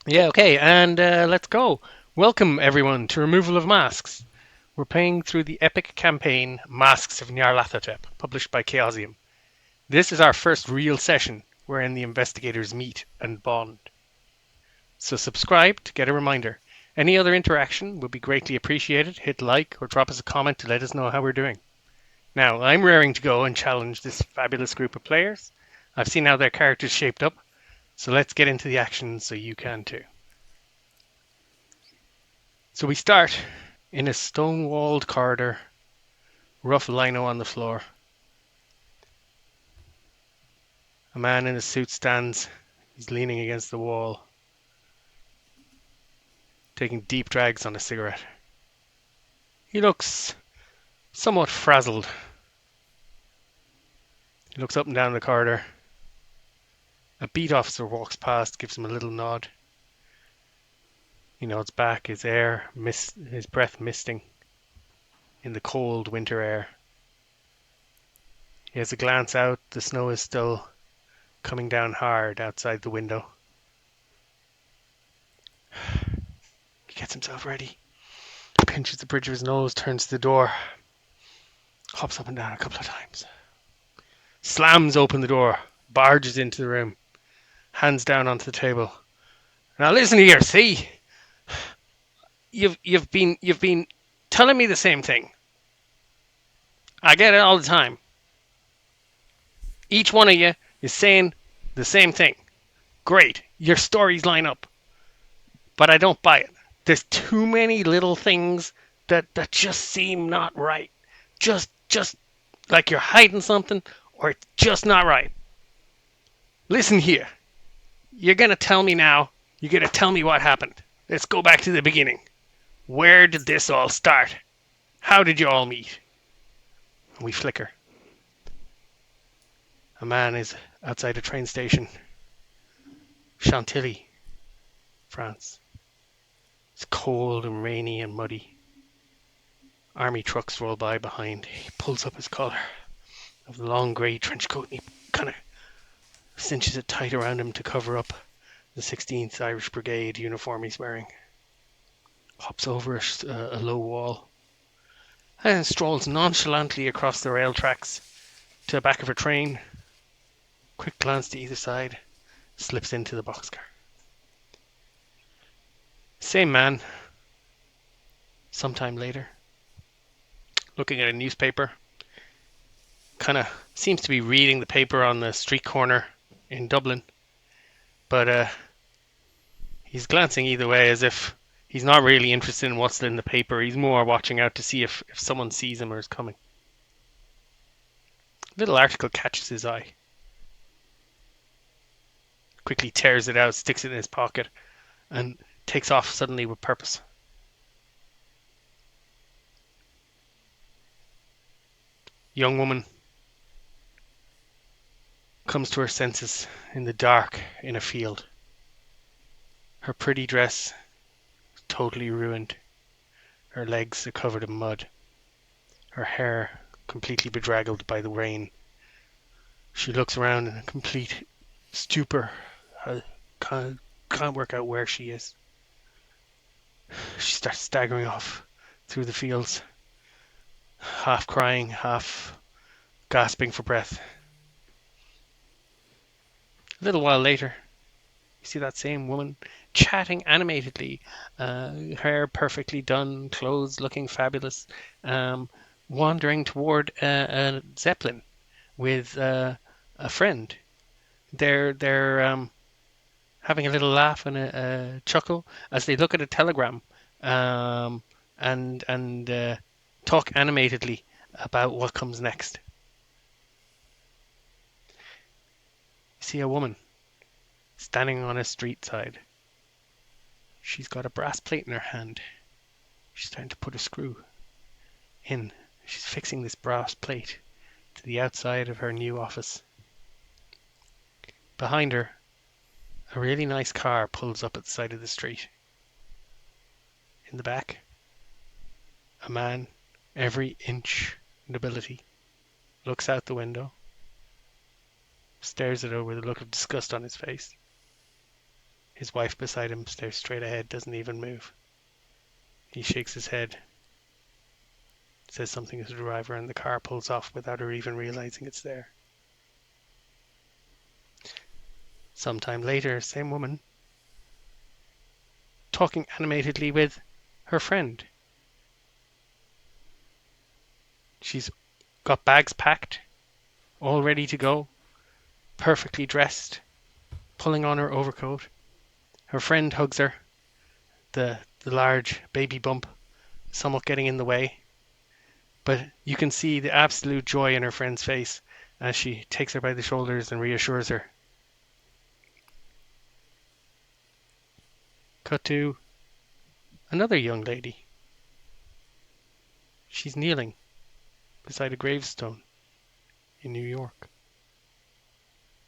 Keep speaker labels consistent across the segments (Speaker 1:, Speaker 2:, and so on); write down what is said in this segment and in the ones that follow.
Speaker 1: Yeah, okay, and let's go. Welcome, everyone, to Removal of Masks. We're playing through the epic campaign Masks of Nyarlathotep, published by Chaosium. This is our first real session wherein the investigators meet and bond. So subscribe to get a reminder. Any other interaction would be greatly appreciated. Hit like or drop us a comment to let us know how we're doing. Now, I'm raring to go and challenge this fabulous group of players. I've seen how their characters shaped up, so let's get into the action so you can too. So we start in a stone-walled corridor, rough lino on the floor. A man in a suit stands. He's leaning against the wall, taking deep drags on a cigarette. He looks somewhat frazzled. He looks up and down the corridor. A beat officer walks past, gives him a little nod. He nods back, his breath misting in the cold winter air. He has a glance out. The snow is still coming down hard outside the window. He gets himself ready, pinches the bridge of his nose, turns to the door, hops up and down a couple of times, slams open the door, barges into the room, hands down onto the table. Now listen here, see? You've been telling me the same thing. I get it all the time. Each one of you is saying the same thing. Great, your stories line up. But I don't buy it. There's too many little things that just seem not right. Just like you're hiding something, or it's just not right. Listen here. You're gonna tell me now. You're gonna tell me what happened. Let's go back to the beginning. Where did this all start? How did you all meet? We flicker. A man is outside a train station. Chantilly, France. It's cold and rainy and muddy. Army trucks roll by behind. He pulls up his collar of the long grey trench coat and he kind of cinches it tight around him to cover up the 16th Irish Brigade uniform he's wearing. Hops over a low wall and strolls nonchalantly across the rail tracks to the back of a train. Quick glance to either side, slips into the boxcar. Same man, sometime later, looking at a newspaper, kind of seems to be reading the paper on the street corner in Dublin, but he's glancing either way as if he's not really interested in what's in the paper. He's more watching out to see if someone sees him or is coming. A little article catches his eye. Quickly tears it out, sticks it in his pocket, and takes off suddenly with purpose. Young woman comes to her senses in the dark in a field. Her pretty dress totally ruined. Her legs are covered in mud. Her hair completely bedraggled by the rain. She looks around in a complete stupor. Can't work out where she is. She starts staggering off through the fields, half crying, half gasping for breath. A little while later, you see that same woman chatting animatedly, hair perfectly done, clothes looking fabulous, wandering toward a zeppelin with a friend. They're having a little laugh and a chuckle as they look at a telegram and talk animatedly about what comes next. You see a woman standing on a street side. She's got a brass plate in her hand. She's trying to put a screw in. She's fixing this brass plate to the outside of her new office. Behind her, a really nice car pulls up at the side of the street. In the back, a man, every inch nobility, looks out the window, stares at her with a look of disgust on his face. His wife beside him stares straight ahead, doesn't even move. He shakes his head, says something to the driver, and the car pulls off without her even realizing it's there. Sometime later, same woman, talking animatedly with her friend. She's got bags packed, all ready to go, perfectly dressed, pulling on her overcoat. Her friend hugs her, the large baby bump somewhat getting in the way. But you can see the absolute joy in her friend's face as she takes her by the shoulders and reassures her. Cut to another young lady. She's kneeling beside a gravestone in New York,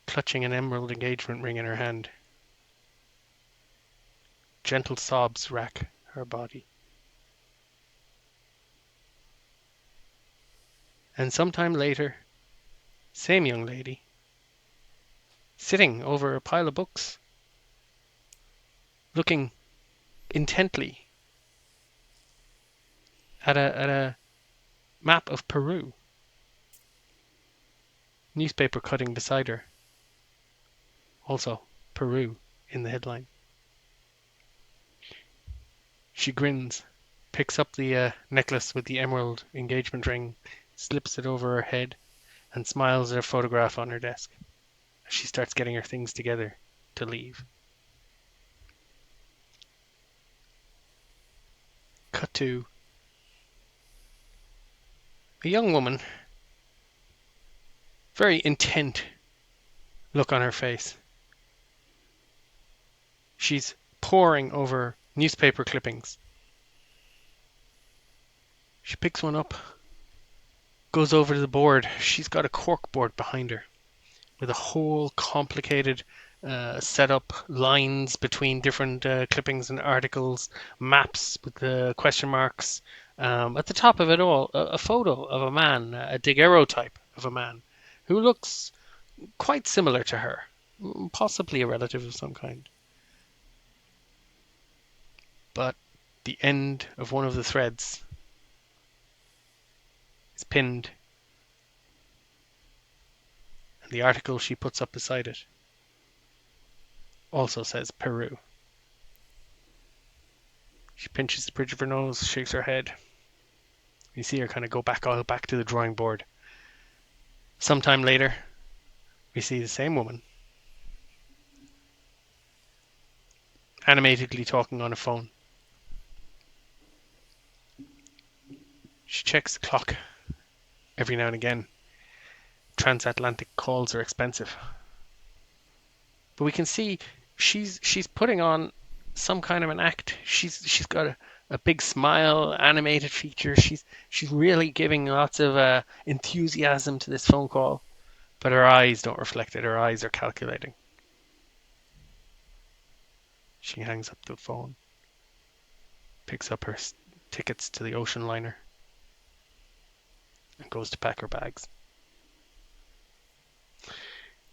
Speaker 1: clutching an emerald engagement ring in her hand. Gentle sobs rack her body. And sometime later, same young lady, sitting over a pile of books, looking intently at a map of Peru. Newspaper cutting beside her. Also, Peru in the headline. She grins, picks up the necklace with the emerald engagement ring, slips it over her head, and smiles at a photograph on her desk as she starts getting her things together to leave. Cut to a young woman, very intent look on her face. She's poring over newspaper clippings. She picks one up, goes over to the board. She's got a cork board behind her with a whole complicated setup, lines between different clippings and articles, maps with the question marks. At the top of it all, a photo of a man, a daguerreotype of a man, who looks quite similar to her, possibly a relative of some kind. But the end of one of the threads is pinned, and the article she puts up beside it also says Peru. She pinches the bridge of her nose, shakes her head. You see her kind of go back to the drawing board. Sometime later, we see the same woman animatedly talking on a phone. She checks the clock every now and again. Transatlantic calls are expensive. But we can see she's putting on some kind of an act. She's got a big smile, animated features. She's really giving lots of enthusiasm to this phone call. But her eyes don't reflect it. Her eyes are calculating. She hangs up the phone, picks up her tickets to the ocean liner, and goes to pack her bags.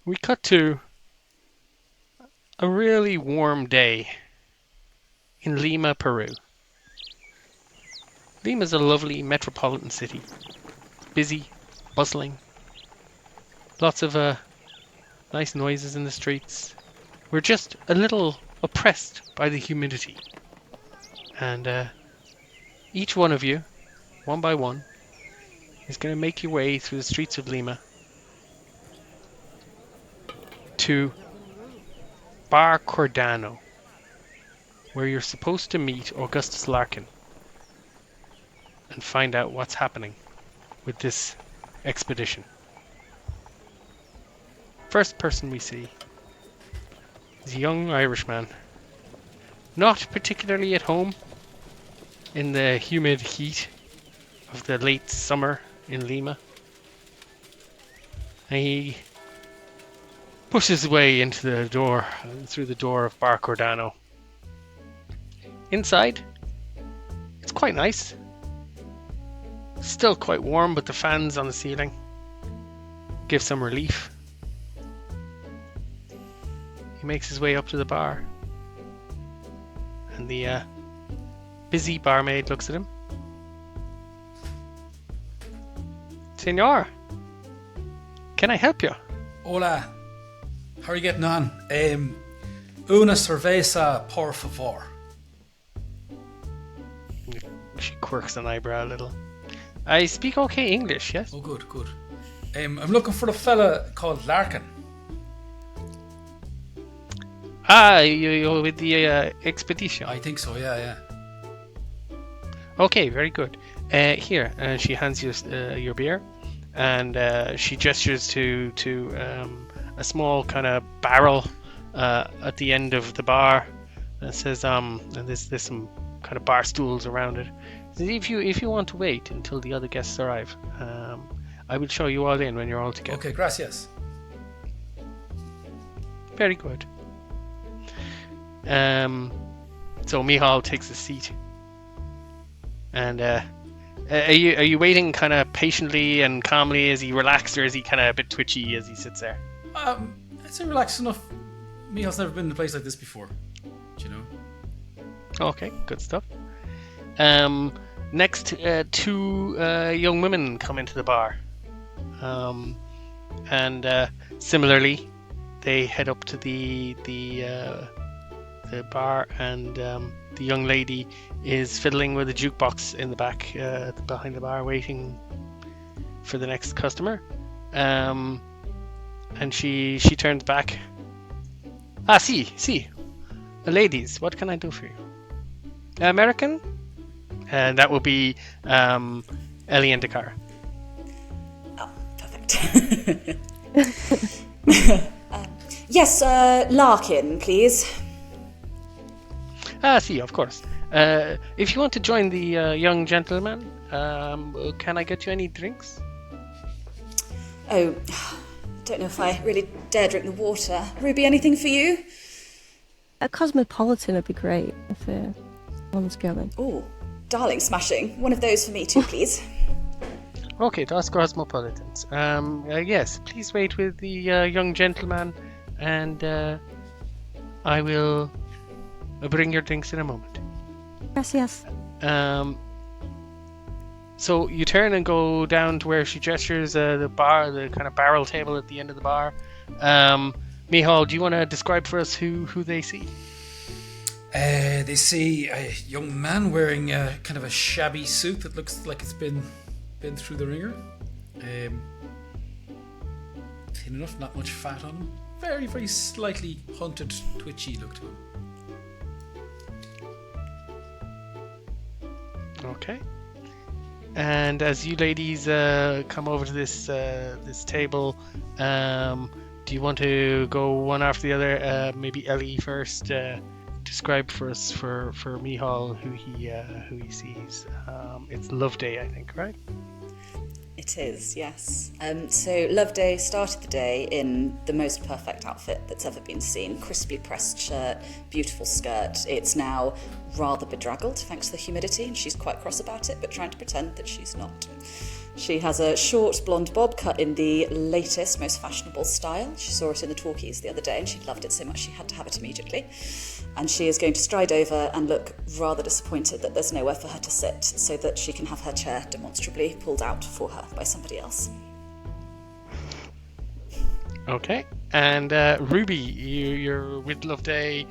Speaker 1: We cut to a really warm day in Lima, Peru. Lima is a lovely metropolitan city. Busy, bustling. Lots of nice noises in the streets. We're just a little oppressed by the humidity. And each one of you, one by one, is going to make your way through the streets of Lima to Bar Cordano, where you're supposed to meet Augustus Larkin and find out what's happening with this expedition. First person we see is a young Irishman, not particularly at home in the humid heat of the late summer in Lima. And he pushes his way into the door, through the door of Bar Cordano. Inside, it's quite nice. Still quite warm, but the fans on the ceiling give some relief. He makes his way up to the bar, And the busy barmaid looks at him. Senor, can I help you?
Speaker 2: Hola, how are you getting on? Una cerveza, por favor.
Speaker 1: She quirks an eyebrow a little. I speak okay English, yes?
Speaker 2: Oh, good, good. I'm looking for a fella called Larkin.
Speaker 1: Ah, you're with the expedition.
Speaker 2: I think so, yeah.
Speaker 1: Okay, very good. Here, she hands you your beer, and she gestures to a small kind of barrel at the end of the bar. And says, and there's some kind of bar stools around it. If you want to wait until the other guests arrive, I will show you all in when you're all together.
Speaker 2: Okay, gracias.
Speaker 1: Very good. So Mihal takes a seat, and are you waiting kind of patiently and calmly? Is he relaxed, or is he kind of a bit twitchy as he sits there?
Speaker 2: I'd say relaxed enough. Mihal's never been in a place like this before, do you know?
Speaker 1: Okay, good stuff. Next, two young women come into the bar, and similarly, they head up to the bar, and the young lady is fiddling with a jukebox in the back behind the bar, waiting for the next customer. And she turns back. Si, ladies, what can I do for you? American? And that will be Ellie and Dakara.
Speaker 3: Oh, perfect. Yes, Larkin, please.
Speaker 1: Si, of course. If you want to join the young gentleman, can I get you any drinks?
Speaker 3: Oh, don't know if I really dare drink the water. Ruby, anything for you?
Speaker 4: A cosmopolitan would be great if one's going.
Speaker 3: Oh, darling smashing. One of those for me too, please.
Speaker 1: Okay, that's cosmopolitans. Yes, please wait with the young gentleman, and I will bring your drinks in a moment.
Speaker 4: Yes.
Speaker 1: So you turn and go down to where she gestures the bar, the kind of barrel table at the end of the bar. Mihal, do you want to describe for us who they see?
Speaker 2: They see a young man wearing kind of a shabby suit that looks like it's been through the ringer. Thin enough, not much fat on him. Very, very slightly hunted, twitchy look to him.
Speaker 1: Okay. And as you ladies come over to this table, do you want to go one after the other? Maybe Ellie first. Describe for us for Mihal who he sees. It's Love Day, I think, right?
Speaker 3: It is, yes. So Loveday started the day in the most perfect outfit that's ever been seen. Crisply pressed shirt, beautiful skirt. It's now rather bedraggled thanks to the humidity, and she's quite cross about it, but trying to pretend that she's not. She has a short blonde bob cut in the latest, most fashionable style. She saw it in the talkies the other day, and she loved it so much she had to have it immediately. And she is going to stride over and look rather disappointed that there's nowhere for her to sit, so that she can have her chair demonstrably pulled out for her by somebody else.
Speaker 1: Okay. And Ruby, you're with Loveday.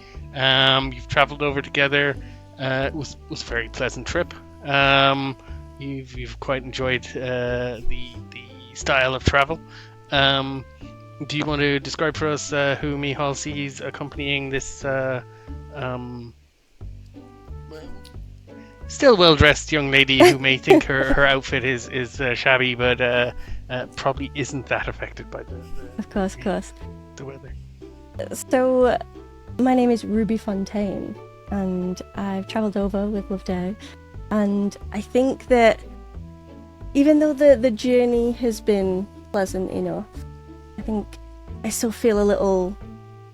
Speaker 1: You've travelled over together. It was a very pleasant trip. You've quite enjoyed the style of travel. Do you want to describe for us who Mihal sees accompanying this still well-dressed young lady who may think her outfit is shabby, but probably isn't that affected by the
Speaker 4: Of course.
Speaker 1: the weather?
Speaker 4: So, my name is Ruby Fontaine, and I've travelled over with Loveday. And I think that even though the journey has been pleasant enough, I think I still feel a little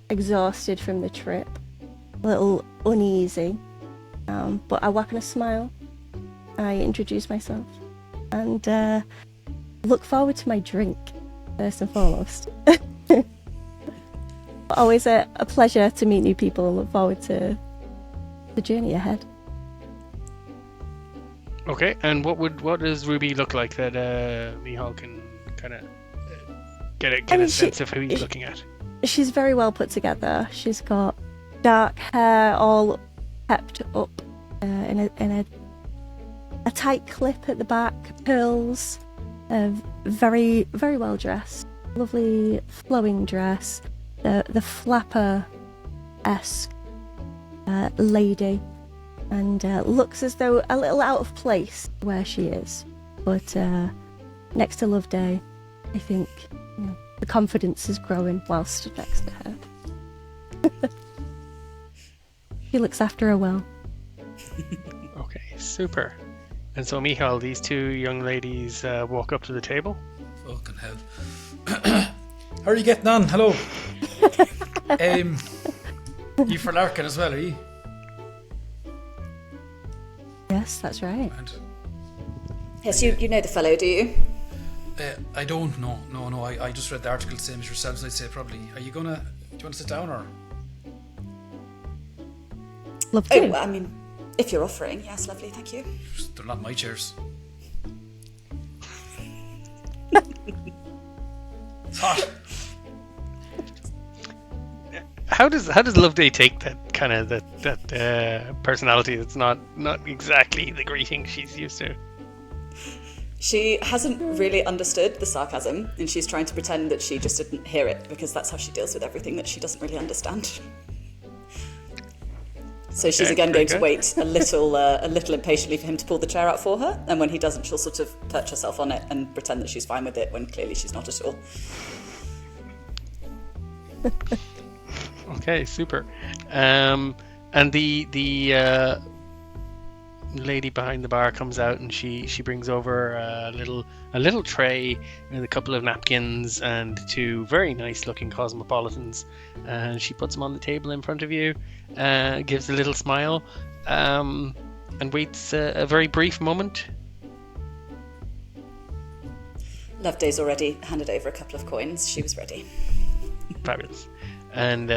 Speaker 4: exhausted from the trip, a little uneasy. But I whack on a smile, I introduce myself, and look forward to my drink, first and foremost. Always a pleasure to meet new people and look forward to the journey ahead.
Speaker 1: Okay, and what does Ruby look like that Mihal can kind of get a sense of who he's looking at?
Speaker 4: She's very well put together. She's got dark hair, all kept up in a tight clip at the back, pearls, very very well dressed, lovely flowing dress, the flapper-esque lady. And looks as though a little out of place where she is. But next to Loveday, I think the confidence is growing while stood next to her. He looks after her well.
Speaker 1: Okay, super. And so, Michal, these two young ladies walk up to the table.
Speaker 2: Fucking hell. How are you getting on? Hello. You for Larkin as well, are you?
Speaker 4: Yes, that's right.
Speaker 2: And,
Speaker 3: Yes, you know the fellow, do you?
Speaker 2: I don't know. No. I just read the article, the same as yourselves. I'd say probably. Do you want to sit down or?
Speaker 4: Love to.
Speaker 3: Oh, I mean, if you're offering, yes, lovely, thank you.
Speaker 2: They're not my chairs. It's hot.
Speaker 1: How does Loveday take that kind of that personality that's not exactly the greeting she's used to?
Speaker 3: She hasn't really understood the sarcasm, and she's trying to pretend that she just didn't hear it, because that's how she deals with everything that she doesn't really understand. So she's
Speaker 1: Okay,
Speaker 3: again
Speaker 1: very
Speaker 3: going to
Speaker 1: good.
Speaker 3: wait a little impatiently for him to pull the chair out for her, and when he doesn't, she'll sort of perch herself on it and pretend that she's fine with it, when clearly she's not at all.
Speaker 1: Okay, super. And the lady behind the bar comes out, and she brings over a little tray with a couple of napkins and two very nice looking cosmopolitans, and she puts them on the table in front of you, gives a little smile, and waits a very brief moment.
Speaker 3: Loveday's already handed over a couple of coins. She was ready.
Speaker 1: Fabulous. And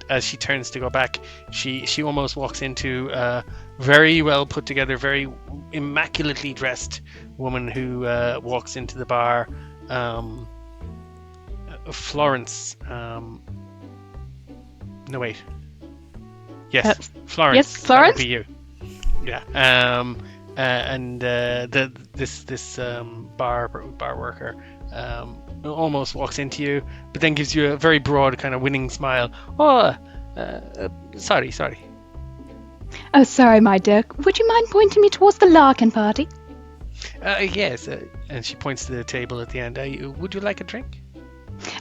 Speaker 1: as she turns to go back, she almost walks into a very well put together, very immaculately dressed woman who walks into the bar. Florence. No, wait. Yes, Florence.
Speaker 5: Yes, Florence?
Speaker 1: That would be you. Yeah. This bar worker almost walks into you, but then gives you a very broad kind of winning smile. Oh, sorry.
Speaker 5: Oh, sorry, my dear. Would you mind pointing me towards the Larkin party?
Speaker 1: Yes, and she points to the table at the end. Would you like a drink?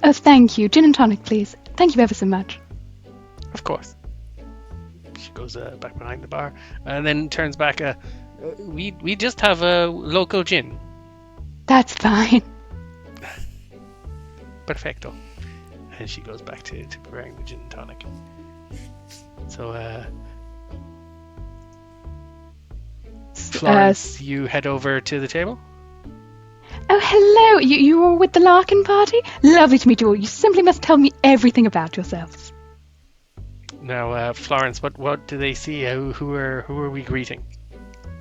Speaker 5: Oh, thank you. Gin and tonic, please. Thank you ever so much.
Speaker 1: Of course. She goes back behind the bar and then turns back. We just have a local gin.
Speaker 5: That's fine.
Speaker 1: Perfecto. And she goes back to preparing the gin and tonic. So, Florence, you head over to the table?
Speaker 5: Oh, hello. You all with the Larkin party? Lovely to meet you all. You simply must tell me everything about yourselves.
Speaker 1: Now, Florence, what do they see? Who are we greeting?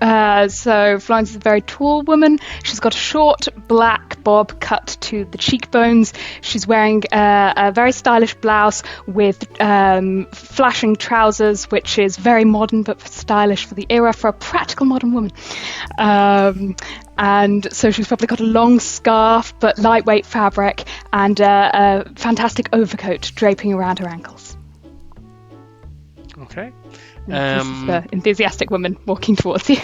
Speaker 5: So Florence is a very tall woman. She's got a short black bob cut to the cheekbones. She's wearing a very stylish blouse with flashing trousers, which is very modern but stylish for the era for a practical modern woman. And so she's probably got a long scarf but lightweight fabric and a fantastic overcoat draping around her ankles.
Speaker 1: Okay.
Speaker 5: This is the enthusiastic woman walking towards you.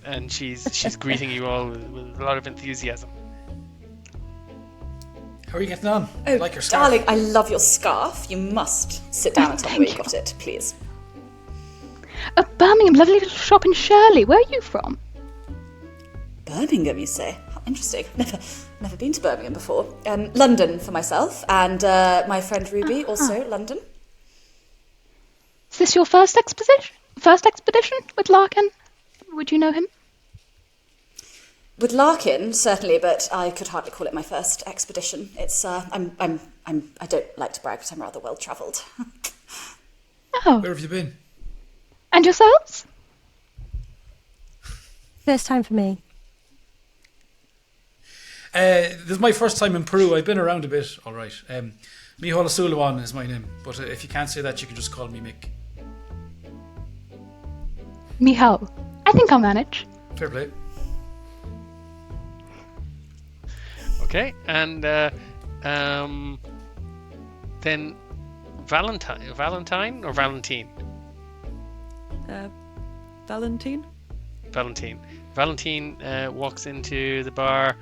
Speaker 1: And she's greeting you all with a lot of enthusiasm.
Speaker 2: How are you getting on?
Speaker 3: Oh,
Speaker 2: Like your scarf?
Speaker 3: darling, I love your scarf. You must sit down and tell me where you got it, please.
Speaker 5: Oh, Birmingham, lovely little shop in Shirley. Where are you from?
Speaker 3: Birmingham, you say? How interesting. Never been to Birmingham before. London for myself, and my friend Ruby, also London.
Speaker 5: Is this your first expedition with Larkin? Would you know him?
Speaker 3: With Larkin, certainly, but I could hardly call it my first expedition. It's I don't like to brag, but I'm rather well travelled.
Speaker 5: Oh,
Speaker 2: Where have you been?
Speaker 5: And yourselves?
Speaker 4: First time for me.
Speaker 2: This is my first time in Peru. I've been around a bit, all right. Nyarlathotep is my name, but if you can't say that, you can just call me Mick.
Speaker 5: Mihal. I think I'll manage.
Speaker 2: Fair play.
Speaker 1: Okay, and then Valentine or Valentine?
Speaker 6: Valentine?
Speaker 1: Valentine walks into the bar,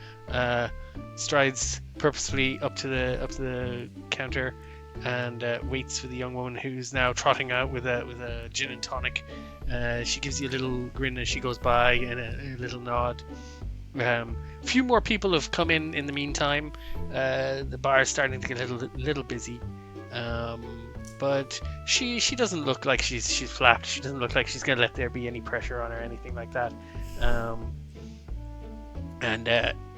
Speaker 1: strides purposefully up to the counter, and waits for the young woman who's now trotting out with a gin and tonic. She gives you a little grin as she goes by and a little nod. A few more people have come in the meantime. The bar is starting to get a little busy. But she doesn't look like she's flapped. She doesn't look like she's going to let there be any pressure on her or anything like that. And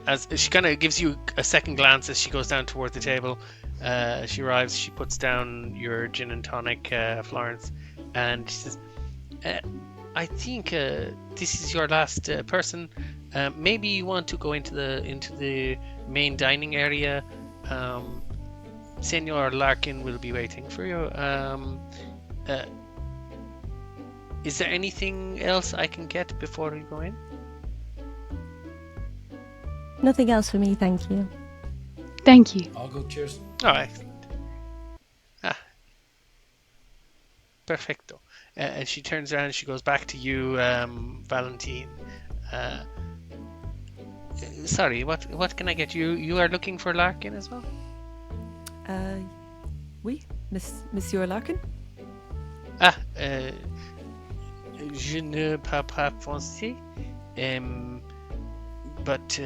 Speaker 1: as she kind of gives you a second glance as she goes down toward the table, she arrives. She puts down your gin and tonic, Florence, and she says, "I think this is your last person. Maybe you want to go into the main dining area. Senor Larkin will be waiting for you. Is there anything else I can get before we go in?"
Speaker 4: Nothing else for me, thank you.
Speaker 5: Thank you.
Speaker 2: All good, cheers.
Speaker 1: Oh, excellent. Perfecto. And she turns around and she goes back to you, Valentine. Sorry, what can I get you? You are looking for Larkin as well?
Speaker 6: Oui, Monsieur Larkin?
Speaker 1: Je ne parle pas français. But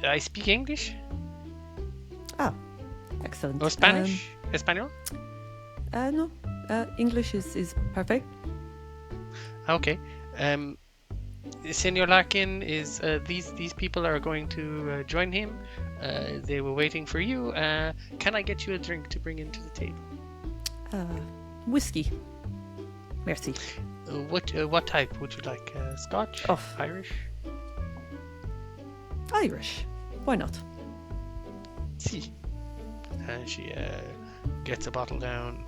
Speaker 1: I speak English?
Speaker 6: Ah, excellent.
Speaker 1: Or Spanish? Espanol?
Speaker 6: No, English is perfect.
Speaker 1: Okay. Senor Larkin is these people are going to join him. They were waiting for you. Can I get you a drink to bring into the table?
Speaker 6: Whiskey. Merci.
Speaker 1: What type would you like? Scotch?
Speaker 6: Oh.
Speaker 1: Irish?
Speaker 6: Irish. Why not?
Speaker 1: Si. And she gets a bottle down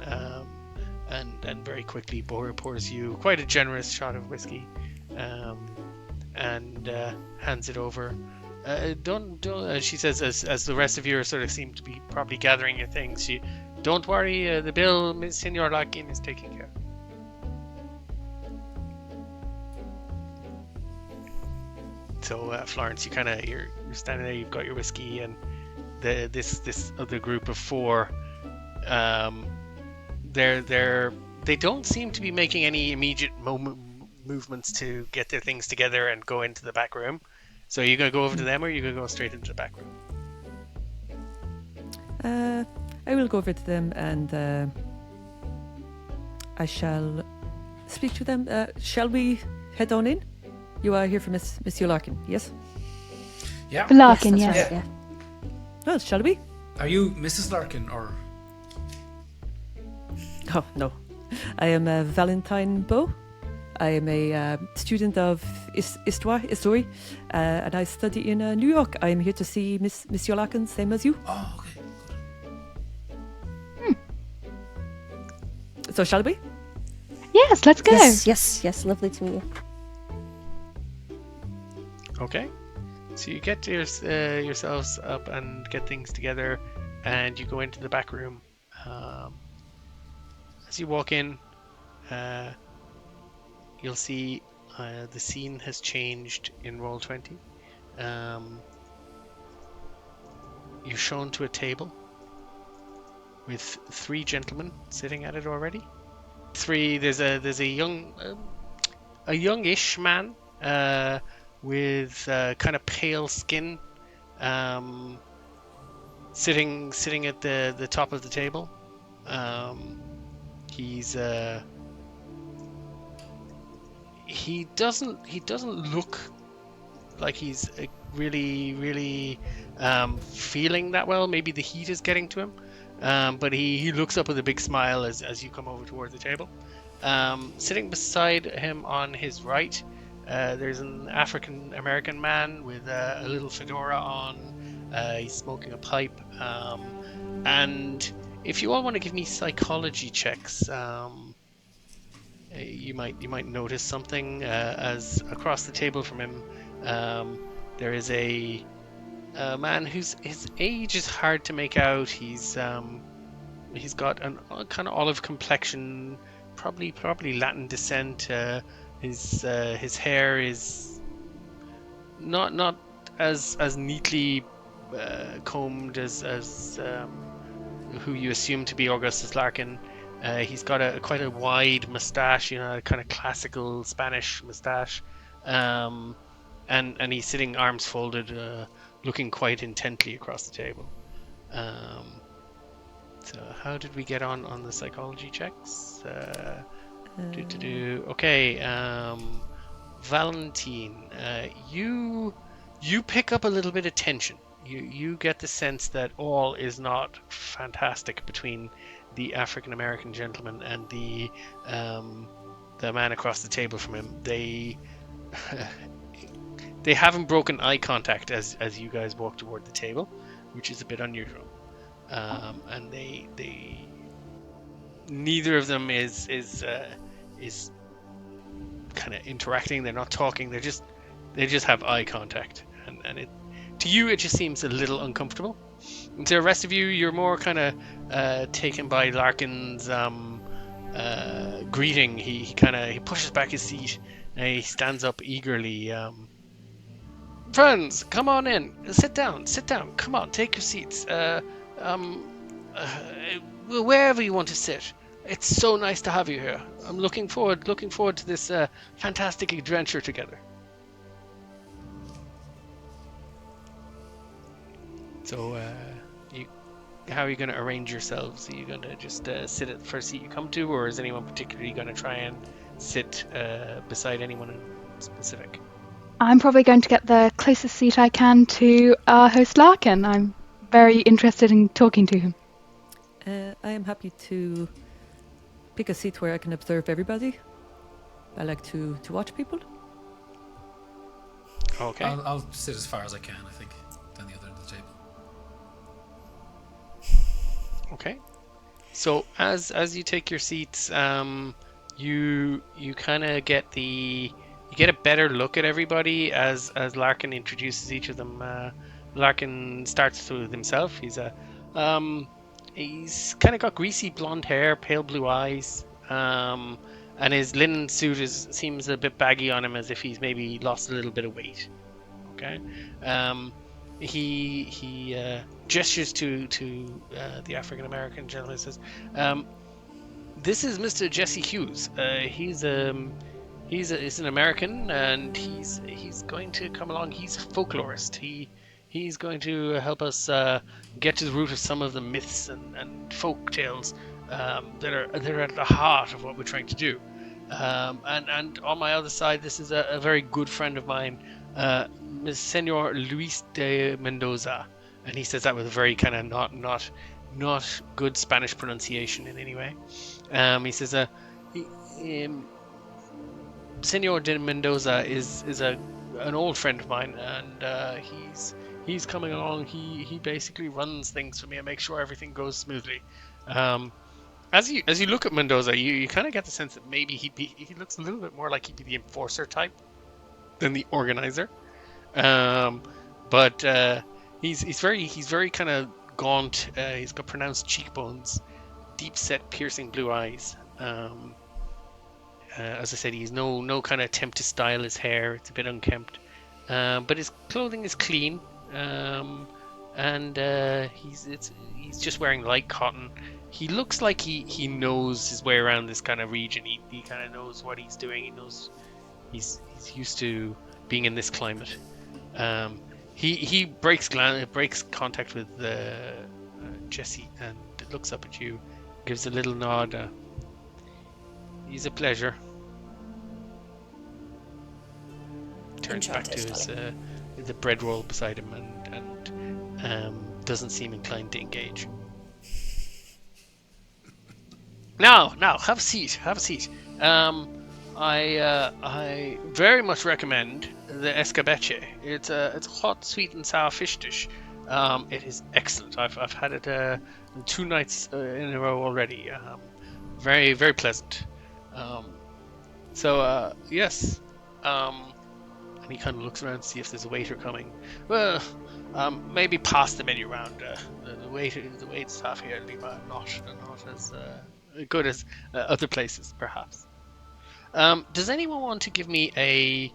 Speaker 1: and very quickly pours you quite a generous shot of whiskey, and hands it over. Don't she says as the rest of you are sort of seem to be probably gathering your things. Don't worry, the bill Senor Larkin is taking care of. So Florence, you're standing there. You've got your whiskey, and this other group of four. They don't seem to be making any immediate movements to get their things together and go into the back room. So are you gonna go over to them, or are you gonna go straight into the back room?
Speaker 6: I will go over to them and I shall speak to them. Shall we head on in? You are here for Monsieur Larkin, yes?
Speaker 2: Yeah.
Speaker 5: Larkin,
Speaker 4: Yes,
Speaker 5: yeah.
Speaker 4: that's right, yeah.
Speaker 6: Well, shall we?
Speaker 2: Are you Mrs. Larkin or?
Speaker 6: Oh, no. I am Valentine Beau. I am a student of history, and I study in New York. I am here to see Monsieur Larkin, same as you.
Speaker 2: Oh, okay.
Speaker 6: So shall we?
Speaker 5: Yes, let's go.
Speaker 4: Yes, lovely to meet you.
Speaker 1: Okay. So you get yourselves up and get things together, and you go into the back room. As you walk in, you'll see the scene has changed in Roll20. You're shown to a table with three gentlemen sitting at it already. There's a youngish man with kind of pale skin, sitting at the top of the table. He doesn't look like he's really feeling that well. Maybe the heat is getting to him, but he looks up with a big smile as you come over towards the table. Sitting beside him on his right, there's an African American man with a little fedora on. He's smoking a pipe. And if you all want to give me psychology checks, you might notice something as across the table from him, there is a man his age is hard to make out. He's got an kind of olive complexion, probably Latin descent. His hair is not as neatly combed as who you assume to be Augustus Larkin. He's got quite a wide mustache, a kind of classical Spanish mustache, and he's sitting arms folded, looking quite intently across the table. So how did we get on the psychology checks? Okay, Valentine, you pick up a little bit of tension. You get the sense that all is not fantastic between the African American gentleman and the man across the table from him. They haven't broken eye contact as you guys walk toward the table, which is a bit unusual. And they neither of them is kind of interacting. They're not talking. They just have eye contact, and it, to you, it just seems a little uncomfortable. And to the rest of you, you're more kind of taken by Larkin's greeting. He pushes back his seat and he stands up eagerly. Friends, come on in. Sit down. Come on, take your seats. Wherever you want to sit. It's so nice to have you here. I'm looking forward to this fantastic adventure together. So, how are you going to arrange yourselves? Are you going to just sit at the first seat you come to, or is anyone particularly going to try and sit beside anyone in specific?
Speaker 5: I'm probably going to get the closest seat I can to our host Larkin. I'm very interested in talking to him.
Speaker 6: I am happy to pick a seat where I can observe everybody. I like to watch people.
Speaker 1: Okay.
Speaker 2: I'll sit as far as I can, I think, down the other end of the table.
Speaker 1: Okay. So as you take your seats, you kind of get a better look at everybody as Larkin introduces each of them. Larkin starts with himself. He's kind of got greasy blonde hair, pale blue eyes, and his linen suit seems a bit baggy on him, as if he's maybe lost a little bit of weight. Okay. He gestures to the African American gentleman and says, "This is Mr. Jesse Hughes. He's an American, and he's going to come along. He's a folklorist. He's going to help us get to the root of some of the myths and folk tales that are at the heart of what we're trying to do. And on my other side, this is a very good friend of mine, Senor Luis de Mendoza." And he says that with a very kind of not good Spanish pronunciation in any way. He says, Senor de Mendoza is an old friend of mine, and he's coming along. He basically runs things for me and makes sure everything goes smoothly. As you look at Mendoza, you kind of get the sense that maybe he looks a little bit more like he'd be the enforcer type than the organizer. But he's very kind of gaunt. He's got pronounced cheekbones, deep set, piercing blue eyes. As I said, he's no kind of attempt to style his hair. It's a bit unkempt, but his clothing is clean, and he's just wearing light cotton. He looks like he knows his way around this kind of region. He kind of knows what he's doing. He knows he's used to being in this climate. He breaks contact with Jesse and looks up at you, gives a little nod. He's a pleasure. Turns back to the bread roll beside him and doesn't seem inclined to engage. Now, have a seat. I very much recommend the escabeche. It's a hot, sweet and sour fish dish. It is excellent. I've had it 2 nights in a row already. Very very pleasant. Yes. And he kind of looks around to see if there's a waiter coming. Well, maybe pass the menu round. The wait staff here at Lima not as good as other places, perhaps. Does anyone want to give me a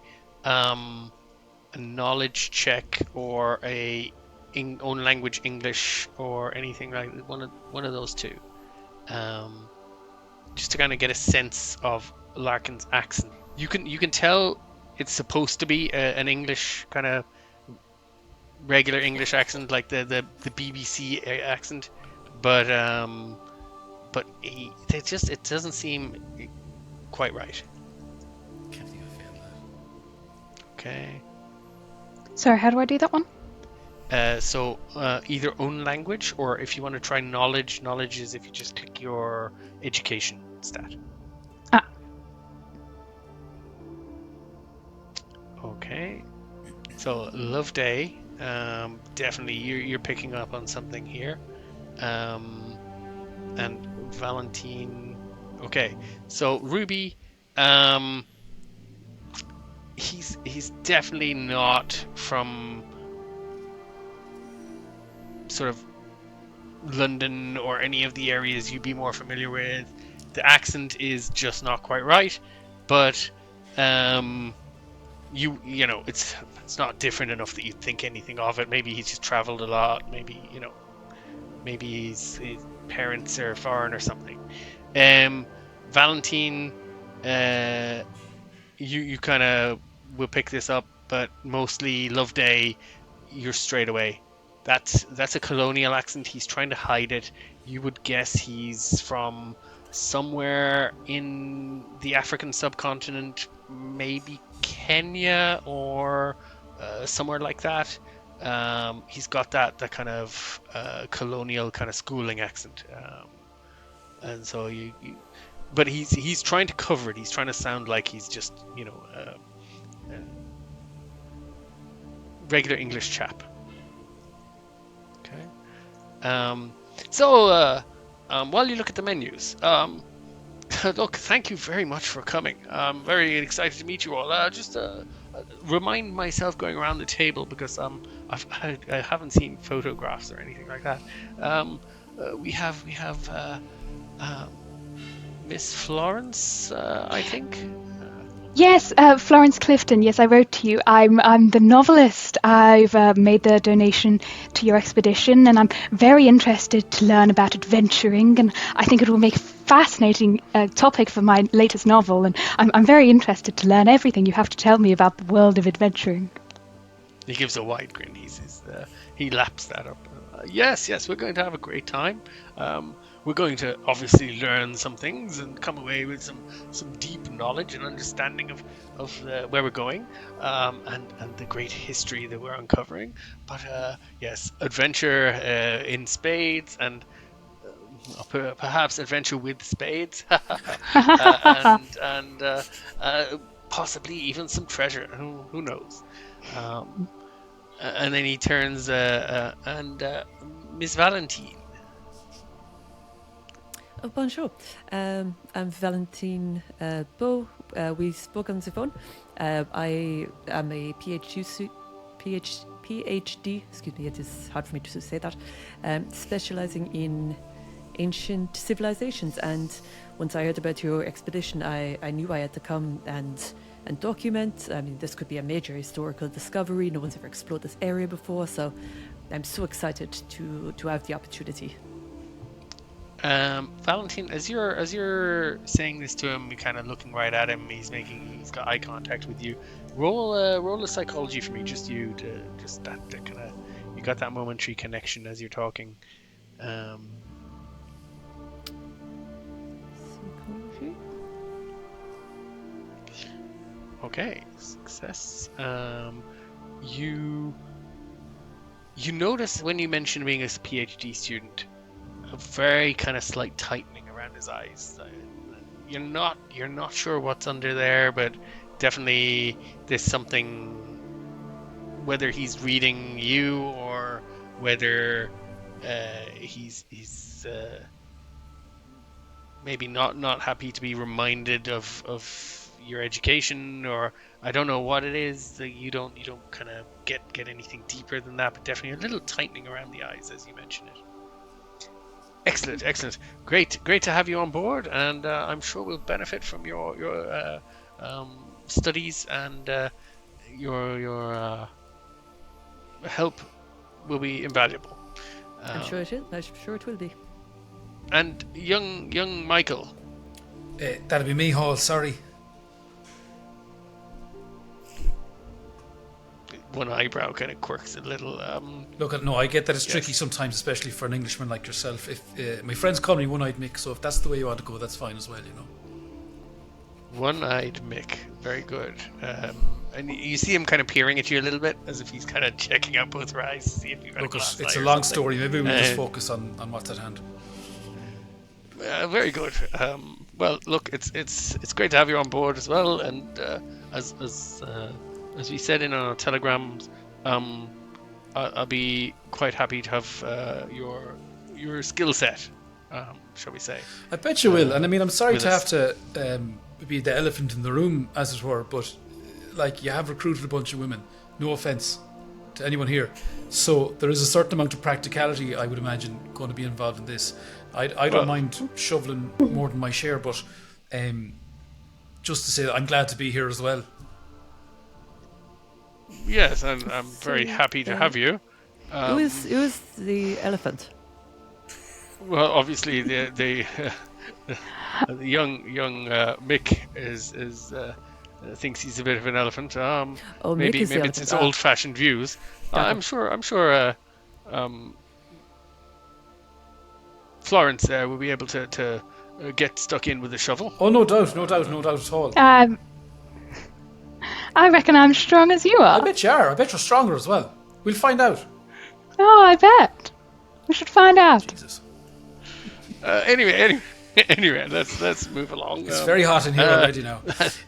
Speaker 1: knowledge check or a own language English or anything like one of those two? Just to kind of get a sense of Larkin's accent. You can tell it's supposed to be an English kind of regular English accent, like the BBC accent, but it doesn't seem quite right.
Speaker 2: Can't think of that.
Speaker 1: Okay.
Speaker 5: Sorry, how do I do that one?
Speaker 1: So either own language, or if you want to try knowledge is if you just click your education stat. Okay. So Love Day, definitely you're picking up on something here, and Valentine. Okay, so Ruby, he's definitely not from sort of London or any of the areas you'd be more familiar with. The accent is just not quite right, but you know it's not different enough that you think anything of it. Maybe he's just traveled a lot. Maybe his parents are foreign or something. Valentine, you kind of will pick this up, but mostly Love Day, you're straight away. That's a colonial accent. He's trying to hide it. You would guess he's from somewhere in the African subcontinent, maybe Kenya or somewhere like that. He's got that kind of colonial kind of schooling accent, and so but he's trying to cover it. He's trying to sound like he's just regular English chap. Okay. While you look at the menus, look, thank you very much for coming. I'm very excited to meet you all. Just remind myself going around the table, because I haven't seen photographs or anything like that. We have Miss Florence, I think.
Speaker 5: Yes, Florence Clifton. Yes, I wrote to you. I'm the novelist. I've made the donation to your expedition, and I'm very interested to learn about adventuring. And I think it will make a fascinating topic for my latest novel. And I'm very interested to learn everything you have to tell me about the world of adventuring.
Speaker 1: He gives a wide grin. He laps that up. Yes, we're going to have a great time. We're going to obviously learn some things and come away with some deep knowledge and understanding of where we're going, and the great history that we're uncovering. But yes, adventure in spades, and perhaps adventure with spades, and possibly even some treasure. Who knows? And then he turns and Miss Valentine.
Speaker 6: Oh, bonjour. I'm Valentine Beau. We spoke on the phone. I am a PhD. Excuse me, it is hard for me to say that. Specializing in ancient civilizations. And once I heard about your expedition, I knew I had to come and document. I mean, this could be a major historical discovery. No one's ever explored this area before, so I'm so excited to have the opportunity.
Speaker 1: Valentine, as you're saying this to him, you're kind of looking right at him. He's got eye contact with you. Roll a psychology for me, just that kind of, you got that momentary connection as you're talking.
Speaker 6: Psychology.
Speaker 1: Okay, success. You notice when you mention being a PhD student, a very kind of slight tightening around his eyes. you're not sure what's under there, but definitely there's something. Whether he's reading you or whether he's maybe not happy to be reminded of your education, or I don't know what it is that you don't kind of get anything deeper than that, but definitely a little tightening around the eyes as you mention it. Excellent, great to have you on board, and I'm sure we'll benefit from your studies, and your help will be invaluable.
Speaker 6: I'm sure it is. I'm sure it will be.
Speaker 1: And young Michael.
Speaker 2: That'll be me, Hall. Sorry.
Speaker 1: One eyebrow kind of quirks a little.
Speaker 2: Look, no, I get that it's tricky sometimes, especially for an Englishman like yourself. If my friends call me One-Eyed Mick, so if that's the way you want to go, that's fine as well, you know.
Speaker 1: One-Eyed Mick, very good. And you see him kind of peering at you a little bit, as if he's kind of checking out both your eyes to see if you've got a glass eye.
Speaker 2: It's a long story. Maybe we'll just focus on what's at hand.
Speaker 1: Very good. Well, look, it's great to have you on board as well. And as we said in our telegrams, I'll be quite happy to have your skill set, shall we say?
Speaker 2: I bet you will. And I mean, I'm sorry to
Speaker 1: us.
Speaker 2: have to be the elephant in the room, as it were, but like, you have recruited a bunch of women. No offense to anyone here. So there is a certain amount of practicality, I would imagine, going to be involved in this. I don't mind shoveling more than my share, but just to say that I'm glad to be here as well.
Speaker 1: Yes, and I'm very happy to have you.
Speaker 6: Who is the elephant?
Speaker 1: Well, obviously the young Mick is thinks he's a bit of an elephant. Maybe it's his old-fashioned views. I'm sure. Florence will be able to get stuck in with a shovel.
Speaker 2: Oh, no doubt at all.
Speaker 5: I reckon I'm strong as you are.
Speaker 2: I bet you are. I bet you're stronger as well. We'll find out.
Speaker 5: Oh, I bet. We should find out.
Speaker 2: Jesus.
Speaker 1: Anyway, let's move along.
Speaker 2: It's very hot in here already now.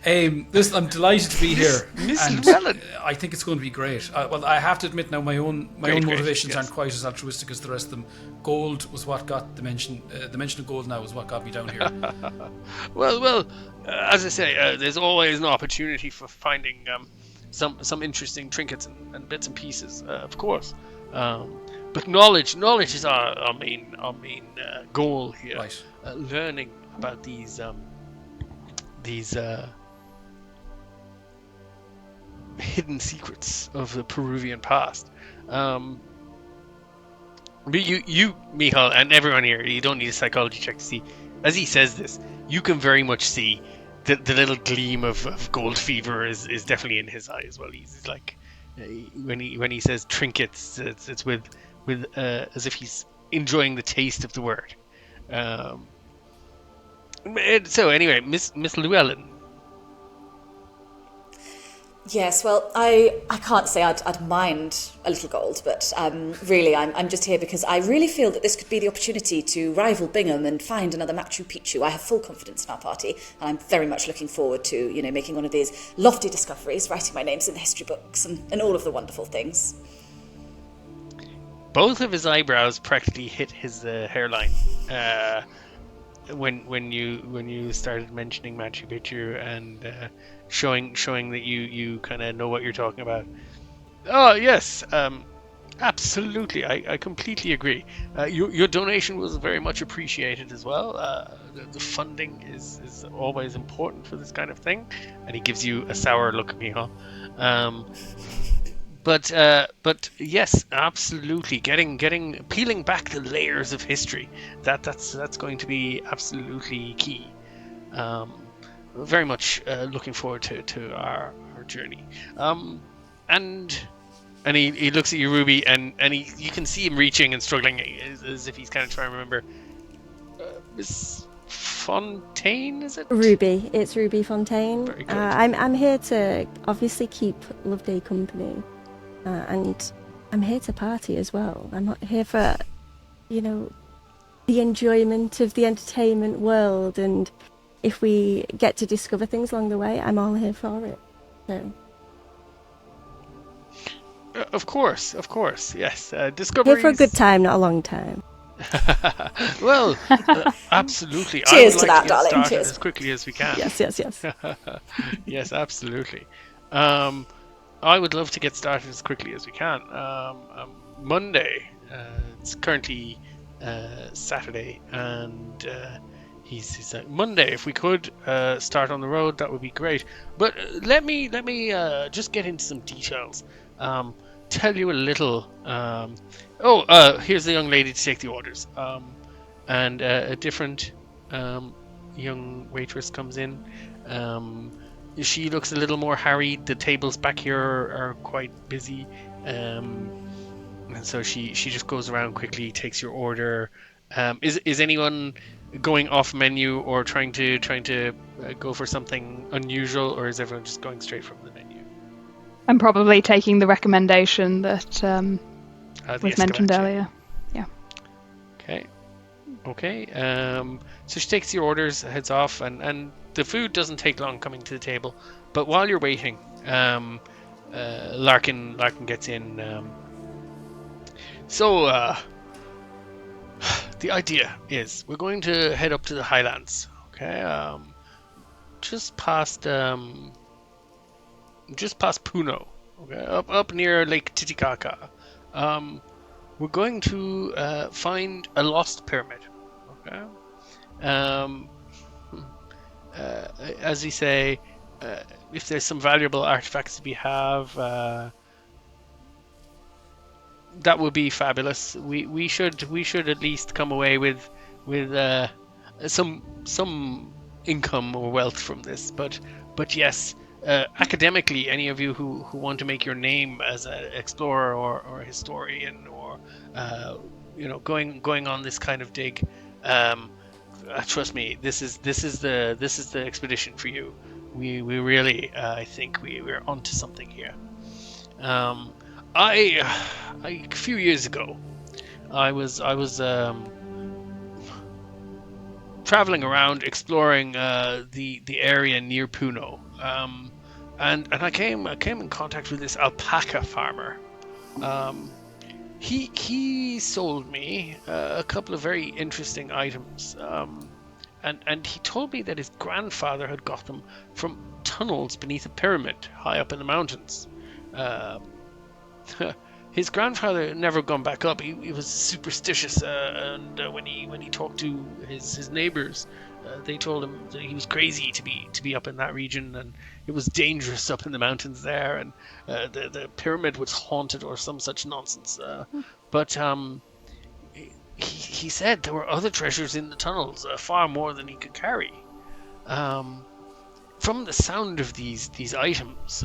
Speaker 2: I'm delighted to be here.
Speaker 1: Miss
Speaker 2: and
Speaker 1: Llewellyn.
Speaker 2: I think it's going to be great. Well, I have to admit now, my own motivations aren't quite as altruistic as the rest of them. Gold was what got the mention of gold now was what got me down here.
Speaker 1: Well, as I say, there's always an opportunity for finding some interesting trinkets and bits and pieces, of course. But knowledge is our main goal here.
Speaker 2: Right.
Speaker 1: Learning about these hidden secrets of the Peruvian past. But you, Michal, and everyone here, you don't need a psychology check to see. As he says this, you can very much see the little gleam of gold fever is definitely in his eye as well. He's like, when he says trinkets, it's with as if he's enjoying the taste of the word. So anyway, Miss Llewellyn.
Speaker 3: Yes, well, I can't say I'd mind a little gold, but really I'm just here because I really feel that this could be the opportunity to rival Bingham and find another Machu Picchu. I have full confidence in our party, and I'm very much looking forward to, making one of these lofty discoveries, writing my names in the history books and all of the wonderful things.
Speaker 1: Both of his eyebrows practically hit his hairline when you started mentioning Machu Picchu and showing that you kind of know what you're talking about. Oh yes, absolutely. I completely agree. Your donation was very much appreciated as well. The funding is always important for this kind of thing, and he gives you a sour look at me, huh? But yes, absolutely. Peeling back the layers of history. That's going to be absolutely key. Very much looking forward to our journey. And he looks at you, Ruby, and you can see him reaching and struggling as if he's kind of trying to remember. Miss Fontaine, is it?
Speaker 4: Ruby. It's Ruby Fontaine.
Speaker 1: Very good.
Speaker 4: I'm here to obviously keep Loveday company. And I'm here to party as well. I'm not here for, the enjoyment of the entertainment world and if we get to discover things along the way, I'm all here for it. So.
Speaker 1: Of course, yes.
Speaker 4: Here
Speaker 1: Discoveries.
Speaker 4: for a good time, not a long time.
Speaker 1: Well, absolutely.
Speaker 3: Cheers
Speaker 1: I would
Speaker 3: to
Speaker 1: like
Speaker 3: that,
Speaker 1: to get
Speaker 3: darling.
Speaker 1: started
Speaker 3: Cheers.
Speaker 1: as quickly as we can.
Speaker 4: Yes.
Speaker 1: Yes, absolutely. I would love to get started as quickly as we can. Monday. It's currently Saturday, and he's like, Monday. If we could start on the road, that would be great. But let me just get into some details. Tell you a little. Here's the young lady to take the orders. And a different young waitress comes in. She looks a little more harried. The tables back here are quite busy. And so she just goes around quickly, takes your order. Is anyone going off menu or trying to go for something unusual, or is everyone just going straight from the menu?
Speaker 5: I'm probably taking the recommendation that was mentioned
Speaker 1: Escalante.
Speaker 5: earlier. Yeah.
Speaker 1: Okay. So she takes your orders, heads off, and the food doesn't take long coming to the table. But while you're waiting, Larkin gets in. So the idea is we're going to head up to the Highlands. Okay. Just past Puno. Okay. Up near Lake Titicaca. We're going to find a lost pyramid. Okay. As we say, if there's some valuable artifacts to be have, that would be fabulous. We should at least come away with some income or wealth from this. But yes, academically, any of you who want to make your name as an explorer or a historian or going on this kind of dig, trust me, this is the expedition for you. We really I think we're onto something here. A few years ago, I was traveling around exploring the area near Puno, and I came in contact with this alpaca farmer. He sold me a couple of very interesting items, and he told me that his grandfather had got them from tunnels beneath a pyramid high up in the mountains. His grandfather never gone back up. He was superstitious, and when he talked to his neighbors, they told him that he was crazy to be up in that region, and it was dangerous up in the mountains there, and the pyramid was haunted or some such nonsense. But he said there were other treasures in the tunnels, far more than he could carry. From the sound of these items,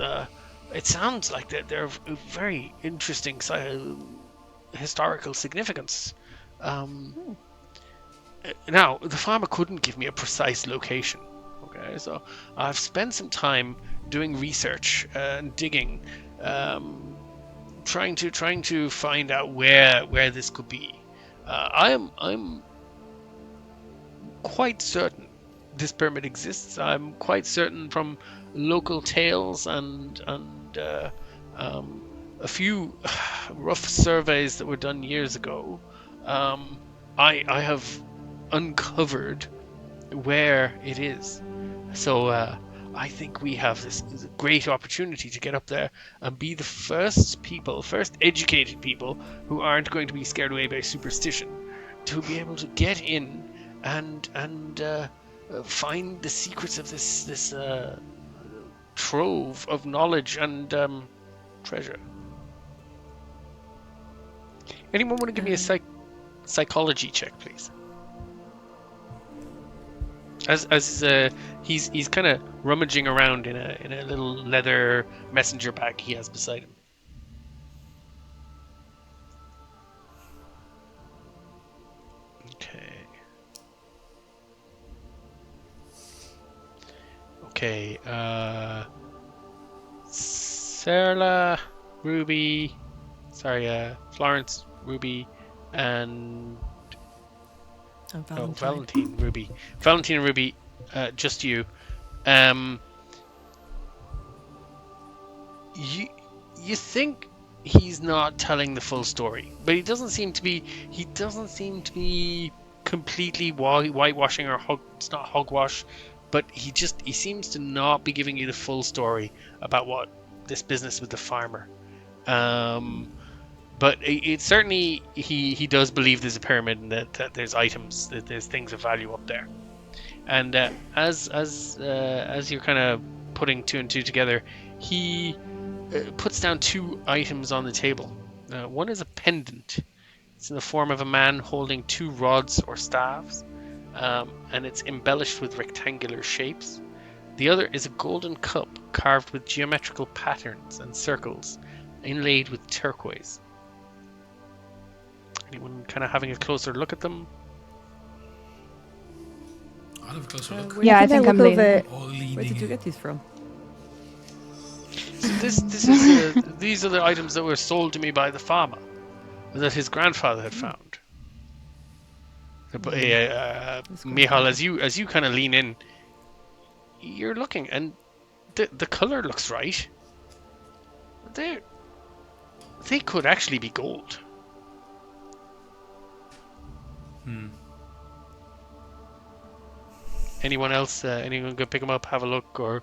Speaker 1: it sounds like they're of very interesting historical significance. Now, the farmer couldn't give me a precise location. Okay, so I've spent some time doing research and digging, trying to find out where this could be. I'm quite certain this pyramid exists. I'm quite certain from local tales and a few rough surveys that were done years ago, I have uncovered where it is. So I think we have this great opportunity to get up there and be the first educated people who aren't going to be scared away by superstition, to be able to get in and find the secrets of this trove of knowledge and treasure. Anyone want to give me a psychology check, please? As he's kind of rummaging around in a little leather messenger bag he has beside him. Okay. Saorla, Ruby, Florence, Ruby, and
Speaker 6: Valentine.
Speaker 1: Valentine, Ruby. Valentine and Ruby, just you. You you think he's not telling the full story, but he doesn't seem to be. He doesn't seem to be completely whitewashing or it's not hogwash, but he seems to not be giving you the full story about what this business with the farmer. But it certainly he does believe there's a pyramid and that there's items, that there's things of value up there. And as you're kind of putting two and two together, he puts down two items on the table. One is a pendant. It's in the form of a man holding two rods or staves, and it's embellished with rectangular shapes. The other is a golden cup carved with geometrical patterns and circles, inlaid with turquoise. Anyone kind of having a closer look at them?
Speaker 2: I'll have a closer look.
Speaker 5: Yeah, I think I'm leaning.
Speaker 6: Where did you get these from?
Speaker 1: So these are the items that were sold to me by the farmer that his grandfather had found. Michal, as you kind of lean in, you're looking, and the color looks right. They could actually be gold. Anyone else? Anyone could pick them up, have a look, or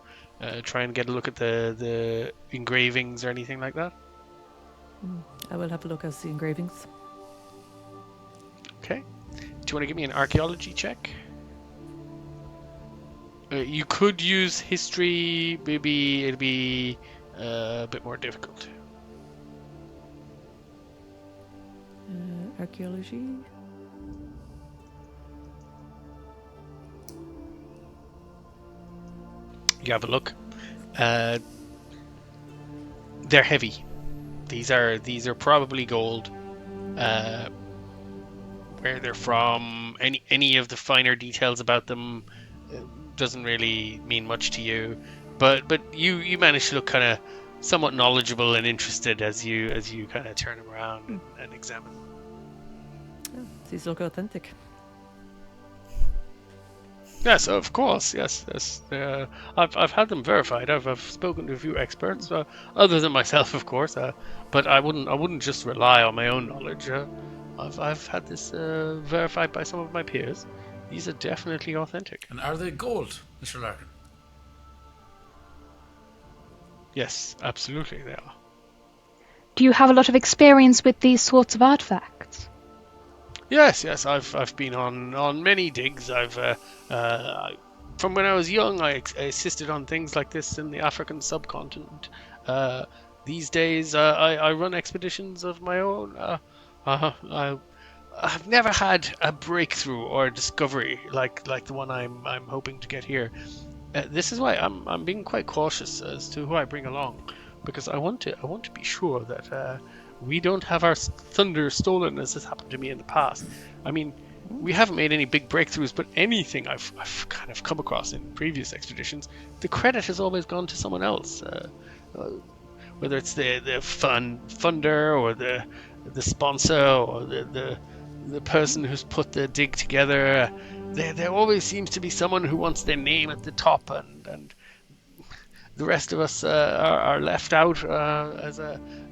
Speaker 1: try and get a look at the engravings or anything like that?
Speaker 6: I will have a look at the engravings.
Speaker 1: Okay. Do you want to give me an archaeology check? You could use history. Maybe it'll be a bit more difficult.
Speaker 6: Archaeology.
Speaker 1: You have a look. They're heavy. These are probably gold. Where they're from, any of the finer details about them doesn't really mean much to you. But you manage to look kind of somewhat knowledgeable and interested as you kind of turn them around and examine them.
Speaker 6: Oh, these look authentic.
Speaker 1: Yes, of course. Yes. I've had them verified. I've spoken to a few experts, other than myself, of course. But I wouldn't just rely on my own knowledge. I've had this verified by some of my peers. These are definitely authentic.
Speaker 2: And are they gold, Mr. Larkin?
Speaker 1: Yes, absolutely they are.
Speaker 5: Do you have a lot of experience with these sorts of artifacts?
Speaker 1: Yes, I've been on many digs. From when I was young, I assisted on things like this in the African subcontinent. These days, I run expeditions of my own. I've never had a breakthrough or a discovery like the one I'm hoping to get here. This is why I'm being quite cautious as to who I bring along, because I want to be sure that we don't have our thunder stolen as has happened to me in the past. I mean, we haven't made any big breakthroughs, but anything I've kind of come across in previous expeditions, the credit has always gone to someone else. Whether it's the funder or the sponsor or the person who's put the dig together, there always seems to be someone who wants their name at the top, and the rest of us are left out as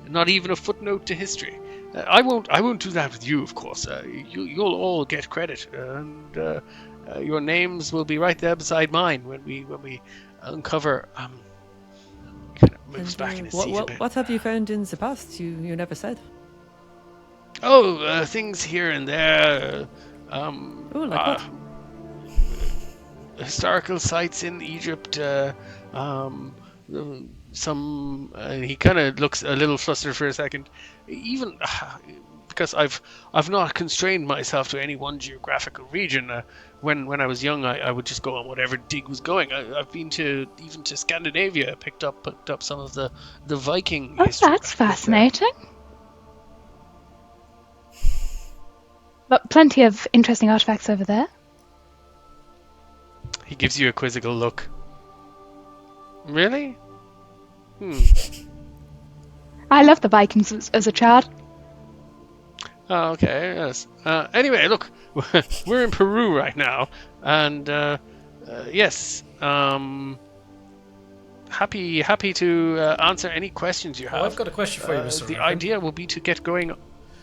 Speaker 1: not even a footnote to history. I won't do that with you, of course. You'll all get credit, and your names will be right there beside mine when we uncover. Kind of moves back in his seat a bit.
Speaker 6: What have you found in the past? You never said.
Speaker 1: Oh, things here and there.
Speaker 6: Like what?
Speaker 1: Historical sites in Egypt. He kind of looks a little flustered for a second. Even because I've not constrained myself to any one geographical region. When I was young, I would just go on whatever dig was going. I've been even to Scandinavia, picked up some of the Viking history.
Speaker 5: Oh, that's fascinating. But plenty of interesting artifacts over there.
Speaker 1: He gives you a quizzical look. Really?
Speaker 5: I loved the Vikings as a child.
Speaker 1: Oh, okay, yes. Anyway, look, we're in Peru right now, and Yes. Happy to answer any questions you have.
Speaker 2: I've got a question for you, Mr.
Speaker 1: The
Speaker 2: Larkin.
Speaker 1: idea will be to get going.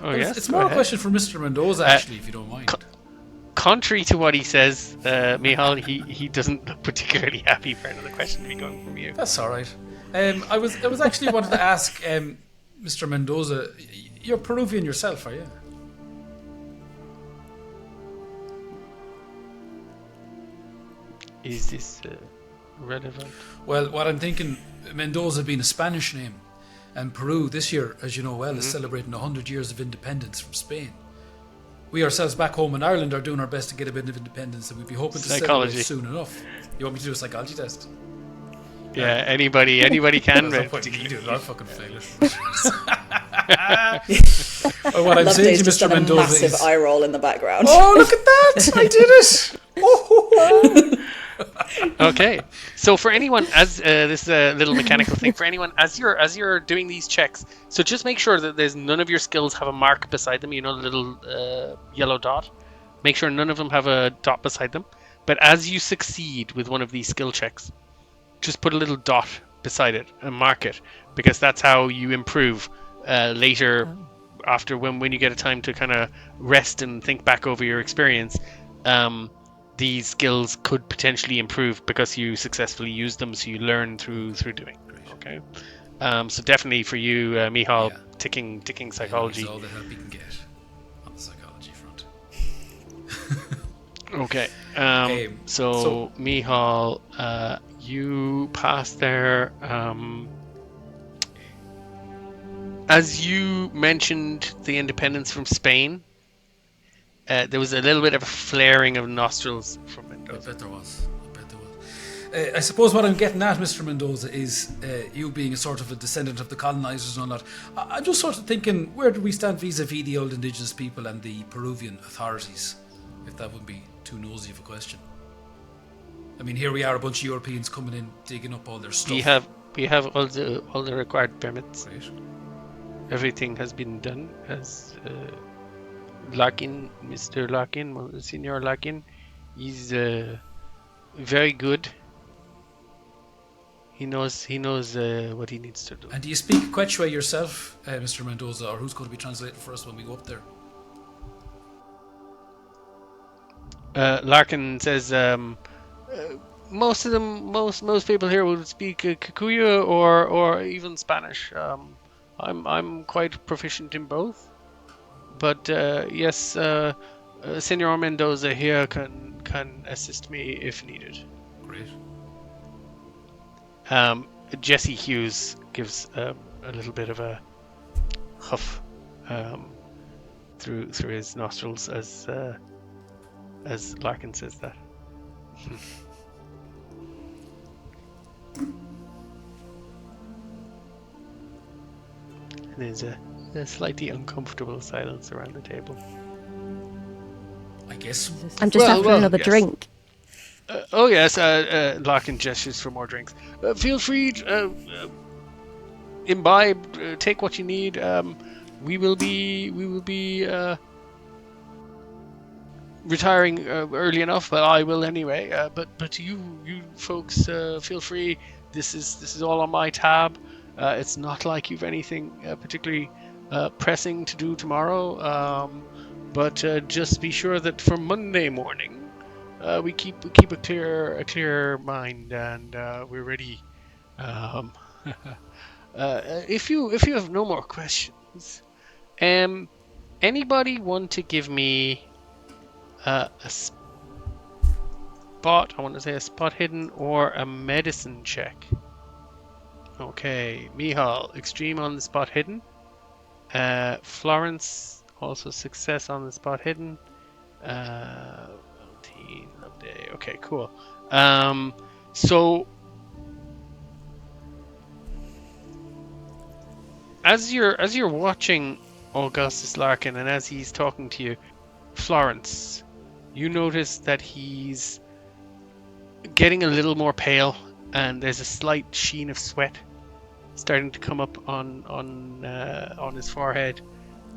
Speaker 1: Oh, yes.
Speaker 2: It's
Speaker 1: go
Speaker 2: more
Speaker 1: ahead.
Speaker 2: a question for Mr. Mendoza, actually, if you don't mind.
Speaker 1: Contrary to what he says, Michal, he doesn't look particularly happy for another question to be going from you.
Speaker 2: That's all right. I was actually wanted to ask Mr. Mendoza, you're Peruvian yourself, are you?
Speaker 1: Is this relevant?
Speaker 2: Well, what I'm thinking, Mendoza being a Spanish name, and Peru this year, as you know well, is celebrating 100 years of independence from Spain. We ourselves back home in Ireland are doing our best to get a bit of independence, and we'd be hoping to celebrate soon enough. You want me to do a psychology test?
Speaker 1: Yeah, anybody can.
Speaker 2: That's what you do. I'll fucking fail it. Well, what I'm
Speaker 3: Love
Speaker 2: saying
Speaker 3: Day's
Speaker 2: to
Speaker 3: just
Speaker 2: Mr.
Speaker 3: done a
Speaker 2: Mendoza
Speaker 3: massive
Speaker 2: is,
Speaker 3: eye roll in the background.
Speaker 2: oh, look at that! I did it! Oh.
Speaker 1: Okay, so for anyone, as this is a little mechanical thing, for anyone as you're doing these checks, so just make sure that there's none of your skills have a mark beside them. You know, the little yellow dot. Make sure none of them have a dot beside them. But as you succeed with one of these skill checks, just put a little dot beside it and mark it, because that's how you improve later. After when you get a time to kind of rest and think back over your experience. These skills could potentially improve because you successfully use them, so you learn through doing. Okay, so definitely for you, Michal, ticking psychology.
Speaker 2: All the help you can get on the psychology front.
Speaker 1: Okay, so Michal, you passed there. As you mentioned the independence from Spain. There was a little bit of a flaring of nostrils from Mendoza.
Speaker 2: I bet there was. I suppose what I'm getting at, Mr. Mendoza, is you being a sort of a descendant of the colonisers and all that. I'm just sort of thinking, where do we stand vis-a-vis the old indigenous people and the Peruvian authorities? If that wouldn't be too nosy of a question. I mean, here we are, a bunch of Europeans coming in, digging up all their stuff.
Speaker 1: We have all the required permits.
Speaker 2: Great.
Speaker 1: Everything has been done as. Mr. Larkin, Senior Larkin, is very good. He knows what he needs to do.
Speaker 2: And do you speak Quechua yourself, Mr. Mendoza, or who's going to be translating for us when we go up there?
Speaker 1: Larkin says most of them, most people here will speak Kikuyu or even Spanish. I'm quite proficient in both. But yes, Senor Mendoza here can assist me if needed.
Speaker 2: Great.
Speaker 1: Jesse Hughes gives a little bit of a huff through his nostrils as Larkin says that. And there's a slightly uncomfortable silence around the table.
Speaker 2: I guess.
Speaker 4: I'm just after another drink.
Speaker 1: Oh yes, Larkin gestures for more drinks. Feel free to imbibe, take what you need. We will be retiring early enough, but I will anyway. But you folks, feel free. This is all on my tab. It's not like you've anything particularly pressing to do tomorrow. But just be sure that for Monday morning, we keep a clear mind, and we're ready. If you have no more questions, anybody want to give me a spot? I want to say a spot hidden or a medicine check. Okay, Michal, extreme on the spot hidden. Florence, also success on the spot hidden. Loveday. Okay, cool. So as you're watching Augustus Larkin and as he's talking to you, Florence, you notice that he's getting a little more pale, and there's a slight sheen of sweat starting to come up on his forehead.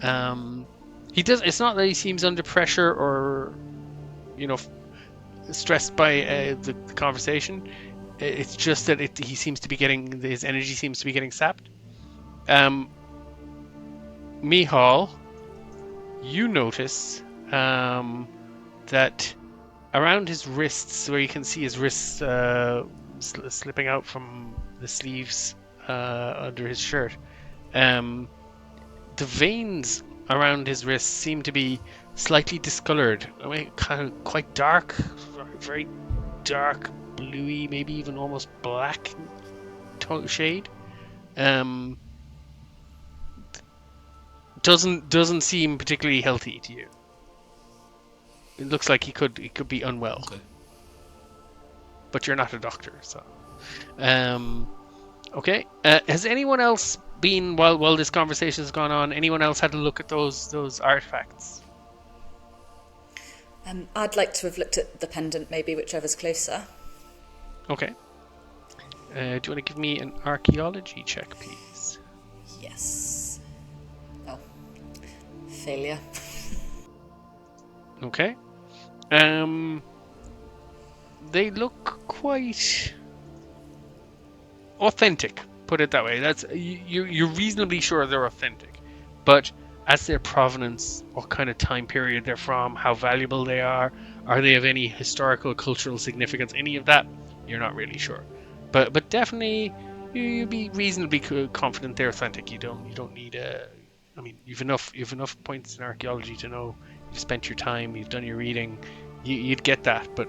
Speaker 1: He does. It's not that he seems under pressure or, stressed by the conversation. It's just that he seems to be getting, his energy seems to be getting sapped. Mihal, you notice that around his wrists, where you can see his wrists slipping out from the sleeves under his shirt, the veins around his wrists seem to be slightly discolored. I mean, kind of quite dark, very dark, bluey, maybe even almost black shade. Doesn't seem particularly healthy to you. It looks like he could be unwell.
Speaker 2: Okay.
Speaker 1: But you're not a doctor, so. Okay. Has anyone else been, while this conversation has gone on, anyone else had a look at those artifacts?
Speaker 3: I'd like to have looked at the pendant, maybe, whichever's closer.
Speaker 1: Okay. Do you want to give me an archaeology check, please?
Speaker 3: Yes. Oh. Failure.
Speaker 1: Okay. They look quite authentic, put it that way. That's you're reasonably sure they're authentic, but as their provenance, what kind of time period they're from, how valuable they are they of any historical, cultural significance, any of that, you're not really sure. But definitely, you'd be reasonably confident they're authentic. You don't need I mean, you've enough points in archaeology to know you've spent your time, you've done your reading, you'd get that, but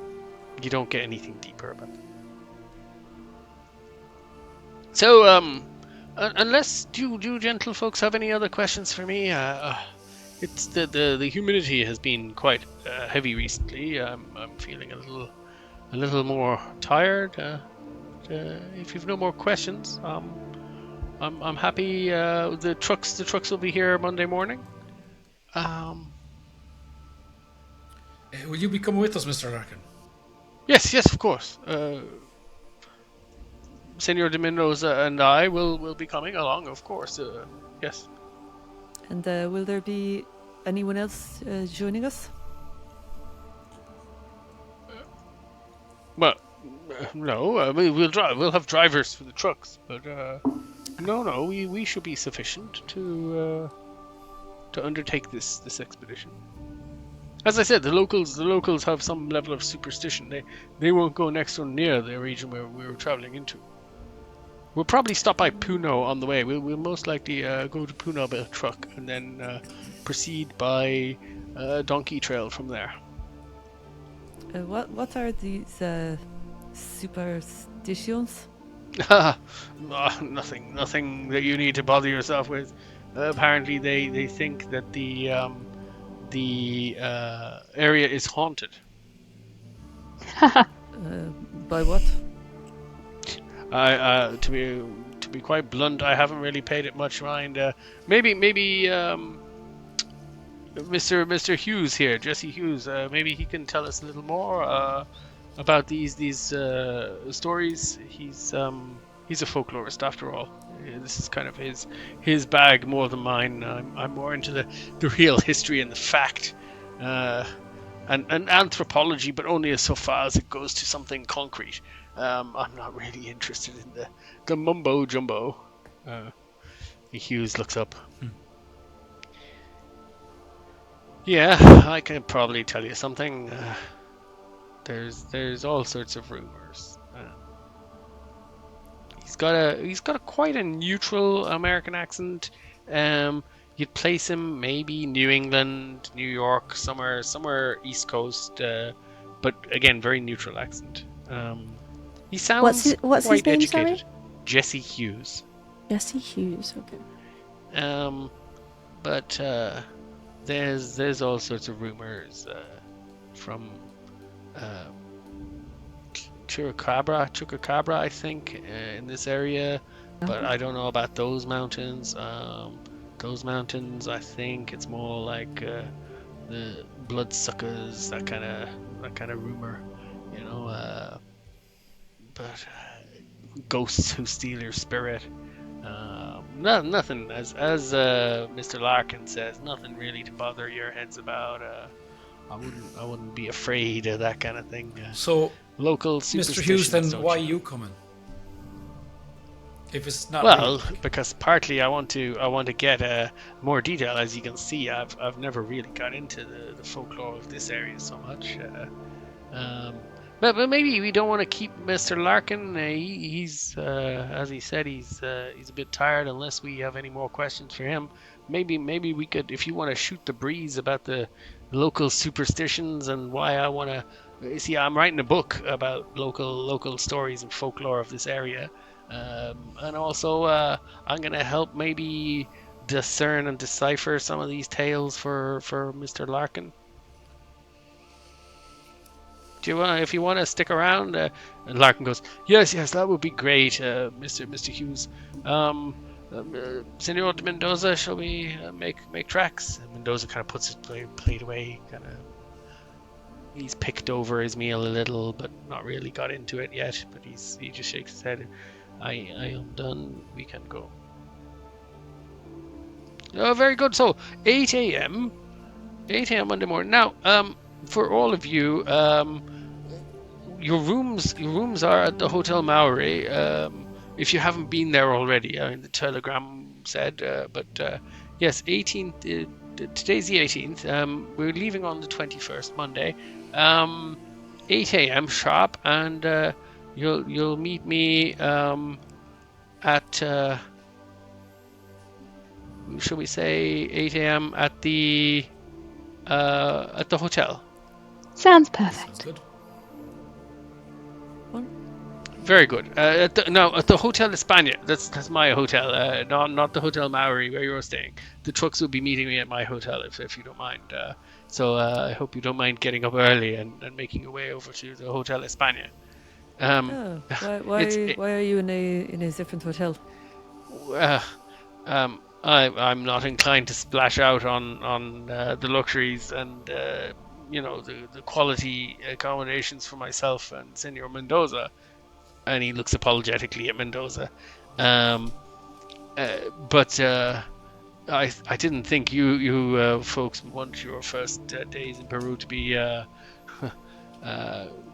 Speaker 1: you don't get anything deeper about them. So, unless do gentle folks have any other questions for me? It's the humidity has been quite heavy recently. I'm feeling a little more tired. If you've no more questions, I'm happy. The trucks will be here Monday morning.
Speaker 2: Will you be coming with us, Mr. Larkin?
Speaker 1: Yes, of course. Senor de Mendoza and I will be coming along, of course. Yes.
Speaker 6: And will there be anyone else joining us?
Speaker 1: Well, no. We'll drive. We'll have drivers for the trucks, but no. We should be sufficient to undertake this expedition. As I said, the locals have some level of superstition. They won't go next or near the region where we were traveling into. We'll probably stop by Puno on the way. We'll most likely go to Puno by a truck and then proceed by donkey trail from there.
Speaker 6: What are these superstitions?
Speaker 1: Nothing that you need to bother yourself with. Apparently, they think that the area is haunted.
Speaker 6: By what?
Speaker 1: To be quite blunt, I haven't really paid it much mind. Maybe Mr. Hughes here, Jesse Hughes. Maybe he can tell us a little more about these stories. He's a folklorist after all. This is kind of his bag more than mine. I'm more into the real history and the fact, and anthropology, but only so far as it goes to something concrete. I'm not really interested in the mumbo jumbo. Hughes looks up. Yeah, I can probably tell you something. There's all sorts of rumors. He's got a quite a neutral American accent. You'd place him maybe New England, New York, somewhere East Coast, but again, very neutral accent. He sounds
Speaker 4: what's
Speaker 1: quite
Speaker 4: his name,
Speaker 1: educated.
Speaker 4: sorry?
Speaker 1: Jesse Hughes.
Speaker 4: Jesse Hughes, okay.
Speaker 1: But there's all sorts of rumors from Chupacabra, I think, in this area, but I don't know about those mountains. Those mountains, I think it's more like the bloodsuckers, that kind of rumor, you know. But ghosts who steal your spirit. Nothing, as Mr. Larkin says, nothing really to bother your heads about. I wouldn't be afraid of that kind of thing.
Speaker 2: So,
Speaker 1: Local
Speaker 2: Mr.
Speaker 1: superstitions.
Speaker 2: Hughes, then
Speaker 1: don't
Speaker 2: why are
Speaker 1: you know?
Speaker 2: you coming? If it's not
Speaker 1: Well,
Speaker 2: real.
Speaker 1: because partly I want to get more detail. As you can see, I've never really got into the folklore of this area so much. But maybe we don't want to keep Mr. Larkin. He's as he said, he's a bit tired. Unless we have any more questions for him, maybe we could, if you want to shoot the breeze about the local superstitions and why I want to. See, I'm writing a book about local stories and folklore of this area, and also I'm gonna help maybe discern and decipher some of these tales for Mr. Larkin. Do you want, if you want to stick around? And Larkin goes, yes, that would be great, Mr. Hughes. Senor de Mendoza, shall we make tracks? And Mendoza kind of puts his plate away, kind of. He's picked over his meal a little, but not really got into it yet. But he just shakes his head. I am done. We can go. Oh, very good. So 8 a.m. 8 a.m. Monday morning. Now, for all of you, your rooms are at the Hotel Maury. If you haven't been there already, I mean, the telegram said. But yes, 18th. Today's the 18th. We're leaving on the 21st, Monday. 8 a.m. sharp, and you'll meet me at shall we say 8 a.m. at the hotel.
Speaker 5: Sounds perfect.
Speaker 2: Sounds good.
Speaker 1: Very good. At the Hotel España. That's my hotel. Not the Hotel Maury where you're staying. The trucks will be meeting me at my hotel if you don't mind. So I hope you don't mind getting up early and making your way over to the Hotel España.
Speaker 6: Why are you in a different hotel?
Speaker 1: I'm not inclined to splash out on the luxuries and the quality accommodations for myself and Senor Mendoza. And he looks apologetically at Mendoza. But I didn't think you folks would want your first days in Peru to be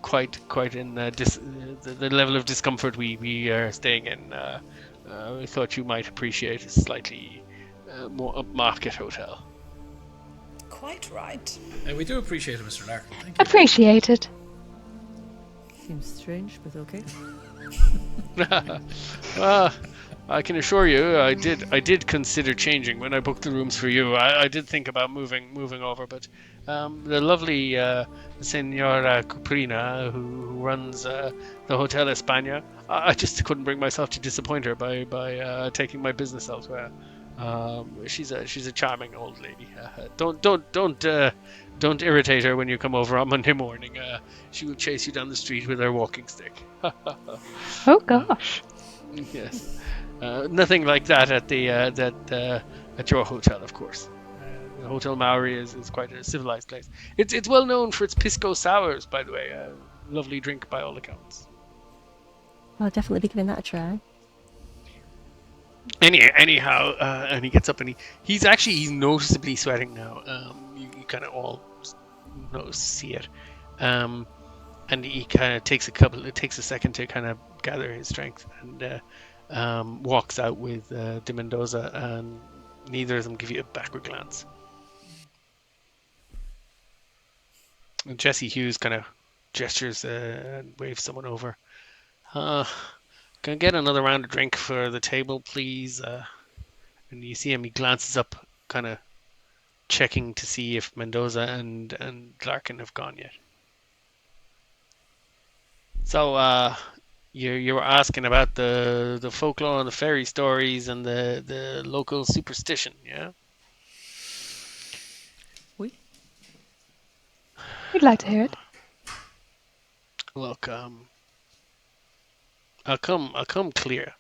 Speaker 1: quite in the level of discomfort we are staying in. I thought you might appreciate a slightly more upmarket hotel.
Speaker 3: Quite right.
Speaker 2: We do appreciate it, Mr. Larkin. Thank you.
Speaker 5: Appreciated.
Speaker 6: Seems strange, but okay.
Speaker 1: I can assure you, I did consider changing when I booked the rooms for you. I did think about moving over, but the lovely Senora Cuprina, who runs the Hotel España, I just couldn't bring myself to disappoint her by taking my business elsewhere. She's a charming old lady. Don't irritate her when you come over on Monday morning. She will chase you down the street with her walking stick.
Speaker 5: Oh gosh.
Speaker 1: Yes. Nothing like that at your hotel, of course. The Hotel Maury is quite a civilized place. It's well known for its pisco sours, by the way. A lovely drink by all accounts.
Speaker 4: I'll definitely be giving that a try.
Speaker 1: Anyhow, and he gets up and he's noticeably sweating now. You kind of all see it. And he kind of takes a second to kind of gather his strength and walks out with de Mendoza, and neither of them give you a backward glance. And Jesse Hughes kind of gestures and waves someone over. Can I get another round of drink for the table, please? And you see him, he glances up, kind of checking to see if Mendoza and Larkin have gone yet. So, you were asking about the folklore and the fairy stories and the local superstition, yeah?
Speaker 6: Oui.
Speaker 5: We'd like to hear it.
Speaker 1: Look, I'll come clear.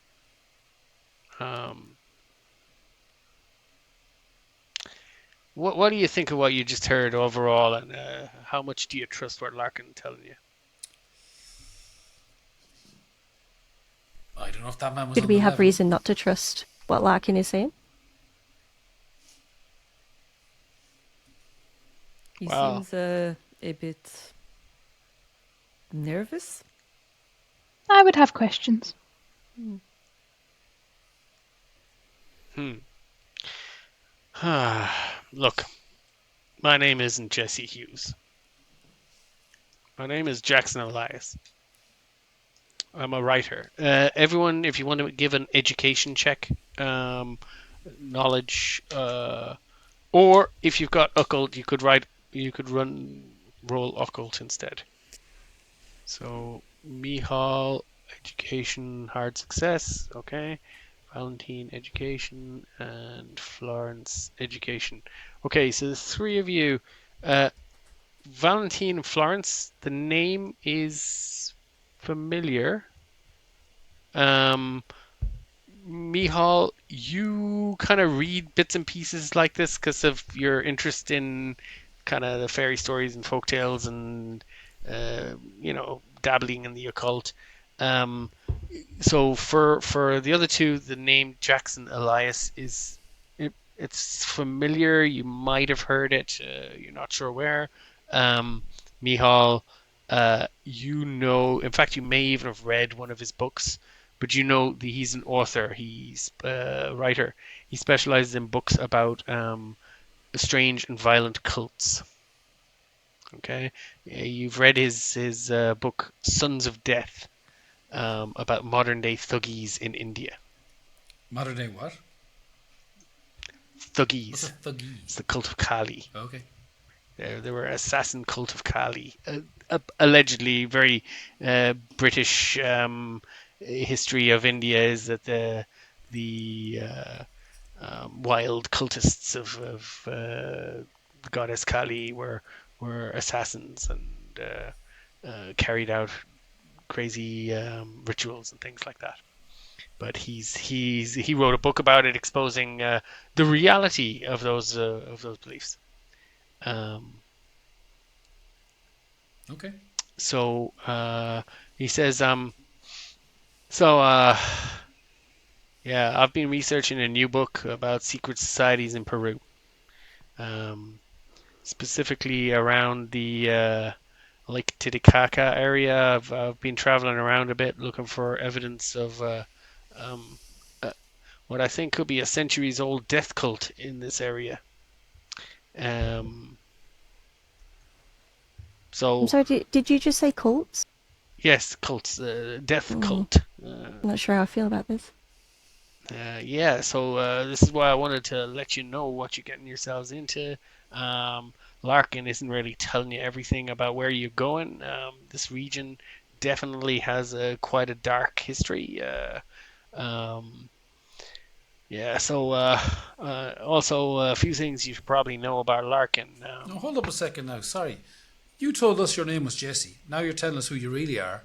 Speaker 1: What do you think of what you just heard overall, and how much do you trust what Larkin's telling you?
Speaker 2: I don't know if that man was
Speaker 4: Did
Speaker 2: on
Speaker 4: we
Speaker 2: the
Speaker 4: have
Speaker 2: level.
Speaker 4: reason not to trust what Larkin is saying?
Speaker 6: He
Speaker 1: Wow.
Speaker 6: seems a bit nervous.
Speaker 5: I would have questions.
Speaker 1: Look, my name isn't Jesse Hughes. My name is Jackson Elias. I'm a writer. Everyone, if you want to give an education check, knowledge, or if you've got occult, you could roll occult instead. So Mihal, education, hard success. Okay. Valentine, education, and Florence, education. Okay, so the three of you, Valentine and Florence, the name is familiar. Mihal, you kind of read bits and pieces like this because of your interest in kind of the fairy stories and folktales and dabbling in the occult. So for the other two, the name Jackson Elias it's familiar. You might have heard it. You're not sure where. Mihal, in fact, you may even have read one of his books, but you know that he's an author. He's a writer. He specializes in books about strange and violent cults. Okay, you've read his book Sons of Death, about modern day thuggees in India.
Speaker 2: Modern day what?
Speaker 1: Thuggees.
Speaker 2: What's a thuggee?
Speaker 1: It's the cult of Kali.
Speaker 2: Okay.
Speaker 1: They were assassin cult of Kali. Allegedly, very British history of India is that the wild cultists of the goddess Kali were assassins and carried out crazy rituals and things like that. But he wrote a book about it, exposing the reality of those beliefs.
Speaker 2: Okay.
Speaker 1: So he says, yeah, I've been researching a new book about secret societies in Peru, specifically around the Lake Titicaca area. I've been traveling around a bit looking for evidence of what I think could be a centuries-old death cult in this area. So
Speaker 4: I'm sorry, did you just say cults?
Speaker 1: yes, cults, death cult.
Speaker 4: I'm not sure how I feel about this.
Speaker 1: Yeah, so this is why I wanted to let you know what you're getting yourselves into. Larkin isn't really telling you everything about where you're going. This region definitely has quite a dark history. Yeah, so also a few things you should probably know about Larkin.
Speaker 2: Now, hold up a second now. Sorry. You told us your name was Jesse. Now you're telling us who you really are.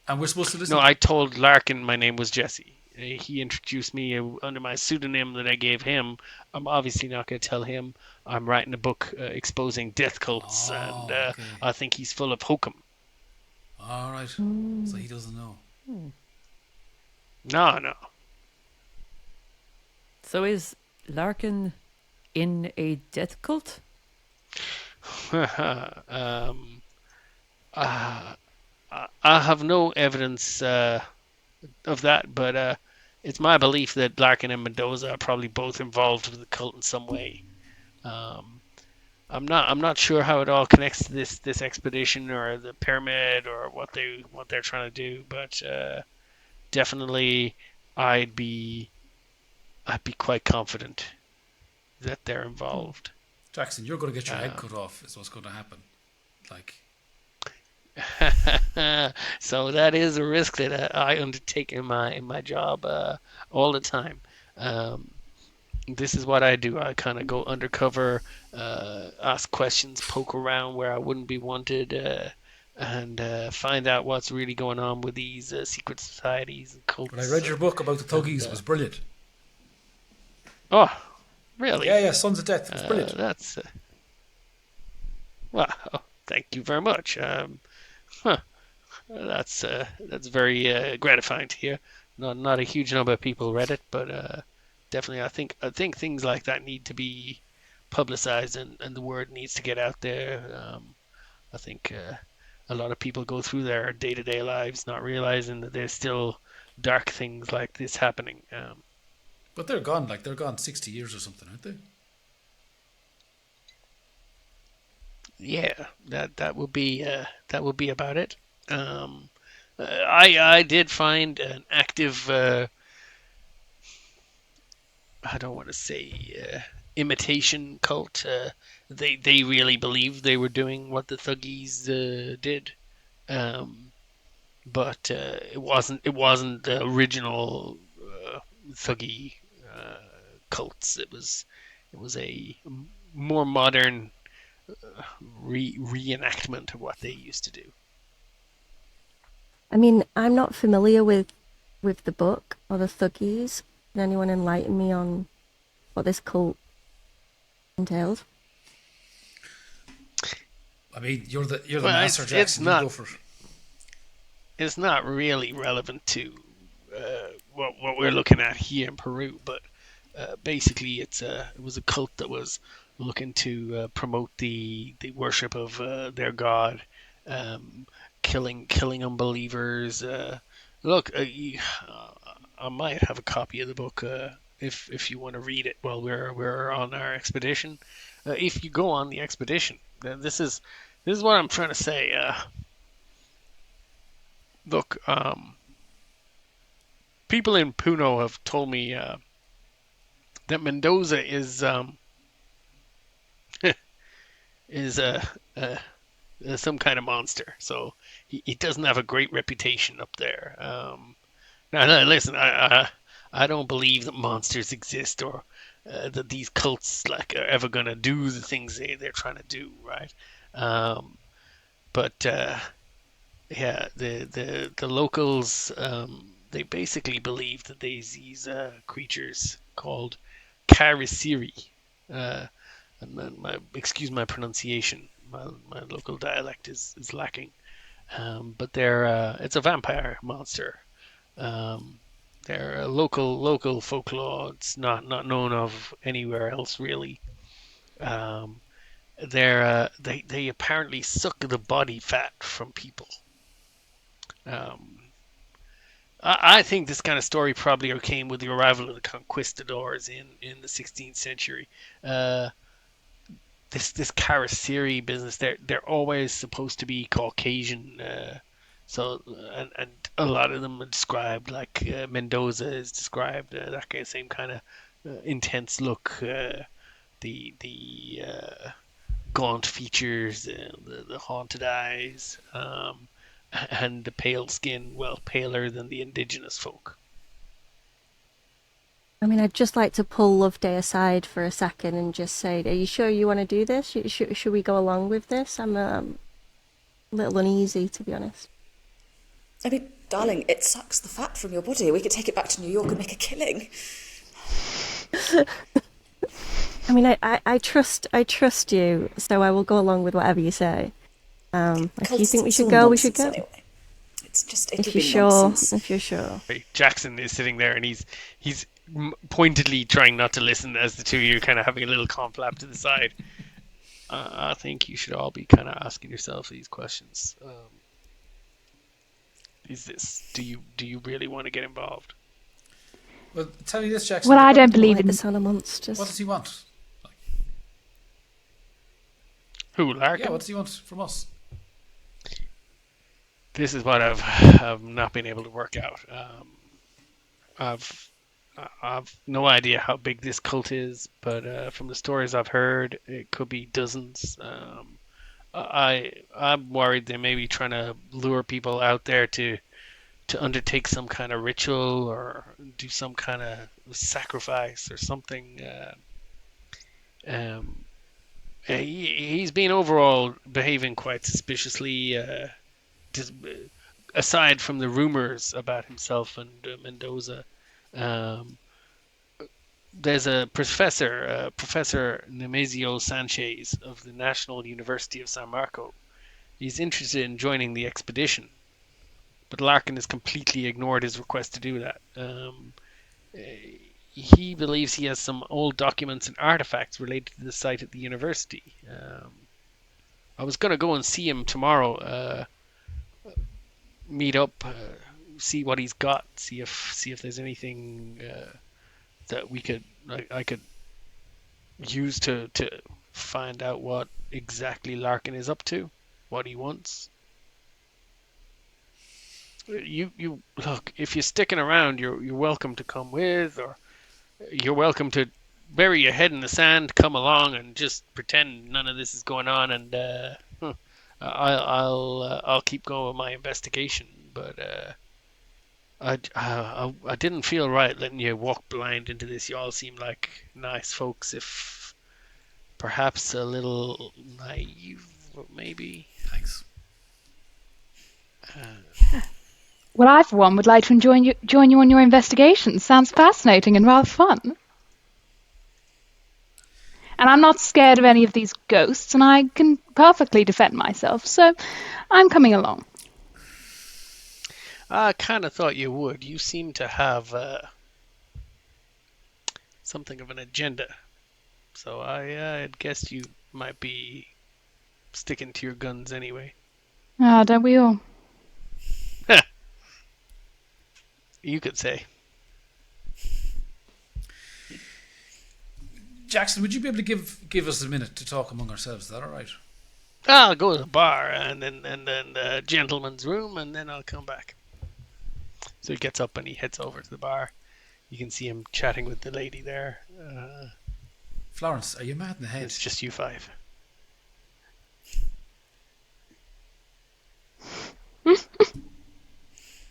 Speaker 2: And we're supposed to listen.
Speaker 1: No, I told Larkin my name was Jesse. He introduced me under my pseudonym that I gave him. I'm obviously not going to tell him I'm writing a book exposing death cults,
Speaker 2: okay.
Speaker 1: I think he's full of hokum.
Speaker 2: All right. So he doesn't know.
Speaker 1: No.
Speaker 6: So is Larkin in a death cult?
Speaker 1: I have no evidence of that, but it's my belief that Larkin and Mendoza are probably both involved with the cult in some way. I'm not sure how it all connects to this expedition or the pyramid or what they're trying to do, but definitely I'd be quite confident that they're involved.
Speaker 2: Jackson, you're going to get your head cut off is what's going to happen. Like,
Speaker 1: so that is a risk that I undertake in my job all the time. This is what I do. I kind of go undercover, ask questions, poke around where I wouldn't be wanted, and find out what's really going on with these secret societies and cults.
Speaker 2: when I read your book about the thuggies, it was brilliant.
Speaker 1: Oh, really?
Speaker 2: Yeah, Sons of Death. It was brilliant.
Speaker 1: That's wow. Thank you very much. That's very gratifying to hear. Not a huge number of people read it, but definitely I think things like that need to be publicized, and the word needs to get out there. I think a lot of people go through their day-to-day lives not realizing that there's still dark things like this happening.
Speaker 2: But they're gone. Like they're gone 60 years or something, aren't they?
Speaker 1: Yeah, that would be about it. I did find an active. I don't want to say imitation cult. They really believed they were doing what the Thuggies did, but it wasn't the original Thuggy cults. It was a more modern reenactment of what they used to do.
Speaker 4: I mean, I'm not familiar with the book or the Thuggies. Can anyone enlighten me on what this cult entails?
Speaker 2: I mean, you're the
Speaker 1: Well,
Speaker 2: master,
Speaker 1: it's
Speaker 2: Jackson. You
Speaker 1: not-
Speaker 2: go for it.
Speaker 1: It's not really relevant to what we're looking at here in Peru, but basically it was a cult that was looking to promote the worship of their god, killing unbelievers. Look, I might have a copy of the book if you want to read it while we're on our expedition. If you go on the expedition, this is what I'm trying to say. Look, people in Puno have told me that Mendoza is is some kind of monster. So he doesn't have a great reputation up there. Now, listen, I don't believe that monsters exist or that these cults like are ever gonna do the things they're trying to do, right? But yeah, the locals they basically believe that there's these creatures called Karisiri. And then excuse my pronunciation. My local dialect is lacking. But it's a vampire monster. They're a local folklore. It's not known of anywhere else really. They apparently suck the body fat from people. I think this kind of story probably came with the arrival of the conquistadors in the 16th century. This Karasiri business, they're always supposed to be Caucasian, so and a lot of them are described like Mendoza is described, that kind of same kind of intense look, the gaunt features, the haunted eyes, and the pale skin, well, paler than the indigenous folk.
Speaker 4: I mean, I'd just like to pull Loveday aside for a second and just say, are you sure you want to do this? Should we go along with this? I'm a little uneasy, to be honest.
Speaker 3: I mean, darling, it sucks the fat from your body. We could take it back to New York and make a killing.
Speaker 4: I mean, I trust you, so I will go along with whatever you say. If you think we should go, we should go.
Speaker 3: Anyway. It's just
Speaker 4: If you're sure,
Speaker 3: nonsense.
Speaker 4: if you're sure.
Speaker 1: Jackson is sitting there and he's pointedly trying not to listen as the two of you are kind of having a little conflap to the side. I think you should all be kind of asking yourself these questions. Do you really want to get involved?
Speaker 2: Well, tell me this, Jackson.
Speaker 5: Well, I don't
Speaker 4: I
Speaker 5: believe
Speaker 4: like
Speaker 5: in.
Speaker 4: the sound of monsters.
Speaker 2: What does he want?
Speaker 1: Who, Larkin?
Speaker 2: Yeah, what does he want from us?
Speaker 1: This is what I've not been able to work out. I've no idea how big this cult is, but from the stories I've heard, it could be dozens. I'm worried they may be trying to lure people out there to undertake some kind of ritual or do some kind of sacrifice or something. He's been overall behaving quite suspiciously. Aside from the rumors about himself and Mendoza, there's a professor, Professor Nemesio Sanchez of the National University of San Marco. He's interested in joining the expedition, but Larkin has completely ignored his request to do that. he believes he has some old documents and artifacts related to the site at the university. I was going to go and see him tomorrow, meet up, see what he's got, see if there's anything that I could use to find out what exactly Larkin is up to, what he wants. You look, if you're sticking around, you're welcome to come with, or you're welcome to bury your head in the sand, come along and just pretend none of this is going on, and I'll keep going with my investigation. But I didn't feel right letting you walk blind into this. You all seem like nice folks, if perhaps a little naive, maybe.
Speaker 2: Thanks.
Speaker 5: Well, I, for one, would like to join you on your investigation. Sounds fascinating and rather fun. And I'm not scared of any of these ghosts, and I can perfectly defend myself, so I'm coming along.
Speaker 1: I kind of thought you would. You seem to have something of an agenda. So I guessed you might be sticking to your guns anyway.
Speaker 5: Ah, don't we all?
Speaker 1: You could say.
Speaker 2: Jackson, would you be able to give us a minute to talk among ourselves? Is that all right?
Speaker 1: I'll go to the bar and then the gentleman's room, and then I'll come back. So he gets up and he heads over to the bar. You can see him chatting with the lady there.
Speaker 2: Florence, are you mad in the head?
Speaker 1: It's just you five.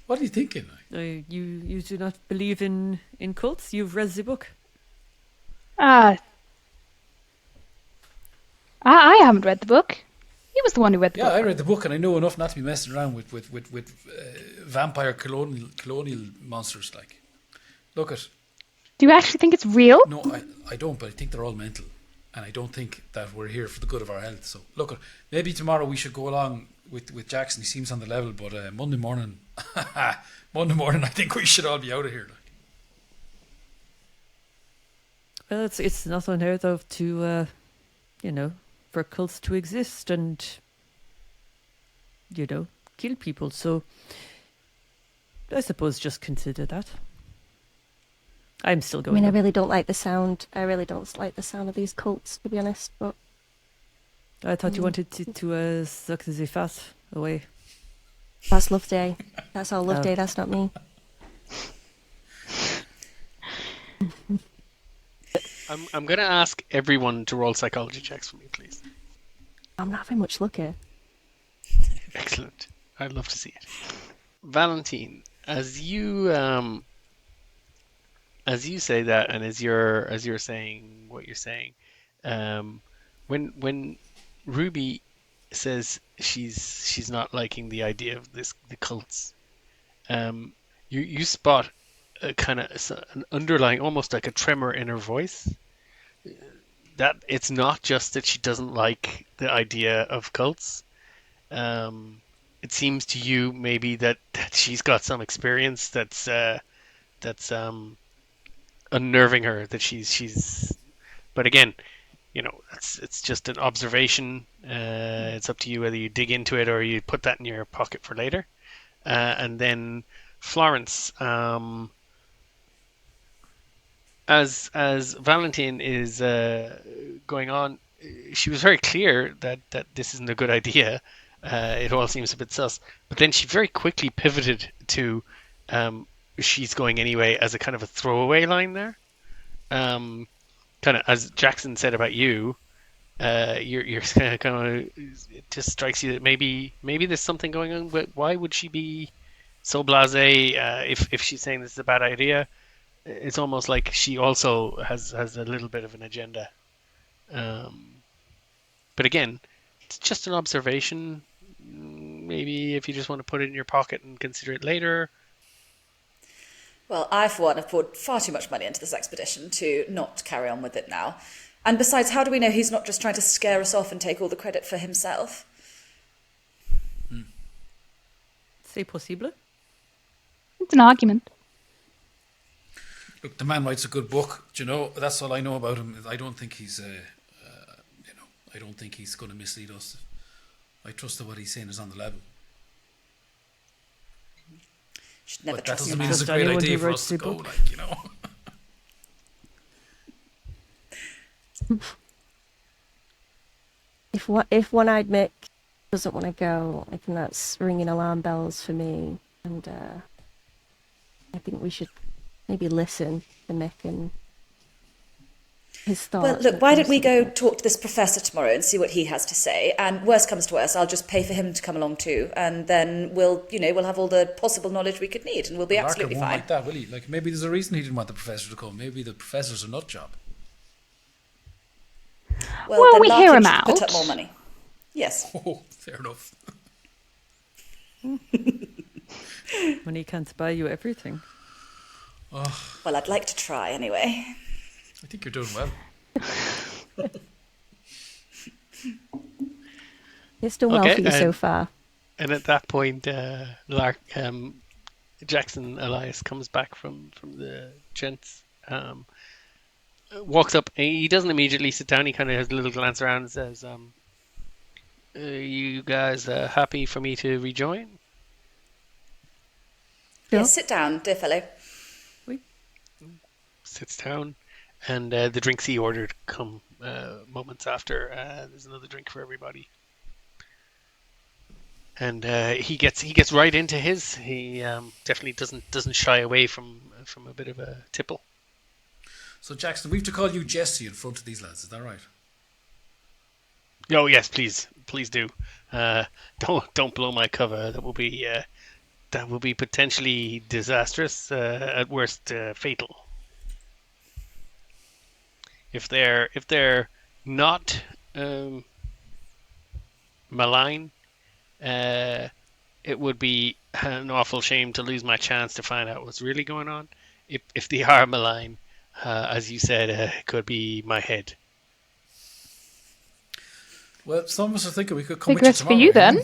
Speaker 2: What are you thinking?
Speaker 6: You do not believe in cults? You've read the book.
Speaker 5: I haven't read the book. He was the one who read the book.
Speaker 2: Yeah, I read the book and I know enough not to be messing around with vampire colonial monsters. Like, look at.
Speaker 5: Do you actually think it's real?
Speaker 2: No, I don't, but I think they're all mental, and I don't think that we're here for the good of our health. So, look, maybe tomorrow we should go along with Jackson. He seems on the level, but Monday morning, I think we should all be out of here. Like.
Speaker 6: Well, it's not unheard of to, for cults to exist and, kill people. So I suppose just consider that. I'm still going.
Speaker 4: I really don't like the sound. I really don't like the sound of these cults, to be honest. But
Speaker 6: I thought you wanted to suck the fat away.
Speaker 4: That's Loveday. That's all Loveday. That's not me.
Speaker 1: I'm going to ask everyone to roll psychology checks for me, please.
Speaker 4: I'm not having much luck here.
Speaker 1: Excellent. I'd love to see it. Valentine, as you say that, and as you're saying what you're saying, when Ruby says she's not liking the idea of the cults, you spot a kind of an underlying, almost like a tremor in her voice. That it's not just that she doesn't like the idea of cults. It seems to you maybe that she's got some experience that's unnerving her. That she's. But again, it's just an observation. It's up to you whether you dig into it or you put that in your pocket for later. And then Florence. As Valentine is going on, she was very clear that this isn't a good idea. It all seems a bit sus. But then she very quickly pivoted to she's going anyway as a kind of a throwaway line there. Kind of as Jackson said about you, you're kind of it just strikes you that maybe there's something going on. But why would she be so blasé if she's saying this is a bad idea? It's almost like she also has a little bit of an agenda. But again, it's just an observation. Maybe if you just want to put it in your pocket and consider it later.
Speaker 3: Well, I, for one, have poured far too much money into this expedition to not carry on with it now. And besides, how do we know he's not just trying to scare us off and take all the credit for himself?
Speaker 6: C'est possible.
Speaker 5: It's an argument.
Speaker 2: Look, the man writes a good book. Do you know? That's all I know about him. I don't think he's, I don't think he's going to mislead us. I trust that what he's saying is on the level.
Speaker 3: Should never
Speaker 2: But that
Speaker 3: trust
Speaker 2: doesn't
Speaker 3: a
Speaker 2: mean
Speaker 3: man.
Speaker 2: it's a great
Speaker 6: Anyone
Speaker 2: idea
Speaker 6: who
Speaker 2: for
Speaker 6: writes
Speaker 2: us to
Speaker 6: a
Speaker 2: go,
Speaker 6: book.
Speaker 2: like, you know.
Speaker 4: If one-eyed Mick doesn't want to go, I think that's ringing alarm bells for me. And I think we should maybe listen to Mick and his thoughts.
Speaker 3: Well, look, why don't we go talk to this professor tomorrow and see what he has to say? And worst comes to worst, I'll just pay for him to come along too, and then we'll have all the possible knowledge we could need, and we'll be
Speaker 2: Larkin
Speaker 3: absolutely
Speaker 2: won't
Speaker 3: fine.
Speaker 2: like that, will he? Like, maybe there's a reason he didn't want the professor to come. Maybe the professor's a nut job.
Speaker 3: Well,
Speaker 5: Well,
Speaker 3: then
Speaker 5: we hear
Speaker 3: Larkin
Speaker 5: him
Speaker 3: should put
Speaker 5: out.
Speaker 3: up more money. Yes.
Speaker 2: Oh, fair enough.
Speaker 6: Money can't buy you everything.
Speaker 2: Oh,
Speaker 3: Well, I'd like to try anyway.
Speaker 2: I think you're doing well.
Speaker 4: It's done well
Speaker 1: Okay,
Speaker 4: for you so far.
Speaker 1: And at that point, Jackson Elias comes back from the gents, walks up. He doesn't immediately sit down. He kind of has a little glance around and says, "You guys happy for me to rejoin?"
Speaker 4: Sure.
Speaker 3: Yes, sit down, dear fellow.
Speaker 1: Sits down, and the drinks he ordered come moments after. There's another drink for everybody, and he gets right into his. He definitely doesn't shy away from a bit of a tipple.
Speaker 2: So, Jackson, we have to call you Jesse in front of these lads. Is that right?
Speaker 1: Oh yes, please do. Don't blow my cover. That will be potentially disastrous. At worst, fatal. If they're not malign, it would be an awful shame to lose my chance to find out what's really going on. If they are malign, as you said, it could be my head.
Speaker 2: Well, some of us are thinking we could come
Speaker 5: Big
Speaker 2: with you
Speaker 5: risk for
Speaker 2: tomorrow.
Speaker 5: you then.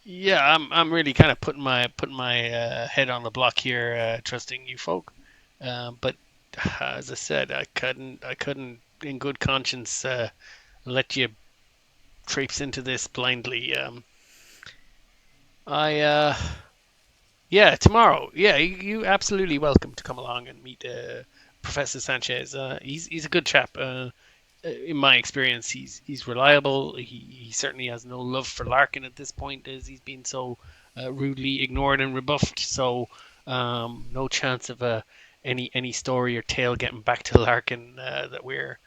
Speaker 1: Yeah, I'm really kind of putting my head on the block here, trusting you folk. But as I said, I couldn't in good conscience let you traipse into this blindly. Yeah, tomorrow. Yeah, you absolutely welcome to come along and meet Professor Sanchez. He's a good chap. In my experience, he's reliable. He certainly has no love for Larkin at this point, as he's been so rudely ignored and rebuffed. So no chance of any story or tale getting back to Larkin that we're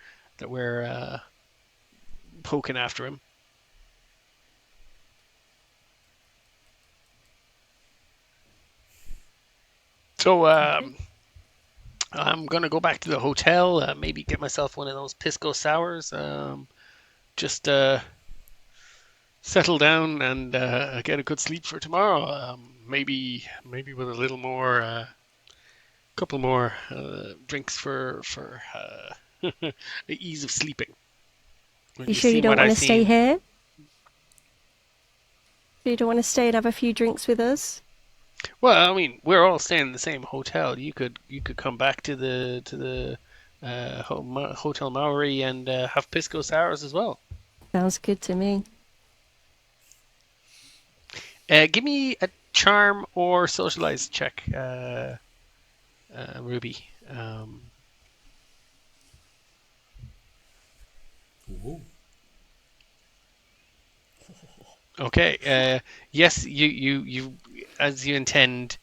Speaker 1: poking after him. So I'm gonna go back to the hotel. Maybe get myself one of those pisco sours. Just settle down and get a good sleep for tomorrow. Maybe with a little more, couple more drinks for the ease of sleeping.
Speaker 4: You sure you don't want to stay here? You don't want to stay and have a few drinks with us?
Speaker 1: Well, I mean, we're all staying in the same hotel. You could come back to the Hotel Maury and have pisco sours as well.
Speaker 4: Sounds good to me.
Speaker 1: Give me a charm or socialize check, Ruby.
Speaker 2: Ooh.
Speaker 1: Okay. Yes, you as you intend.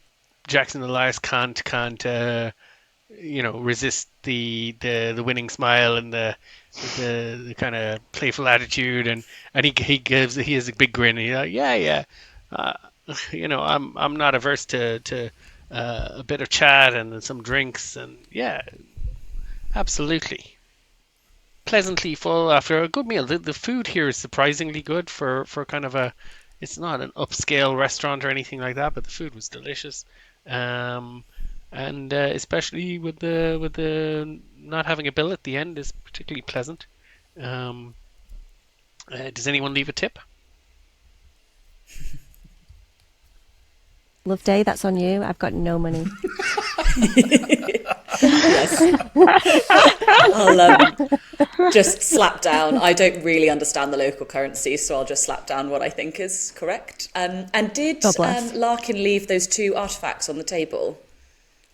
Speaker 1: Jackson Elias can't resist the winning smile and the kind of playful attitude, and he has a big grin. And he's like, yeah. I'm not averse to a bit of chat and some drinks, and yeah, absolutely. Pleasantly full after a good meal. The food here is surprisingly good for kind of it's not an upscale restaurant or anything like that, but the food was delicious. And especially with the not having a bill at the end is particularly pleasant. Does anyone leave a tip?
Speaker 4: Loveday, that's on you. I've got no money.
Speaker 3: Yes. I'll just slap down. I don't really understand the local currency, so I'll just slap down what I think is correct. And did
Speaker 4: God bless.
Speaker 3: Larkin leave those 2 artifacts on the table?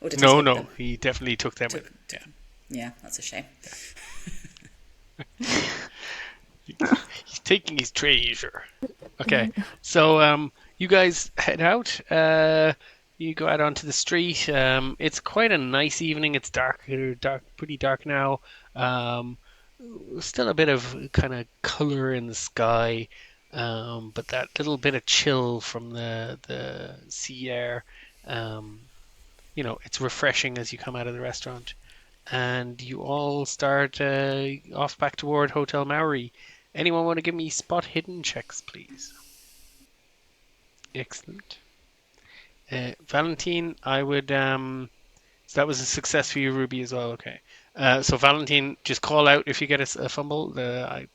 Speaker 3: Or did he
Speaker 1: No,
Speaker 3: take
Speaker 1: no,
Speaker 3: them?
Speaker 1: he definitely took them with him. Yeah.
Speaker 3: Yeah, that's a shame.
Speaker 1: He's taking his treasure. Okay, so you guys head out. You go out onto the street. It's quite a nice evening. It's pretty dark now. Still a bit of kind of color in the sky, but that little bit of chill from the sea air. It's refreshing as you come out of the restaurant, and you all start off back toward Hotel Maury. Anyone want to give me spot hidden checks, please? Excellent. Valentine, I would. So that was a success for you, Ruby, as well. Okay. So Valentine, just call out if you get a fumble. I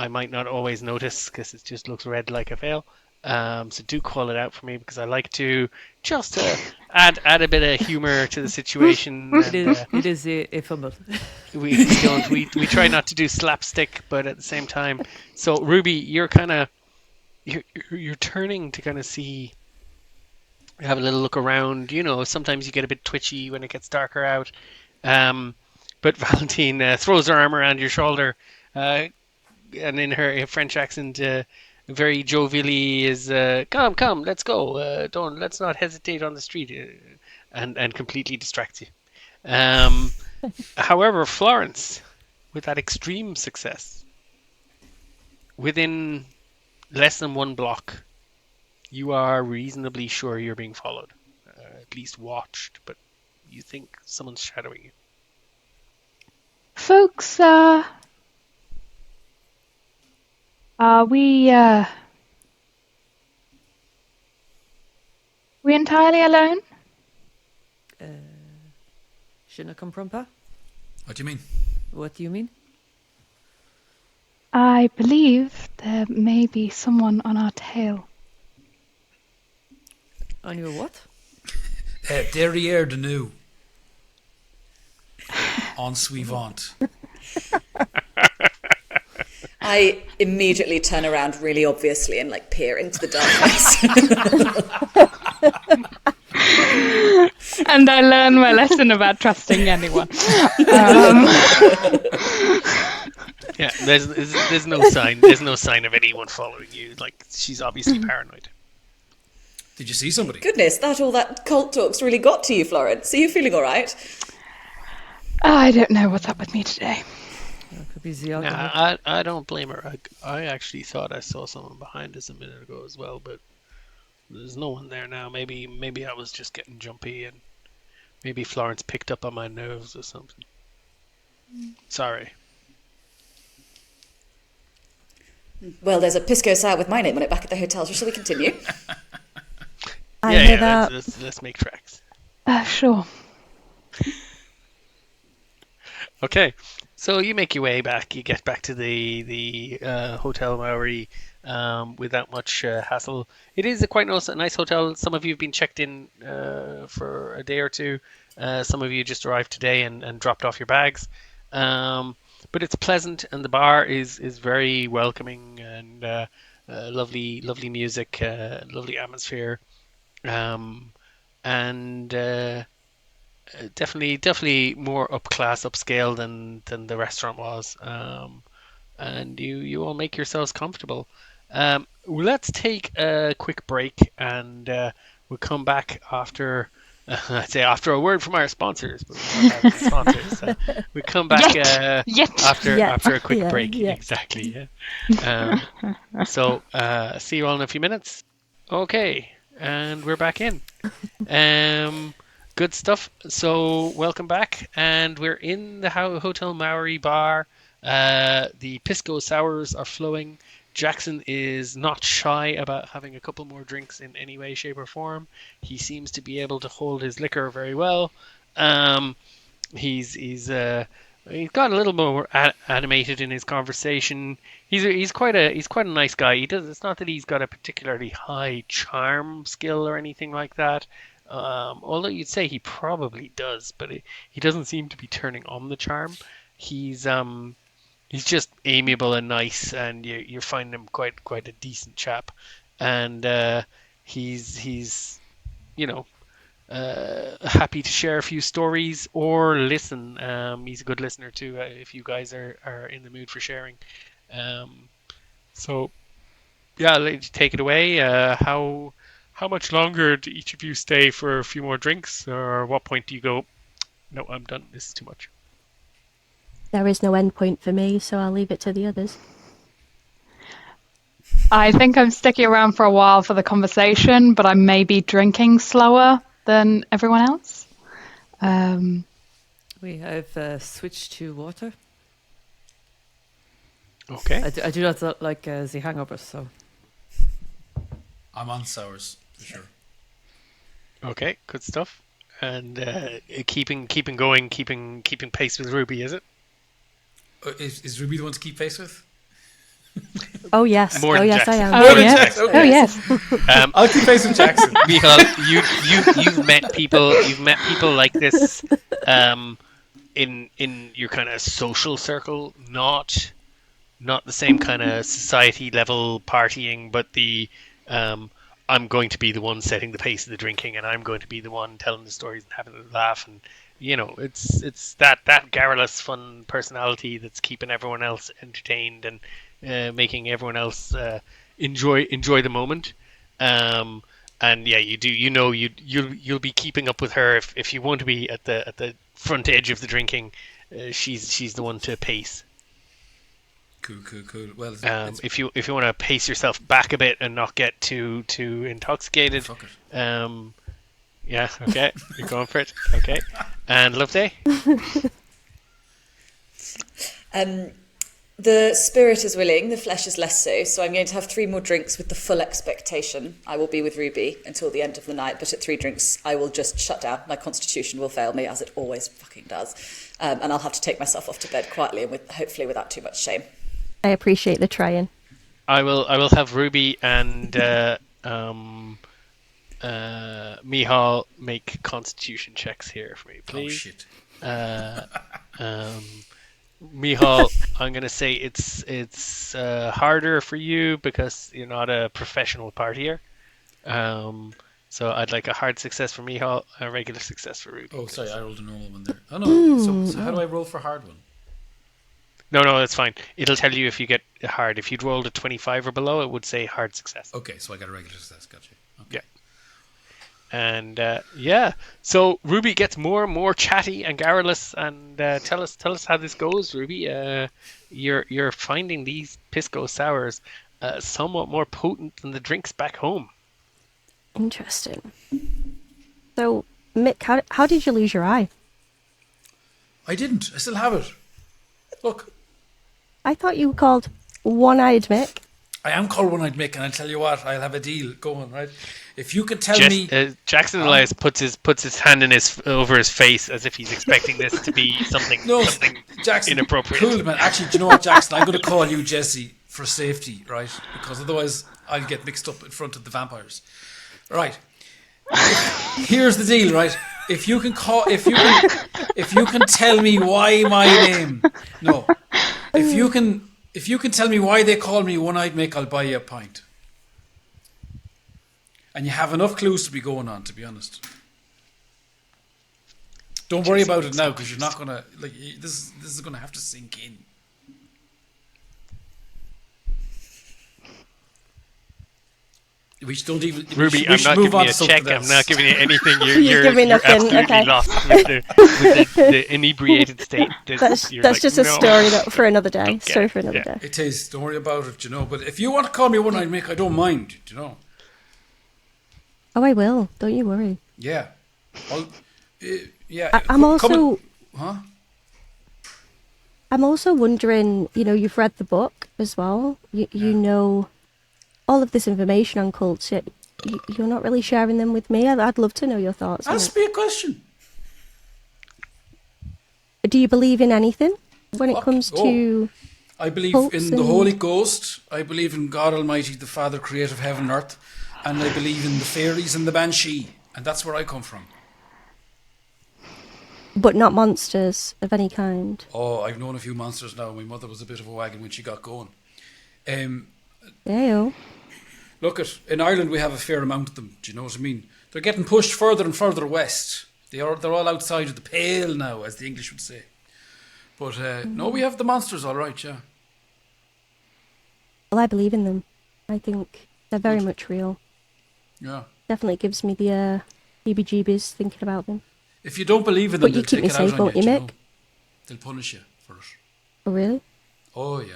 Speaker 1: might not always notice because it just looks red like a fail. So do call it out for me because I like to just add a bit of humor to the situation.
Speaker 6: It is a fumble.
Speaker 1: We try not to do slapstick, but at the same time. So Ruby, you're turning to kind of see, have a little look around. Sometimes you get a bit twitchy when it gets darker out. But Valentine throws her arm around your shoulder, and in her French accent, very jovially is, come, let's go. Let's not hesitate on the street, and completely distracts you. However, Florence, with that extreme success, within less than 1 block, you are reasonably sure you're being followed, at least watched, but you think someone's shadowing you.
Speaker 5: Folks, are we entirely alone?
Speaker 6: Je ne comprends pas.
Speaker 2: What do you mean?
Speaker 6: What do you mean?
Speaker 5: I believe there may be someone on our tail.
Speaker 6: On your what?
Speaker 2: Derrière de nous. En suivant.
Speaker 3: I immediately turn around really obviously and peer into the darkness.
Speaker 5: And I learn my lesson about trusting anyone.
Speaker 1: Yeah, there's no sign. There's no sign of anyone following you. She's obviously paranoid.
Speaker 2: Did you see somebody?
Speaker 3: Goodness, all that cult talk's really got to you, Florence. Are you feeling all right?
Speaker 5: I don't know what's up with me today.
Speaker 6: Could be the alcohol.
Speaker 1: Nah, I don't blame her. I actually thought I saw someone behind us a minute ago as well, but there's no one there now. Maybe I was just getting jumpy, and maybe Florence picked up on my nerves or something. Sorry.
Speaker 3: Well, there's a pisco sour with my name on it back at the hotel, so shall we continue?
Speaker 4: I hear
Speaker 1: yeah.
Speaker 4: that.
Speaker 1: Let's make tracks.
Speaker 5: Sure.
Speaker 1: Okay, so you make your way back. You get back to the Hotel Maury without much hassle. It is a quite nice hotel. Some of you have been checked in for a day or two. Some of you just arrived today and dropped off your bags. But it's pleasant, and the bar is very welcoming, and lovely music, lovely atmosphere, and definitely more upscale than the restaurant was. And you all make yourselves comfortable. Let's take a quick break, and we'll come back after. I'd say after a word from our sponsors, but we don't have any sponsors. We come back after a quick break.
Speaker 4: Yeah.
Speaker 1: Exactly. Yeah. So see you all in a few minutes. Okay, and we're back in. Good stuff. So welcome back, and we're in the Hotel Maury bar. The pisco sours are flowing. Jackson is not shy about having a couple more drinks in any way, shape, or form. He seems to be able to hold his liquor very well. He's he's got a little more animated in his conversation. He's quite a nice guy. It's not that he's got a particularly high charm skill or anything like that. Although you'd say he probably does, but he doesn't seem to be turning on the charm. He's just amiable and nice, and you find him quite a decent chap, and he's happy to share a few stories or listen. He's a good listener too, if you guys are in the mood for sharing. So yeah, I'll let you take it away. How much longer do each of you stay for a few more drinks, or what point do you go, no, I'm done, this is too much?
Speaker 4: There is no end point for me, so I'll leave it to the others.
Speaker 5: I think I'm sticking around for a while for the conversation, but I may be drinking slower than everyone else.
Speaker 6: We have switched to water.
Speaker 1: Okay.
Speaker 6: I do not like the hangovers, so.
Speaker 2: I'm on sours for sure.
Speaker 1: Okay, good stuff. And keeping going, keeping pace with Ruby, is it?
Speaker 2: Is Ruby the one to keep pace with?
Speaker 4: Oh yes,
Speaker 1: More
Speaker 4: oh
Speaker 1: than
Speaker 4: yes, I
Speaker 1: Jackson.
Speaker 4: am.
Speaker 2: More than
Speaker 5: yeah.
Speaker 2: Jackson, okay.
Speaker 5: Oh yes.
Speaker 2: I'll keep pace with Jackson.
Speaker 1: Michal, you've met people like this in your kind of social circle, not the same kind of society level partying, but the I'm going to be the one setting the pace of the drinking, and I'm going to be the one telling the stories and having a laugh, and it's that garrulous fun personality that's keeping everyone else entertained and making everyone else enjoy the moment. And yeah, you'll be keeping up with her if you want to be at the front edge of the drinking. She's the one to pace.
Speaker 2: Cool. Well,
Speaker 1: if you want to pace yourself back a bit and not get too intoxicated,
Speaker 2: fuck it.
Speaker 1: Yeah, okay, you're going for it. Okay, and Loveday.
Speaker 3: The spirit is willing, the flesh is less so. So I'm going to have 3 more drinks with the full expectation I will be with Ruby until the end of the night. But at 3 drinks, I will just shut down. My constitution will fail me, as it always fucking does, and I'll have to take myself off to bed quietly and hopefully without too much shame.
Speaker 4: I appreciate the trying.
Speaker 1: I will have Ruby and Michal make constitution checks here for me, please.
Speaker 2: Oh shit.
Speaker 1: Michal, I'm gonna say it's harder for you because you're not a professional partier. So I'd like a hard success for Michal, a regular success for Ruby.
Speaker 2: Oh, sorry, I rolled a normal one there. Oh no. So how do I roll for hard one?
Speaker 1: No, that's fine. It'll tell you if you get hard. If you'd rolled a 25 or below, it would say hard success.
Speaker 2: Okay, so I got a regular success. Gotcha. Okay.
Speaker 1: Yeah. And so Ruby gets more and more chatty and garrulous. And tell us how this goes, Ruby. You're finding these pisco sours somewhat more potent than the drinks back home.
Speaker 4: Interesting. So, Mick, how did you lose your eye?
Speaker 2: I didn't. I still have it. Look.
Speaker 4: I thought you were called One-Eyed Mick.
Speaker 2: I am called One-Eyed Mick, and I'll tell you what, I'll have a deal going, right? If you could tell me...
Speaker 1: Jackson Elias puts his hand over his face as if he's expecting this to be something
Speaker 2: Jackson,
Speaker 1: inappropriate.
Speaker 2: Cool, man. Actually, do you know what, Jackson? I'm going to call you Jesse for safety, right? Because otherwise I'll get mixed up in front of the vampires. Right. Here's the deal, right? If you can tell me why my name... No. If you can tell me why they call me One-Eyed Mick, I'll buy you a pint. And you have enough clues to be going on, to be honest. Don't worry about it now, because you're not gonna this is gonna have to sink in. We don't even.
Speaker 1: Ruby, I'm not giving you a check. I'm not giving you anything. You're
Speaker 4: give me nothing.
Speaker 1: absolutely
Speaker 4: Okay.
Speaker 1: lost with the inebriated state.
Speaker 4: That's just a story for another day. Story for another day.
Speaker 2: It is. Don't worry about it, you know. But if you want to call me One-Eyed Mick, I don't mind, you know.
Speaker 4: Oh, I will. Don't you worry.
Speaker 2: Yeah. Yeah.
Speaker 4: I'm also...
Speaker 2: Huh?
Speaker 4: I'm also wondering, you've read the book as well. You know all of this information on cults, yet you're not really sharing them with me. I'd love to know your thoughts.
Speaker 2: Ask me a question.
Speaker 4: do you believe in anything when it comes to?
Speaker 2: I believe
Speaker 4: cults
Speaker 2: in the
Speaker 4: and-
Speaker 2: Holy Ghost. I believe in God Almighty, the Father, creator of heaven and earth. And I believe in the fairies and the banshee. And that's where I come from.
Speaker 4: But not monsters of any kind.
Speaker 2: Oh, I've known a few monsters now. My mother was a bit of a wagon when she got going.
Speaker 4: Ew.
Speaker 2: Look, in Ireland we have a fair amount of them. Do you know what I mean? They're getting pushed further and further west. They're all outside of the pale now, as the English would say. But no, we have the monsters, all right, yeah.
Speaker 4: Well, I believe in them. I think they're very much real.
Speaker 2: Yeah.
Speaker 4: Definitely gives me the heebie-jeebies thinking about them.
Speaker 2: If you don't believe in them,
Speaker 4: But you
Speaker 2: they'll
Speaker 4: keep
Speaker 2: take
Speaker 4: me
Speaker 2: it
Speaker 4: safe,
Speaker 2: out on
Speaker 4: won't
Speaker 2: you,
Speaker 4: you,
Speaker 2: do
Speaker 4: Mick?
Speaker 2: know? They'll punish you for it.
Speaker 4: Oh, really?
Speaker 2: Oh, yeah.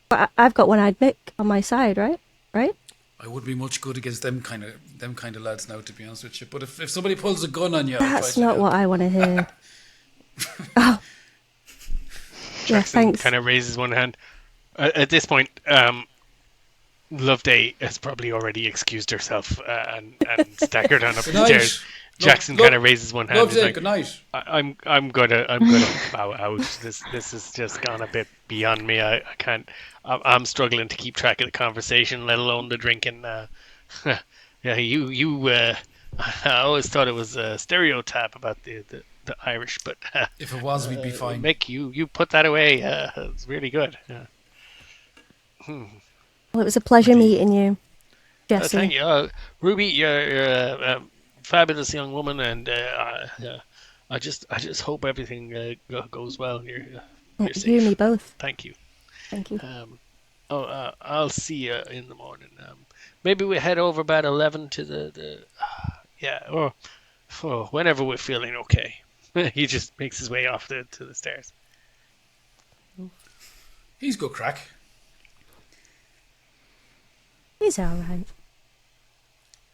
Speaker 4: But I've got one-eyed Mick on my side, right? Right?
Speaker 2: I would be much good against them kind of lads now, to be honest with you. But if somebody pulls a gun on you,
Speaker 4: That's not what I want to hear. Oh. Yeah,
Speaker 1: Jackson
Speaker 4: thanks.
Speaker 1: kind of raises one hand. At this point, Loveday has probably already excused herself and staggered on up the
Speaker 2: Good night.
Speaker 1: stairs. Jackson kind of raises one hand.
Speaker 2: Love
Speaker 1: He's
Speaker 2: day,
Speaker 1: like,
Speaker 2: good night.
Speaker 1: I'm gonna bow out. This has just gone a bit beyond me. I can't. I'm struggling to keep track of the conversation, let alone the drinking. Yeah, you. I always thought it was a stereotype about the Irish, but
Speaker 2: If it was, we'd be fine.
Speaker 1: Mick, you put that away. It's really good. Yeah.
Speaker 4: Well, it was a pleasure meeting you, Jesse.
Speaker 1: Thank you, Ruby. You're a fabulous young woman, and I just hope everything goes well. You're safe.
Speaker 4: You and me both.
Speaker 1: Thank you.
Speaker 4: Thank you.
Speaker 1: I'll see you in the morning. Maybe we head over about 11 to the or whenever we're feeling okay. He just makes his way off to the stairs.
Speaker 2: He's good crack.
Speaker 4: He's all right.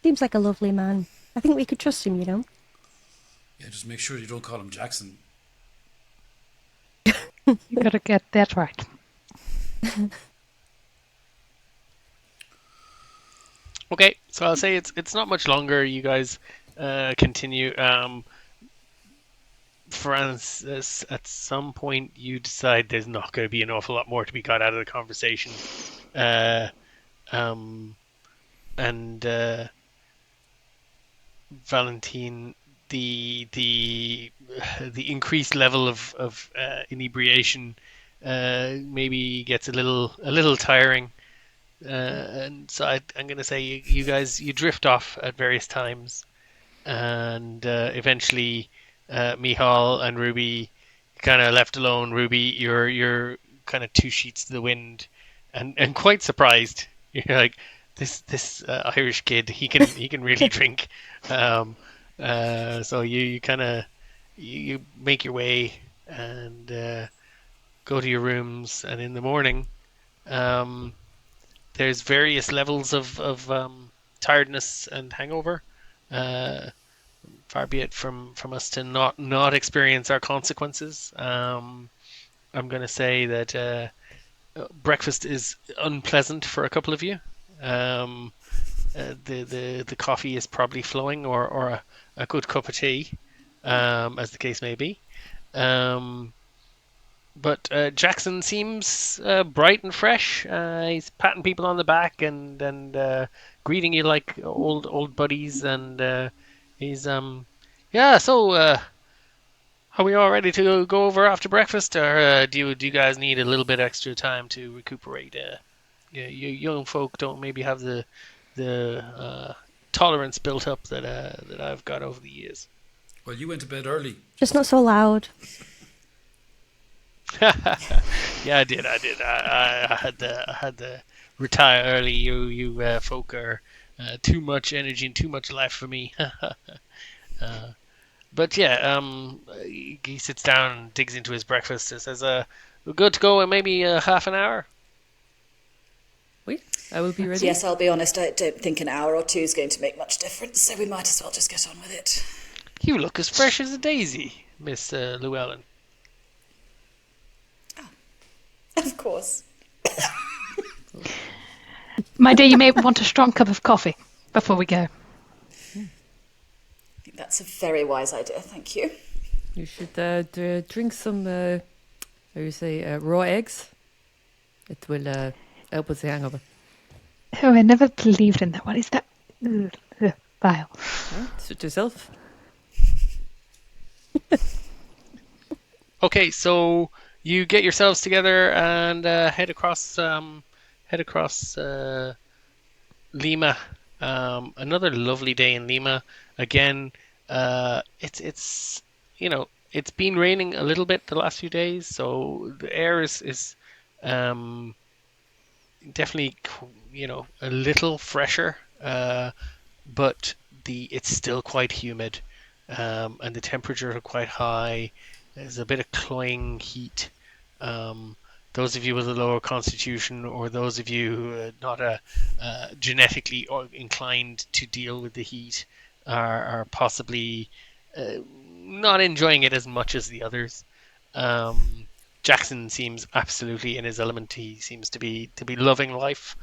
Speaker 4: Seems like a lovely man. I think we could trust him, you know.
Speaker 2: Yeah, just make sure you don't call him Jackson.
Speaker 5: You gotta get that right.
Speaker 1: Okay, so I'll say it's not much longer. You guys continue. Francis, at some point you decide there's not going to be an awful lot more to be got out of the conversation, and Valentine, the increased level of inebriation maybe gets a little tiring. And so I'm going to say you guys drift off at various times, and eventually Mihal and Ruby kind of left alone. Ruby, you're kind of two sheets to the wind, and quite surprised. You're like, this Irish kid, he can really drink. So you kind of you make your way and go to your rooms, and in the morning, there's various levels of tiredness and hangover. Far be it from us to not experience our consequences. I'm going to say that breakfast is unpleasant for a couple of you. The coffee is probably flowing, or a good cup of tea, as the case may be. But Jackson seems bright and fresh. He's patting people on the back and greeting you like old buddies. And he's So are we all ready to go over after breakfast, or do you guys need a little bit extra time to recuperate? You young folk don't maybe have the tolerance built up that I've got over the years.
Speaker 2: Well, you went to bed early.
Speaker 4: Just not so loud.
Speaker 1: Yeah, I did. I had to retire early. You folk are too much energy and too much life for me. But yeah, he sits down and digs into his breakfast and says, "We're good to go in maybe half an hour."
Speaker 6: Wait, I will be ready.
Speaker 3: Yes, I'll be honest, I don't think an hour or two is going to make much difference, so we might as well just get on with it.
Speaker 1: You look as fresh as a daisy, Miss Llewellyn.
Speaker 3: Of course.
Speaker 5: My dear, you may want a strong cup of coffee before we go.
Speaker 3: I think that's a very wise idea, thank you.
Speaker 6: You should drink some, how you say, raw eggs. It will help with the hangover.
Speaker 5: Oh, I never believed in that. What is that? Ugh, vile.
Speaker 6: Suit yourself.
Speaker 1: Okay, so you get yourselves together and head across Lima. Another lovely day in Lima. Again, it's it's been raining a little bit the last few days, so the air is definitely a little fresher, but it's still quite humid, and the temperatures are quite high. There's a bit of cloying heat. Those of you with a lower constitution, or those of you who are not genetically inclined to deal with the heat, are possibly not enjoying it as much as the others. Jackson seems absolutely in his element. He seems to be loving life,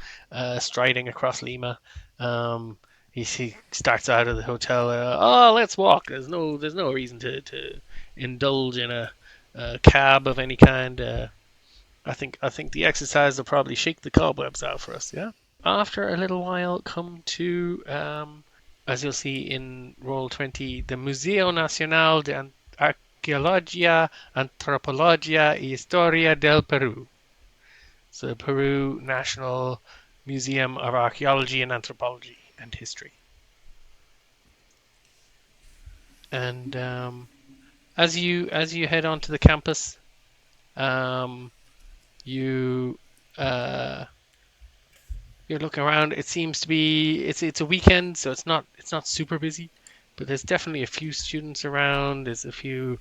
Speaker 1: striding across Lima. He starts out of the hotel. Let's walk. There's no reason to indulge in a cab of any kind. I think the exercise will probably shake the cobwebs out for us. Yeah. After a little while, come to as you'll see in roll 20, the Museo Nacional de Arqueología, Antropología y Historia del Perú. So the Peru National Museum of Archaeology and Anthropology and History. And as you head onto the campus, you're looking around. It seems to be it's a weekend, so it's not super busy, but there's definitely a few students around. There's a few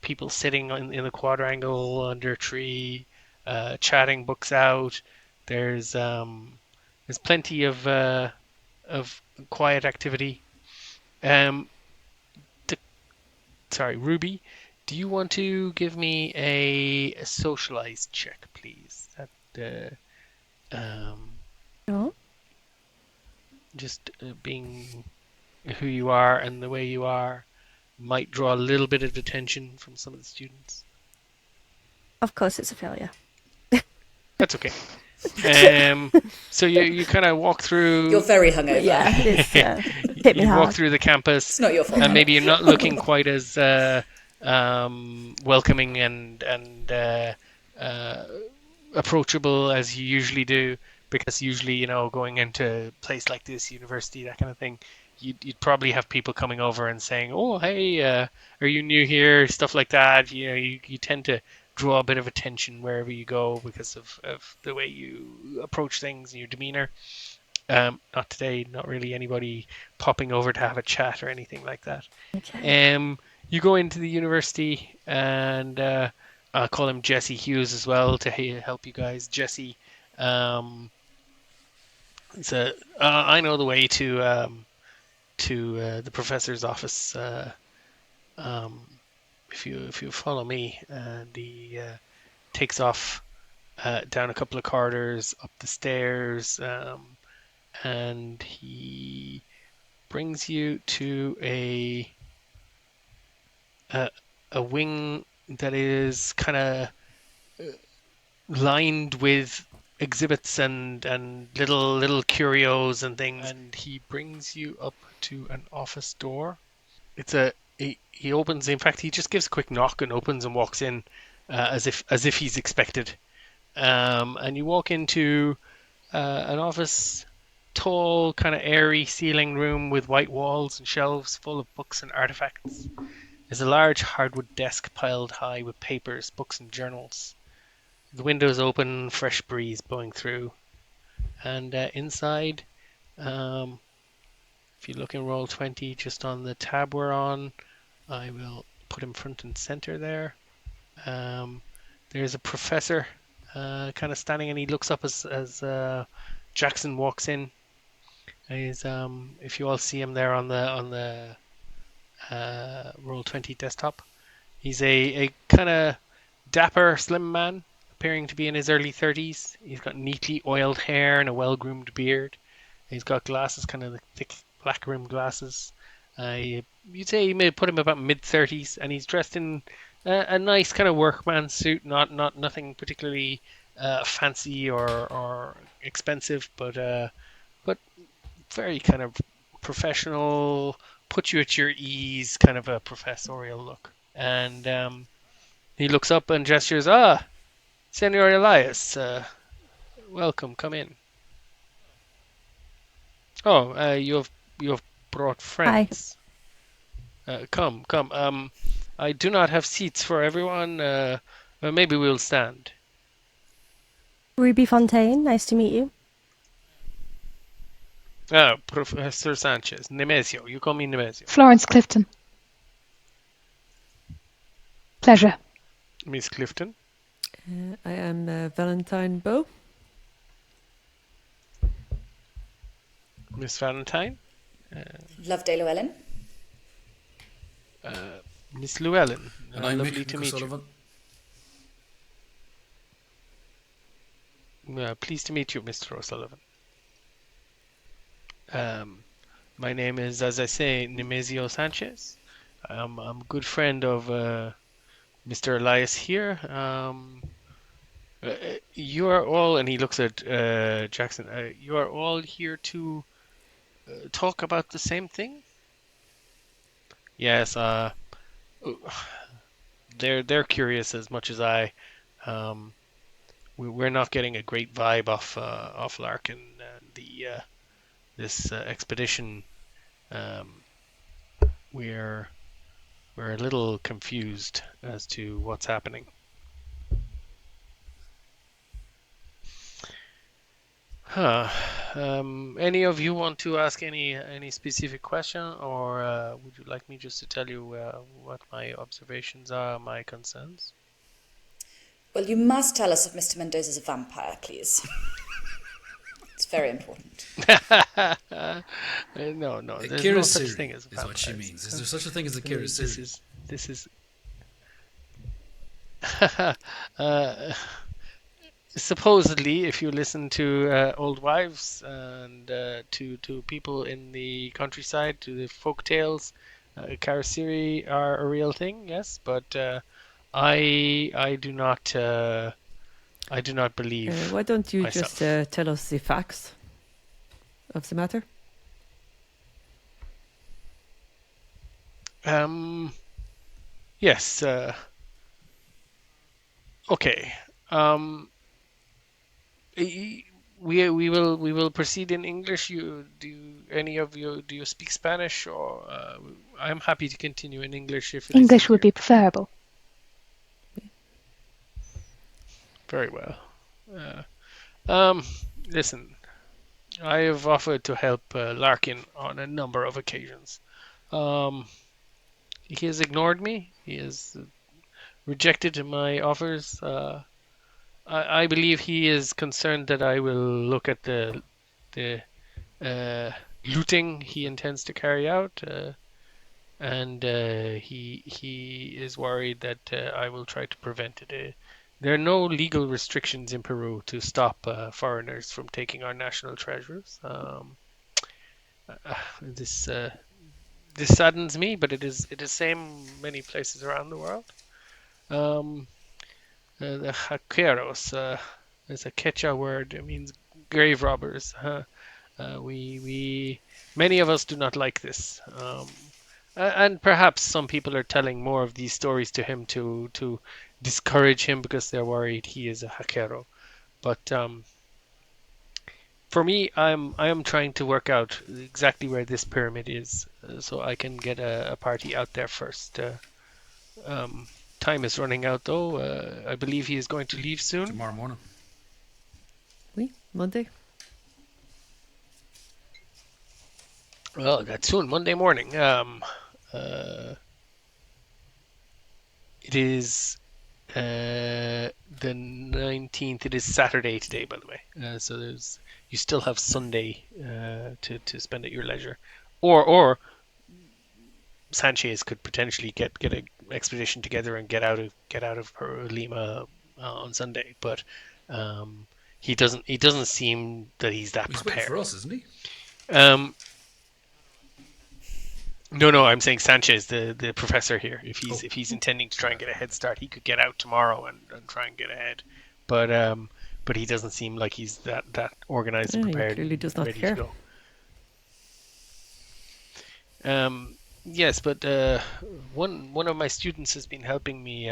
Speaker 1: people sitting in the quadrangle under a tree, chatting books out. There's plenty of quiet activity. Sorry, Ruby, do you want to give me a socialized check, please?
Speaker 4: No.
Speaker 1: Just being who you are and the way you are might draw a little bit of attention from some of the students.
Speaker 4: Of course, it's a failure.
Speaker 1: That's okay. So you kind of walk through.
Speaker 3: You're very hungover.
Speaker 4: Yeah, it's hit me
Speaker 1: you
Speaker 4: hard.
Speaker 1: walk through the campus.
Speaker 3: It's not your fault.
Speaker 1: And maybe you're not looking quite as welcoming and approachable as you usually do, because usually, going into a place like this, university, that kind of thing, you'd probably have people coming over and saying, "Oh, hey, are you new here?" Stuff like that. You tend to draw a bit of attention wherever you go because of the way you approach things and your demeanor. Not today, not really anybody popping over to have a chat or anything like that.
Speaker 4: Okay.
Speaker 1: You go into the university, and I'll call him Jesse Hughes as well to help you guys. Jesse, I know the way to the professor's office. If you follow me, and he takes off down a couple of corridors, up the stairs, and he brings you to a wing that is kind of lined with exhibits and little curios and things, and he brings you up to an office door. He opens. In fact, he just gives a quick knock and opens and walks in, as if he's expected. And you walk into an office, tall, kind of airy ceiling room with white walls and shelves full of books and artifacts. There's a large hardwood desk piled high with papers, books, and journals. The windows open, fresh breeze blowing through, and inside, if you look in roll 20, just on the tab we're on, I will put him front and center there. There's a professor kind of standing, and he looks up as Jackson walks in. He's if you all see him there on the roll 20 desktop, he's a kind of dapper, slim man, appearing to be in his early 30s. He's got neatly oiled hair and a well-groomed beard. He's got glasses, kind of thick black rimmed glasses, You'd say you may put him about mid-30s, and he's dressed in a nice kind of workman suit, not nothing particularly fancy or expensive, but very kind of professional, put you at your ease, kind of a professorial look. And he looks up and gestures, Senor Elias, welcome, come in. Oh, you have brought friends. Come. I do not have seats for everyone. Maybe we'll stand.
Speaker 4: Ruby Fontaine, nice to meet you.
Speaker 1: Professor Sanchez. Nemesio. You call me Nemesio.
Speaker 5: Florence Clifton. Pleasure.
Speaker 1: Miss Clifton.
Speaker 6: I am Valentine Bow.
Speaker 1: Miss Valentine.
Speaker 3: Loveday Llewellyn.
Speaker 1: Miss Llewellyn.
Speaker 2: And I'm
Speaker 1: lovely
Speaker 2: Mick
Speaker 1: to meet
Speaker 2: O'Sullivan.
Speaker 1: you. Pleased to meet you, Mr. O'Sullivan. My name is, as I say, Nemesio Sanchez. I'm a good friend of Mr. Elias here. You are all, and he looks at Jackson. You are all here to talk about the same thing. Yes. They're curious as much as I. We're not getting a great vibe off Larkin and this expedition. We're a little confused as to what's happening. Any of you want to ask any specific question, or would you like me just to tell you what my observations are, my concerns?
Speaker 3: Well, you must tell us if Mr. Mendoza is a vampire, please. It's very important.
Speaker 1: No, there's no
Speaker 2: Kira
Speaker 1: such
Speaker 2: Siri
Speaker 1: thing as
Speaker 2: is what she
Speaker 1: vampires.
Speaker 2: means. Is there such a thing as a Kira Siri?
Speaker 1: This is supposedly, if you listen to old wives and to people in the countryside, to the folk tales, Karasiri are a real thing, yes, but I do not believe.
Speaker 6: Why don't you
Speaker 1: myself.
Speaker 6: just tell us the facts of the matter?
Speaker 1: Yes. Okay. We will proceed in English. Any of you do you speak Spanish, or I'm happy to continue in English if it is
Speaker 5: English would
Speaker 1: easier.
Speaker 5: be preferable.
Speaker 1: Very well. Listen, I have offered to help Larkin on a number of occasions. He has ignored me. He has rejected my offers. I believe he is concerned that I will look at the looting he intends to carry out, and he is worried that I will try to prevent it. There are no legal restrictions in Peru to stop foreigners from taking our national treasures. This saddens me, but it is same many places around the world. The jaqueros is a Quechua word. It means grave robbers. We many of us do not like this. And perhaps some people are telling more of these stories to him to discourage him because they're worried he is a jaquero. But for me, I am trying to work out exactly where this pyramid is, so I can get a party out there first. Time is running out, though. I believe he is going to leave soon.
Speaker 2: Tomorrow morning.
Speaker 6: Oui, Monday.
Speaker 1: Well, that's soon, Monday morning. It is the 19th. It is Saturday today, by the way. So you still have Sunday to spend at your leisure, or Sanchez could potentially get an expedition together and get out of Lima on Sunday, but he doesn't seem that he's that
Speaker 2: He's
Speaker 1: prepared.
Speaker 2: waiting for us, isn't he?
Speaker 1: No, I'm saying Sanchez, the professor here. If he's intending to try and get a head start, he could get out tomorrow and try and get ahead. But he doesn't seem like he's that organized and
Speaker 6: Yeah, he
Speaker 1: prepared
Speaker 6: clearly
Speaker 1: and
Speaker 6: does not
Speaker 1: ready to
Speaker 6: care.
Speaker 1: go. Yes, but one of my students has been helping me.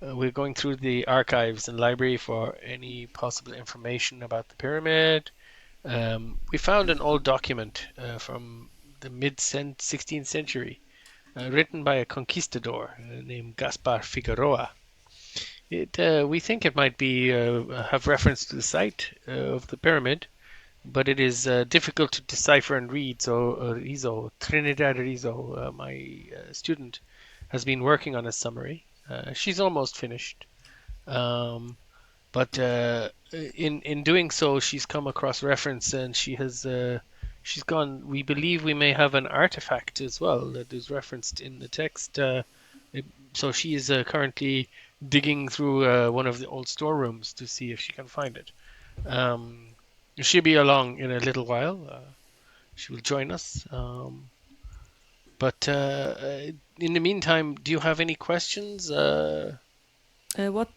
Speaker 1: We're going through the archives and library for any possible information about the pyramid. We found an old document from the mid 16th century, written by a conquistador named Gaspar Figueroa. We think it might be have reference to the site of the pyramid, but it is difficult to decipher and read. So Rizo, Trinidad Rizo, my student, has been working on a summary. She's almost finished. Um, but in doing so, she's come across reference, and she's gone. We believe we may have an artifact as well that is referenced in the text. So she is currently digging through one of the old storerooms to see if she can find it. Um, she'll be along in a little while. She will join us. But in the meantime, do you have any questions?
Speaker 6: What?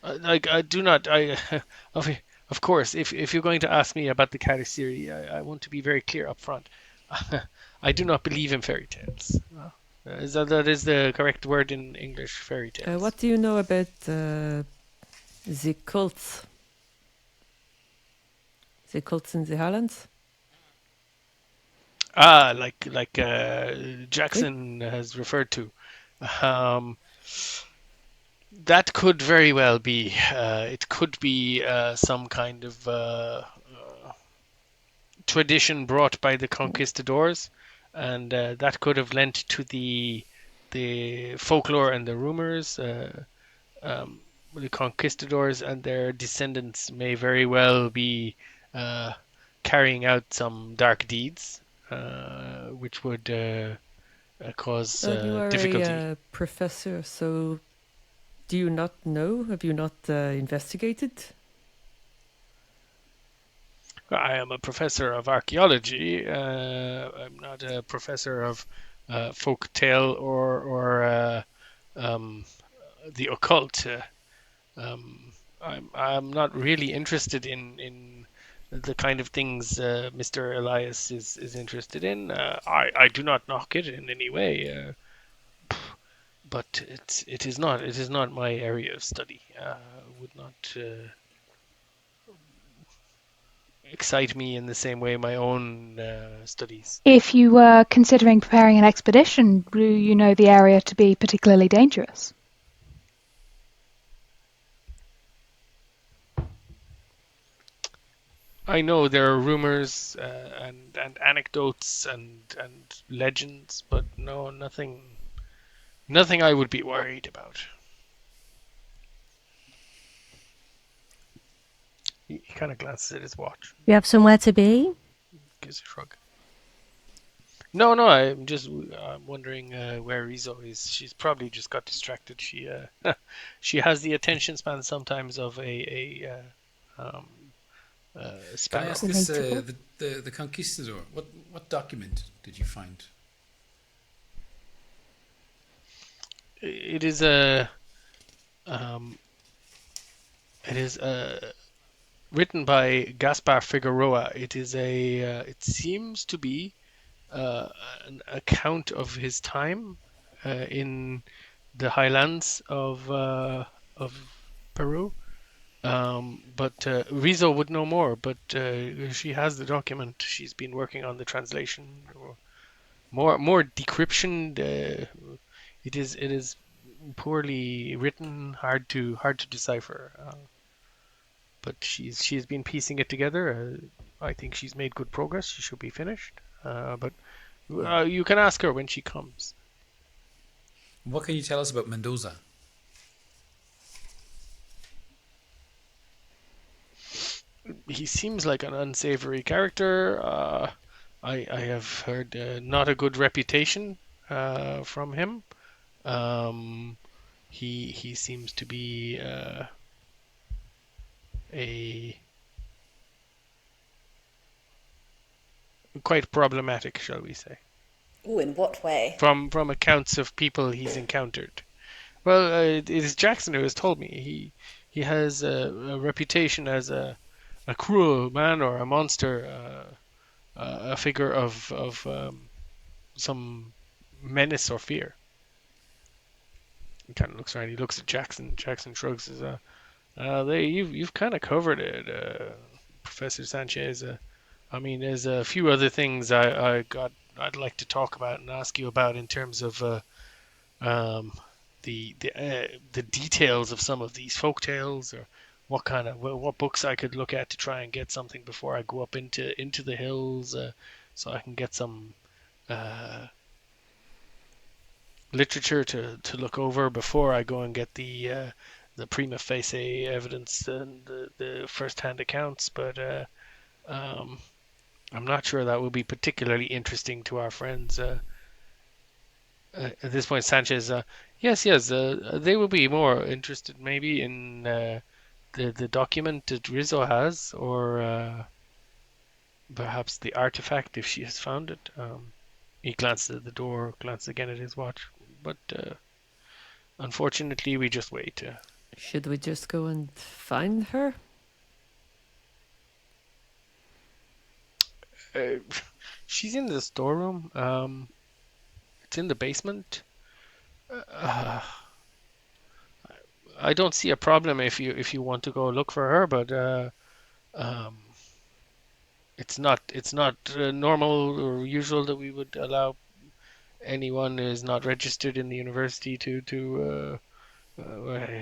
Speaker 1: I do not. Of, of course, if you're going to ask me about the Karisiri, I want to be very clear up front. I do not believe in fairy tales. That is the correct word in English, fairy tales.
Speaker 6: What do you know about the cults? The cults in the Highlands?
Speaker 1: Like Jackson has referred to. Um, that could very well be. It could be some kind of tradition brought by the conquistadors, and that could have lent to the folklore and the rumors. The conquistadors and their descendants may very well be carrying out some dark deeds, which would cause
Speaker 6: You are
Speaker 1: difficulty.
Speaker 6: a professor, so do you not know? Have you not investigated?
Speaker 1: I am a professor of archaeology. I'm not a professor of folk tale or the occult. I'm not really interested in the kind of things Mr. Elias is interested in. I do not knock it in any way, but it is not my area of study. Would not excite me in the same way my own studies.
Speaker 5: If you were considering preparing an expedition, do you know the area to be particularly dangerous?
Speaker 1: I know there are rumors and anecdotes and legends, but no, nothing I would be worried about. He kind of glances at his watch.
Speaker 4: You have somewhere to be?
Speaker 1: Gives a shrug. No, I'm wondering where Rizo is. She's probably just got distracted. She has the attention span sometimes of a
Speaker 2: Can I
Speaker 1: sparrow.
Speaker 2: ask this, the conquistador, what document did you find?
Speaker 1: It is written by Gaspar Figueroa. It is it seems to be an account of his time in the highlands of Peru. But Rizo would know more. But she has the document. She's been working on the translation, or more decryption. It is poorly written, hard to decipher. But she's been piecing it together. I think she's made good progress. She should be finished. But you can ask her when she comes.
Speaker 2: What can you tell us about Mendoza?
Speaker 1: He seems like an unsavory character. I have heard not a good reputation from him. He seems to be a quite problematic, shall we say.
Speaker 3: Ooh, in what way?
Speaker 1: from accounts of people he's encountered. Well, it is Jackson who has told me he has a reputation as a cruel man or a monster, a figure of some menace or fear. He kind of looks around. He looks at Jackson. Jackson shrugs. You've kind of covered it, Professor Sanchez. I mean, there's a few other things I'd like to talk about and ask you about in terms of um, the details of some of these folk tales, or what books I could look at to try and get something before I go up into the hills, so I can get some literature to look over before I go and get the prima facie evidence and the first-hand accounts. But um, I'm not sure that will be particularly interesting to our friends. At this point, Sanchez, yes, they will be more interested maybe in the document that Rizo has, or perhaps the artifact if she has found it. He glanced at the door, glanced again at his watch, but unfortunately, we just wait.
Speaker 6: Should we just go and find her?
Speaker 1: She's in the storeroom. It's in the basement. I don't see a problem if you want to go look for her, but it's not normal or usual that we would allow anyone who is not registered in the university to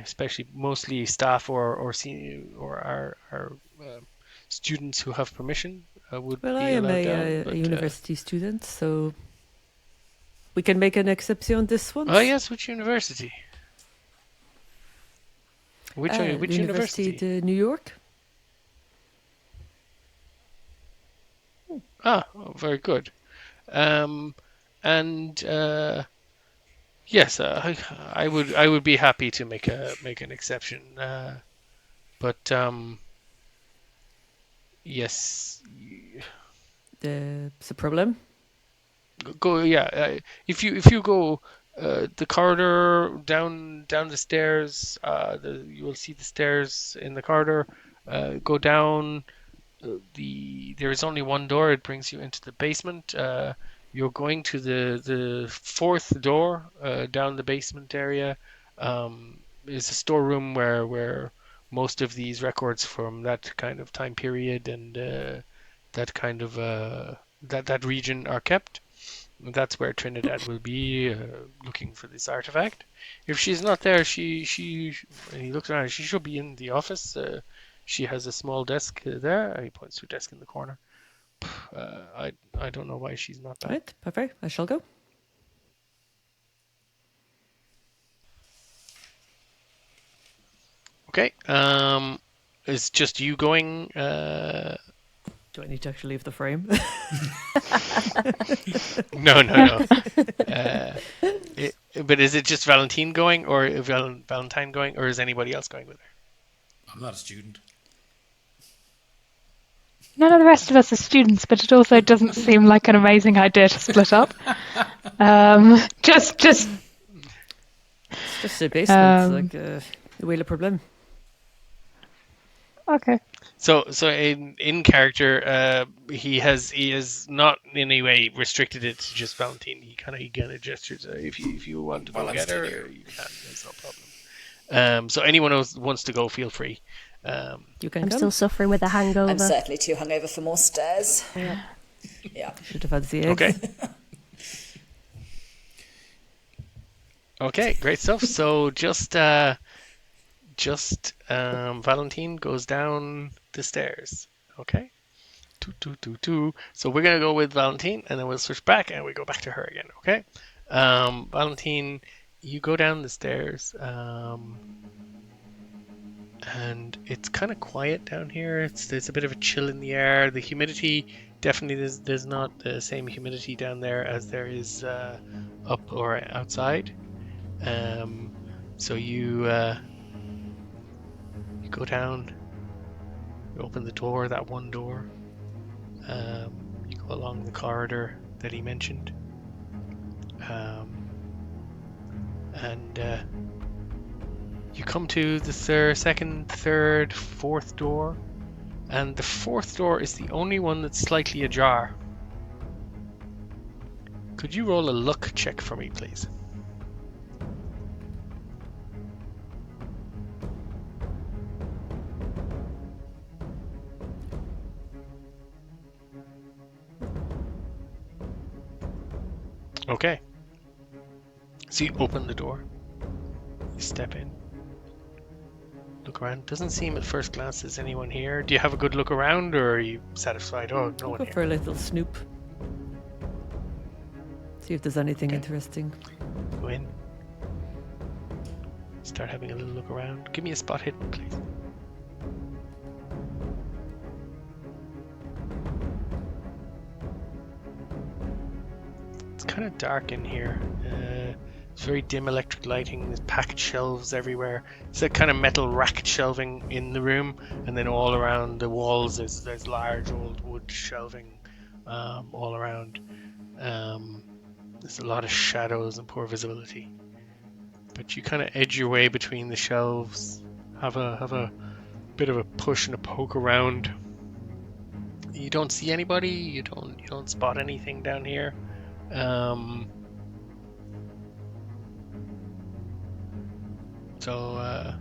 Speaker 1: especially mostly staff or senior or our students who have permission would
Speaker 6: Well,
Speaker 1: be
Speaker 6: I am
Speaker 1: allowed
Speaker 6: a,
Speaker 1: down.
Speaker 6: a university student, so we can make an exception this one.
Speaker 1: Oh yes, which university? Which university?
Speaker 6: To New York.
Speaker 1: Very good. And yes, I would be happy to make an exception. But yes,
Speaker 6: It's a problem.
Speaker 1: go. Yeah, if you go the corridor down the stairs, you will see the stairs in the corridor. Go down. There is only one door. It brings you into the basement. You're going to the fourth door down the basement area. Is a storeroom where most of these records from that kind of time period and that kind of that region are kept. That's where Trinidad will be looking for this artifact. If she's not there, she and he looks around. She should be in the office. She has a small desk there. He points to a desk in the corner. I don't know why she's not back.
Speaker 6: Right, perfect. I shall go.
Speaker 1: Okay. It's just you going.
Speaker 6: Do I need to actually leave the frame?
Speaker 1: No. But is it just Valentine going, or Valentine going, or is anybody else going with her?
Speaker 2: I'm not a student.
Speaker 5: None of the rest of us are students, but it also doesn't seem like an amazing idea to split up. Just
Speaker 6: It's just a basement, like a whale of problem.
Speaker 5: okay.
Speaker 1: So in character, he is not in any way restricted it to just Valentine. He kind of gestures. If you want to go get her, you can. There's no problem. So anyone who wants to go, feel free.
Speaker 6: You can
Speaker 4: I'm
Speaker 6: come.
Speaker 4: still suffering with a hangover.
Speaker 3: I'm certainly too hungover for more stairs. Yeah.
Speaker 6: Should have had the eggs.
Speaker 1: Okay. Okay, great stuff. So just Valentine goes down the stairs. Okay. Two. So we're gonna go with Valentine, and then we'll switch back, and we go back to her again. Okay. Valentine, you go down the stairs. And it's kind of quiet down here. There's a bit of a chill in the air. The humidity, definitely there's not the same humidity down there as there is up or outside. So you go down, you open the door, that one door. You go along the corridor that he mentioned. And you come to the second, third, fourth door, and the fourth door is the only one that's slightly ajar. Could you roll a luck check for me, please? Okay. So you open the door. You step in. Look around. Doesn't seem at first glance there's anyone here. Do you have a good look around, or are you satisfied? Oh, no one
Speaker 6: Go
Speaker 1: here.
Speaker 6: for a little snoop. See if there's anything interesting.
Speaker 1: Go in. Start having a little look around. Give me a spot hidden, please. It's kind of dark in here. It's very dim electric lighting. There's packed shelves everywhere. It's a kind of metal racked shelving in the room, and then all around the walls there's large old wood shelving all around. There's a lot of shadows and poor visibility. But you kind of edge your way between the shelves, have a bit of a push and a poke around. You don't see anybody. You don't spot anything down here. So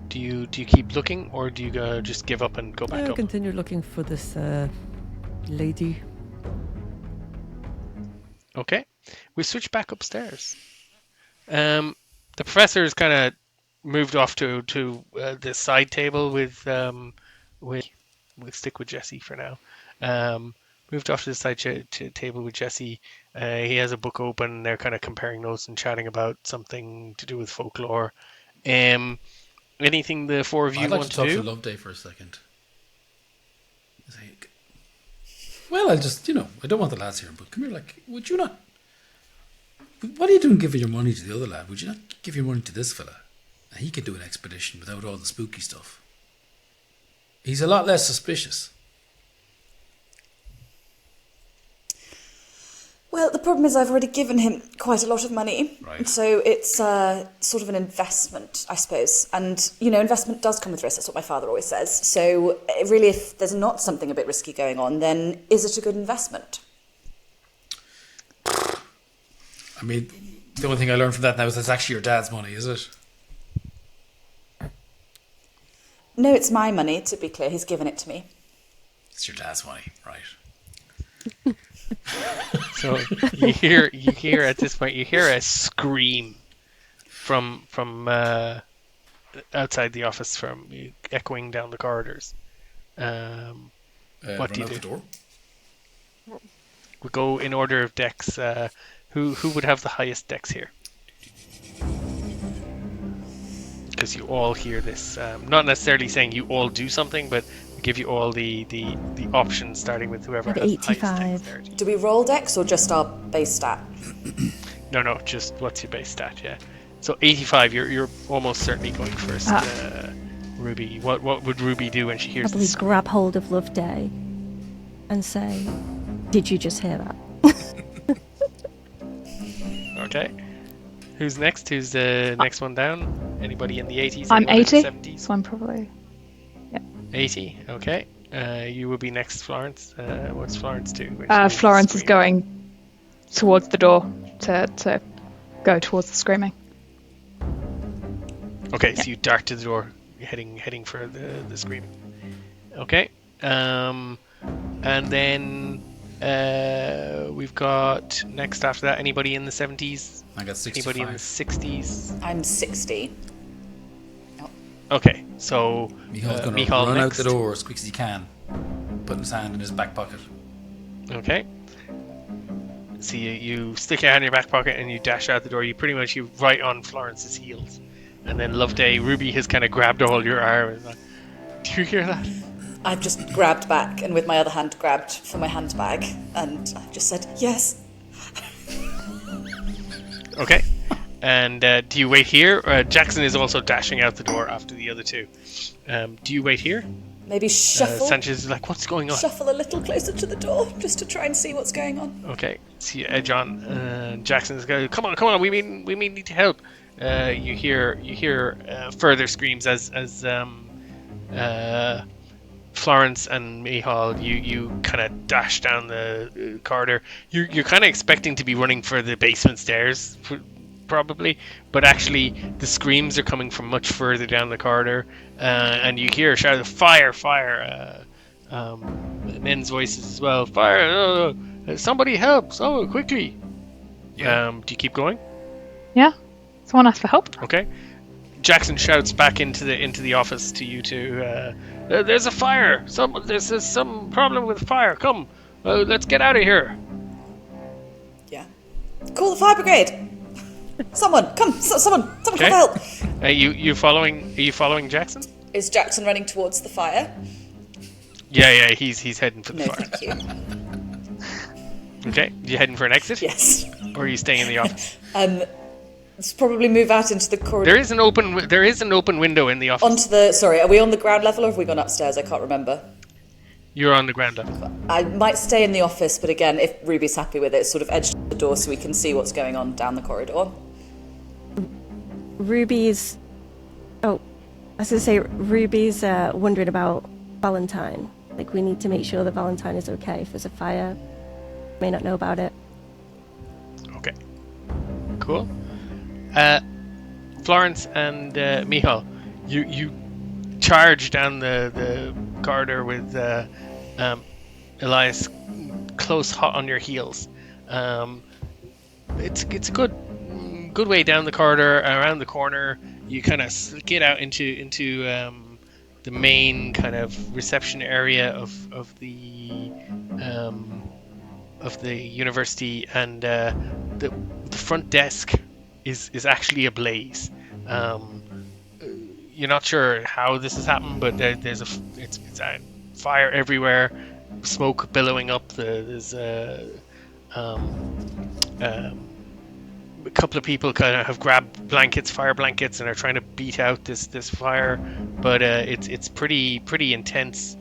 Speaker 1: do you keep looking, or do you just give up and go back
Speaker 6: I'll
Speaker 1: up?
Speaker 6: continue looking for this lady.
Speaker 1: Okay, we switch back upstairs. The professor is kind of moved off to the side table with we'll stick with Jesse for now. Moved off to the side table with Jesse. He has a book open. They're kind of comparing notes and chatting about something to do with folklore. Anything the four of you
Speaker 2: I'd like
Speaker 1: want
Speaker 2: to talk
Speaker 1: do?
Speaker 2: to Loveday for a second. Well, I'll just, I don't want the lads here, but come here, would you not... What are you doing giving your money to the other lad? Would you not give your money to this fella? And he could do an expedition without all the spooky stuff. He's a lot less suspicious.
Speaker 3: Well, the problem is I've already given him quite a lot of money.
Speaker 2: Right.
Speaker 3: So it's sort of an investment, I suppose. And, investment does come with risk. That's what my father always says. So really, if there's not something a bit risky going on, then is it a good investment?
Speaker 2: I mean, the only thing I learned from that now is that's actually your dad's money, is it?
Speaker 3: No, it's my money, to be clear. He's given it to me.
Speaker 2: It's your dad's money, right?
Speaker 1: So you hear at this point, you hear a scream from outside the office, from echoing down the corridors. What do you do?
Speaker 2: The door?
Speaker 1: We go in order of decks. Who would have the highest decks here? Because you all hear this. Not necessarily saying you all do something, but we give you all the options, starting with whoever
Speaker 4: At
Speaker 1: has the
Speaker 4: 85.
Speaker 1: highest dexterity.
Speaker 3: Do we roll decks or just our base stat?
Speaker 1: No, just what's your base stat? Yeah. So 85. You're almost certainly going first, Ruby. What would Ruby do when she hears
Speaker 4: Probably
Speaker 1: this?
Speaker 4: grab hold of Loveday and say, "Did you just hear that?"
Speaker 1: Okay. Who's next? Who's the next one down? Anybody in the 80s?
Speaker 5: I'm
Speaker 1: Anyone in the
Speaker 5: 80,
Speaker 1: 70s?
Speaker 5: so I'm probably...
Speaker 1: 80. Okay. You will be next, Florence. What's Florence do? when she hears
Speaker 5: Florence
Speaker 1: the
Speaker 5: is
Speaker 1: screaming?
Speaker 5: going towards the door to go towards the screaming.
Speaker 1: Okay, so you dart to the door, heading for the screaming. Okay. And then we've got next after that. Anybody in the 70s?
Speaker 2: I got 65.
Speaker 1: Anybody in the 60s?
Speaker 3: I'm 60.
Speaker 1: Okay, so
Speaker 2: Michal's going to
Speaker 1: Michal
Speaker 2: run
Speaker 1: next.
Speaker 2: out the door as quick as he can, putting his hand in his back pocket.
Speaker 1: Okay. So you stick your hand in your back pocket and you dash out the door. You right on Florence's heels. And then Loveday, Ruby has kind of grabbed a hold of your arm and like, do you hear that?
Speaker 3: I've just grabbed back and with my other hand grabbed for my handbag and I've just said, yes.
Speaker 1: Okay. And do you wait here? Jackson is also dashing out the door after the other two. Do you wait here?
Speaker 3: Maybe shuffle.
Speaker 1: Sanchez is like, what's going on?
Speaker 3: Shuffle a little closer to the door just to try and see what's going on.
Speaker 1: Okay, so you edge on. Jackson is going, come on, we need to help. You hear further screams as Florence and Mihal, you kind of dash down the corridor. You're kind of expecting to be running for the basement stairs, probably, but actually the screams are coming from much further down the corridor, and you hear a shout of fire, men's voices as well. Fire! Somebody help! So quickly!
Speaker 2: Yeah.
Speaker 1: Do you keep going?
Speaker 5: Yeah. Someone asked for help.
Speaker 1: Okay. Jackson shouts back into the office to you two. There's a fire. There's some problem with fire. Come, let's get out of here.
Speaker 3: Yeah. Call the fire brigade. Someone, come! Someone come for help.
Speaker 1: Are you following Jackson?
Speaker 3: Is Jackson running towards the fire?
Speaker 1: Yeah. He's heading for the
Speaker 3: No,
Speaker 1: fire.
Speaker 3: thank you.
Speaker 1: Okay. You heading for an exit?
Speaker 3: Yes.
Speaker 1: Or are you staying in the office?
Speaker 3: Let's probably move out into the corridor.
Speaker 1: There is an open window in the office.
Speaker 3: Sorry, are we on the ground level or have we gone upstairs? I can't remember.
Speaker 1: You're on the ground level.
Speaker 3: I might stay in the office, but again, if Ruby's happy with it, sort of edge the door so we can see what's going on down the corridor.
Speaker 4: Ruby's wondering about Valentine. Like, we need to make sure that Valentine is okay. If there's a fire, may not know about it.
Speaker 1: Okay. Cool. Florence and Mihal, you charge down the corridor with Elias close, hot on your heels. It's a good way down the corridor, around the corner. You kind of get out into the main kind of reception area of the university, and the front desk is actually ablaze. You're not sure how this has happened, but it's a fire everywhere, smoke billowing up. There's a couple of people kind of have grabbed fire blankets, and are trying to beat out this fire, but it's pretty intense.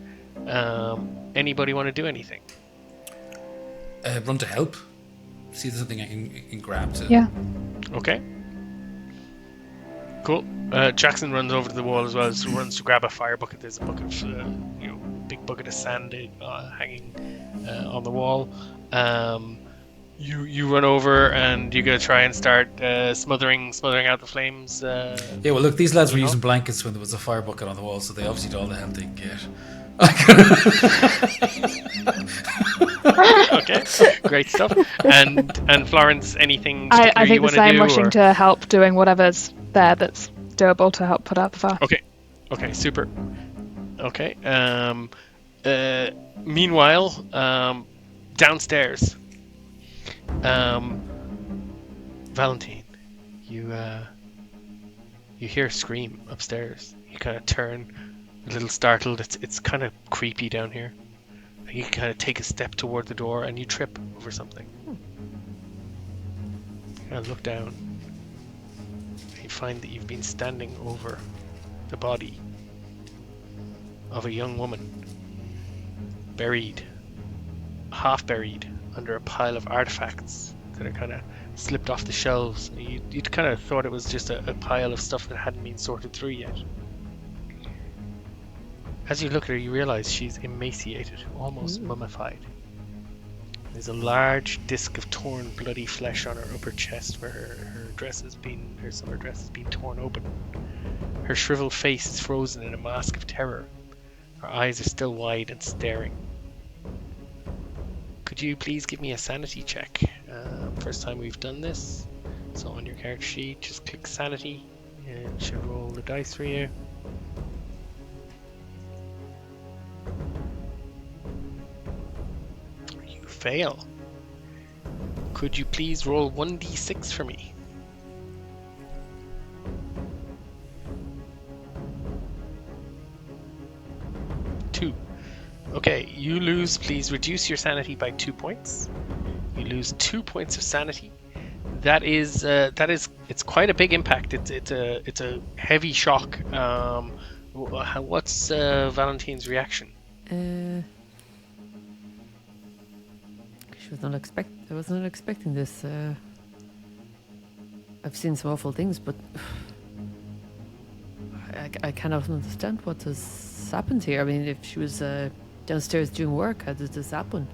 Speaker 1: Anybody want to do anything?
Speaker 2: Run to help. See if there's something I can grab to.
Speaker 5: Yeah.
Speaker 1: Okay. Cool. Jackson runs over to the wall as well. So runs to grab a fire bucket. There's a bucket of, big bucket of sand hanging on the wall. You run over and you go try and start smothering out the flames.
Speaker 2: Yeah. Well, look, these lads were using blankets when there was a fire bucket on the wall, so they obviously did all the help they can get.
Speaker 1: Okay, great stuff. And Florence, anything
Speaker 5: I think
Speaker 1: you
Speaker 5: the same,
Speaker 1: do,
Speaker 5: rushing to help, doing whatever's there that's doable to help put out the fire.
Speaker 1: Okay, super. Okay. Meanwhile, downstairs, Valentine, you hear a scream upstairs. You kind of turn, a little startled. It's kind of creepy down here. You kind of take a step toward the door and you trip over something. You kind of look down. And you find that you've been standing over the body of a young woman, half buried under a pile of artifacts that are kind of slipped off the shelves. You'd kind of thought it was just a pile of stuff that hadn't been sorted through yet. As you look at her, you realize she's emaciated, almost mummified. There's a large disc of torn, bloody flesh on her upper chest where her summer dress has been torn open. Her shriveled face is frozen in a mask of terror. Her eyes are still wide and staring. Could you please give me a sanity check? First time we've done this. So on your character sheet, just click sanity and she'll roll the dice for you. You fail. Could you please roll 1d6 for me? 2. Okay, you lose. Please reduce your sanity by 2 points. You lose 2 points of sanity. it's quite a big impact. It's a heavy shock. What's Valentine's reaction?
Speaker 6: I was not expecting this. I've seen some awful things, but I cannot understand what has happened here. I mean, if she was downstairs doing work, how did this happen?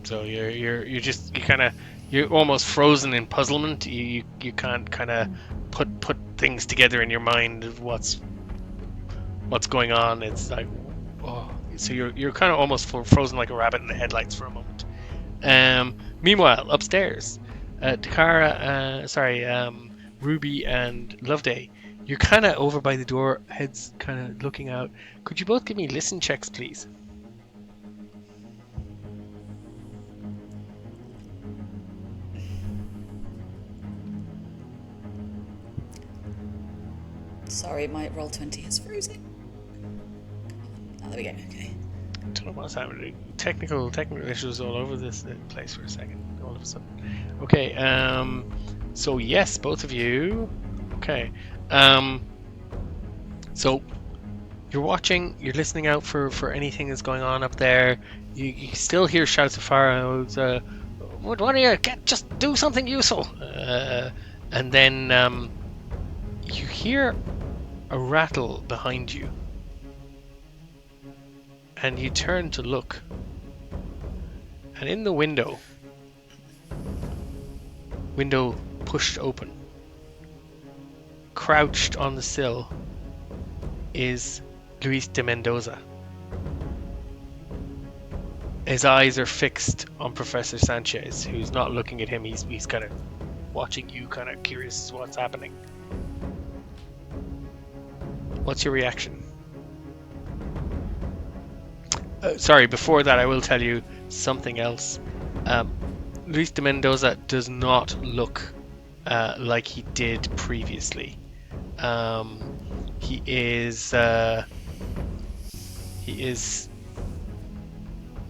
Speaker 1: So you're almost frozen in puzzlement. You can't kind of put things together in your mind of what's going on. It's like, oh, so you're kind of almost frozen like a rabbit in the headlights for a moment. Meanwhile, upstairs, Dakara, Ruby and Loveday, you're kind of over by the door, heads kind of looking out. Could you both give me listen checks, please?
Speaker 3: Sorry, my Roll20 has frozen. Oh, there we go. Okay.
Speaker 1: I don't know what's happening. Technical issues all over this place for a second. All of a sudden. Okay. So yes, both of you. Okay. So you're watching. You're listening out for anything that's going on up there. You still hear shouts of fire. What are you? Just do something useful. And then you hear a rattle behind you. And you turn to look, and in the window pushed open, crouched on the sill, is Luis de Mendoza. His eyes are fixed on Professor Sanchez, who's not looking at him. He's kind of watching you, kind of curious as to what's happening. What's your reaction? Sorry, before that I will tell you something else. Luis de Mendoza does not look like he did previously. He is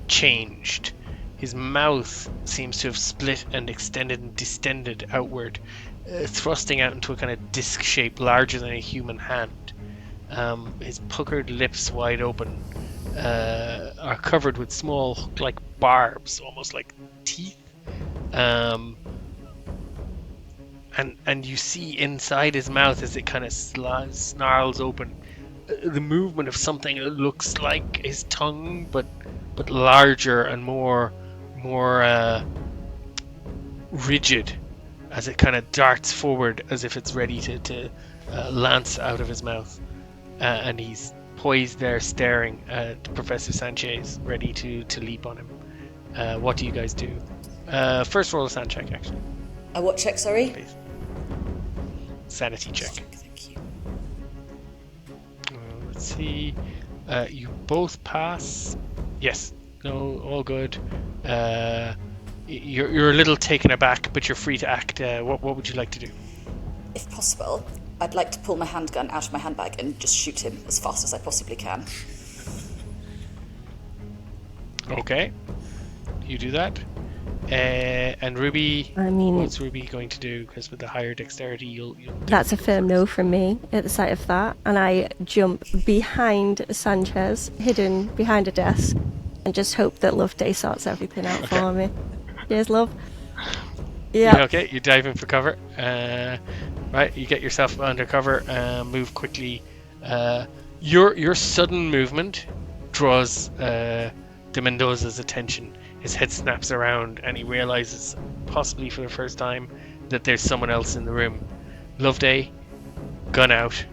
Speaker 1: changed. His mouth seems to have split and extended and distended outward, thrusting out into a kind of disc shape larger than a human hand. His puckered lips, wide open, are covered with small hook-like barbs, almost like teeth. And you see inside his mouth as it kind of snarls open, the movement of something that looks like his tongue, but larger and more rigid, as it kind of darts forward as if it's ready to lance out of his mouth. And he's poised there staring at Professor Sanchez, ready to leap on him. What do you guys do? First roll a sand check, actually.
Speaker 3: A what check, sorry?
Speaker 1: Please. Sanity check.
Speaker 3: Thank you.
Speaker 1: Let's see. You both pass. Yes. No, all good. You're a little taken aback, but you're free to act. What would you like to do?
Speaker 3: If possible, I'd like to pull my handgun out of my handbag and just shoot him as fast as I possibly can.
Speaker 1: Okay. You do that. And Ruby, what's Ruby going to do? Because with the higher dexterity, you'll
Speaker 4: That's a firm no from me at the sight of that, and I jump behind Sanchez, hidden behind a desk, and just hope that Loveday sorts everything out for me. Cheers, love. Yeah.
Speaker 1: Okay, you dive in for cover. Right, you get yourself under cover. Move quickly. Your sudden movement draws De Mendoza's attention. His head snaps around and he realizes, possibly for the first time, that there's someone else in the room. Loveday, gun out.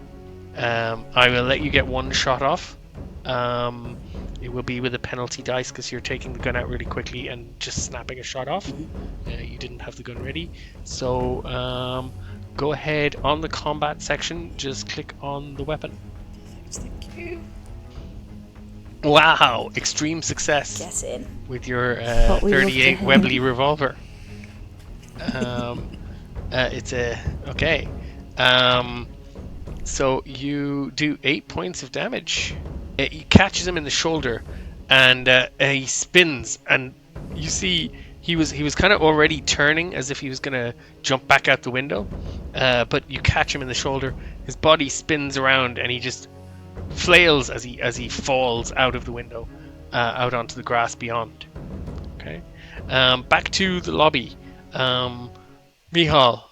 Speaker 1: I will let you get one shot off. It will be with a penalty dice because you're taking the gun out really quickly and just snapping a shot off. You didn't have the gun ready. So go ahead on the combat section, just click on the weapon.
Speaker 3: Thank you.
Speaker 1: Wow, extreme success.
Speaker 3: Get in.
Speaker 1: With your 38 Webley revolver. It's a... Okay. So you do 8 points of damage. He catches him in the shoulder and he spins, and you see he was kind of already turning as if he was gonna jump back out the window, but you catch him in the shoulder. His body spins around and he just flails as he falls out of the window, out onto the grass beyond. Okay, back to the lobby. Mihal,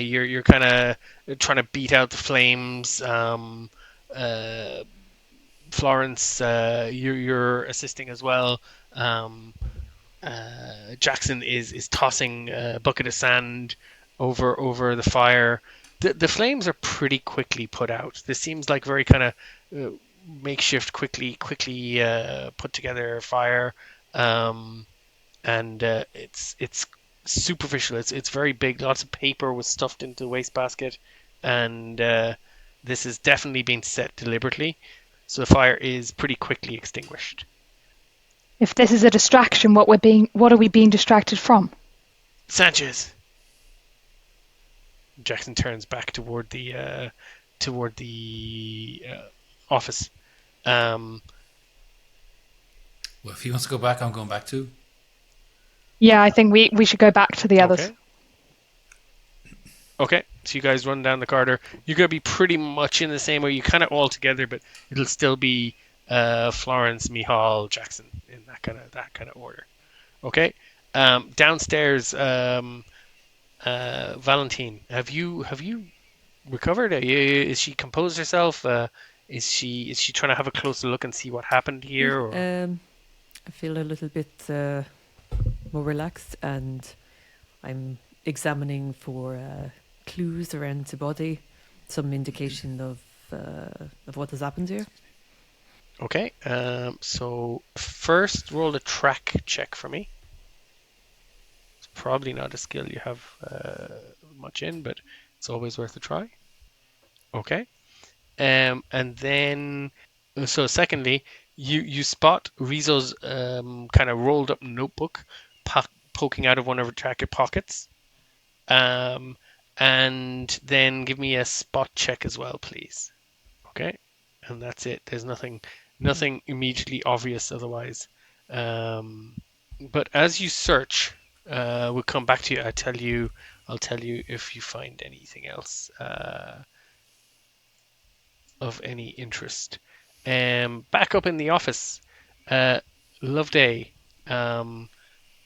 Speaker 1: you're kind of trying to beat out the flames. Florence, you're assisting as well. Jackson is tossing a bucket of sand over the fire. The flames are pretty quickly put out. This seems like very kind of makeshift, quickly put together fire, and it's superficial. It's very big. Lots of paper was stuffed into the wastebasket, and this has definitely been set deliberately. So the fire is pretty quickly extinguished.
Speaker 5: If this is a distraction, what are we being distracted from?
Speaker 1: Sanchez. Jackson turns back toward the office.
Speaker 2: Well, if he wants to go back, I'm going back too.
Speaker 5: Yeah, I think we should go back to the others.
Speaker 1: Okay, so you guys run down the corridor. You're going to be pretty much in the same way. You kind of all together, but it'll still be Florence, Mihal, Jackson in that kind of order. Okay, downstairs, Valentine, have you recovered? Is she composed herself? Is she trying to have a closer look and see what happened here? Or?
Speaker 6: I feel a little bit more relaxed, and I'm examining for clues around the body, some indication of what has happened here.
Speaker 1: Okay, so first roll a track check for me. It's probably not a skill you have much in, but it's always worth a try. Okay, and then so secondly, you spot Rizo's kind of rolled up notebook poking out of one of her jacket pockets. And then give me a spot check as well, please. Okay, and that's it. There's nothing immediately obvious otherwise. But as you search, we'll come back to you. I'll tell you if you find anything else of any interest. Back up in the office, Loveday,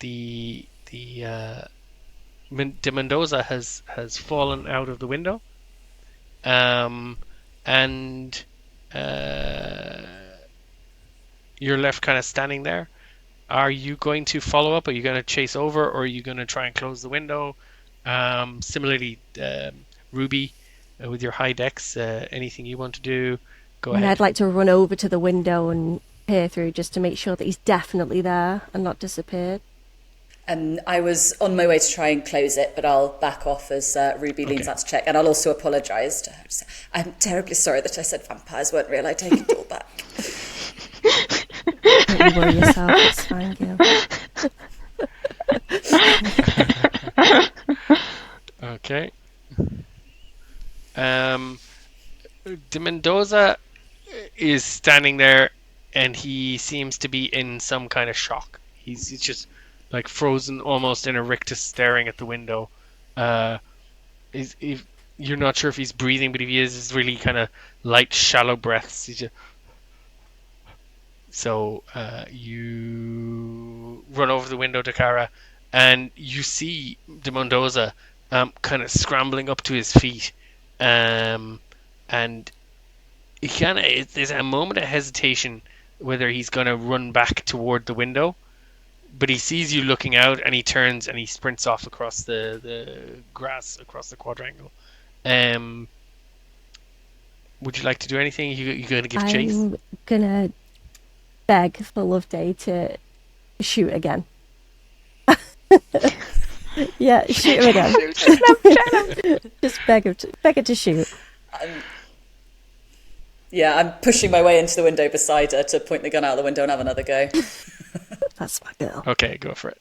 Speaker 1: the De Mendoza has fallen out of the window, and you're left kind of standing there. Are you going to follow up? Are you going to chase over, or are you going to try and close the window? Similarly, Ruby, with your high dex, anything you want to do, go ahead.
Speaker 4: I'd like to run over to the window and peer through just to make sure that he's definitely there and not disappeared.
Speaker 3: I was on my way to try and close it, but I'll back off as Ruby leans out to check. And I'll also apologise to her. I'm terribly sorry that I said vampires weren't real. I take it all back.
Speaker 4: Don't you worry yourself, it's fine, Gil.
Speaker 1: Okay. De Mendoza is standing there, and he seems to be in some kind of shock. He's just like frozen, almost in a rictus, staring at the window. You're not sure if he's breathing, but if he is, it's really kind of light, shallow breaths. So you run over the window, Dakara, and you see De Mendoza kind of scrambling up to his feet, and there's a moment of hesitation whether he's going to run back toward the window, but he sees you looking out, and he turns and he sprints off across the grass, across the quadrangle. Would you like to do anything? You going to give chase?
Speaker 4: I'm going to beg for Loveday to shoot again. Yeah, shoot him again. Just beg her to shoot.
Speaker 3: Yeah, I'm pushing my way into the window beside her to point the gun out the window and have another go.
Speaker 4: That's my girl.
Speaker 1: Okay, go for it.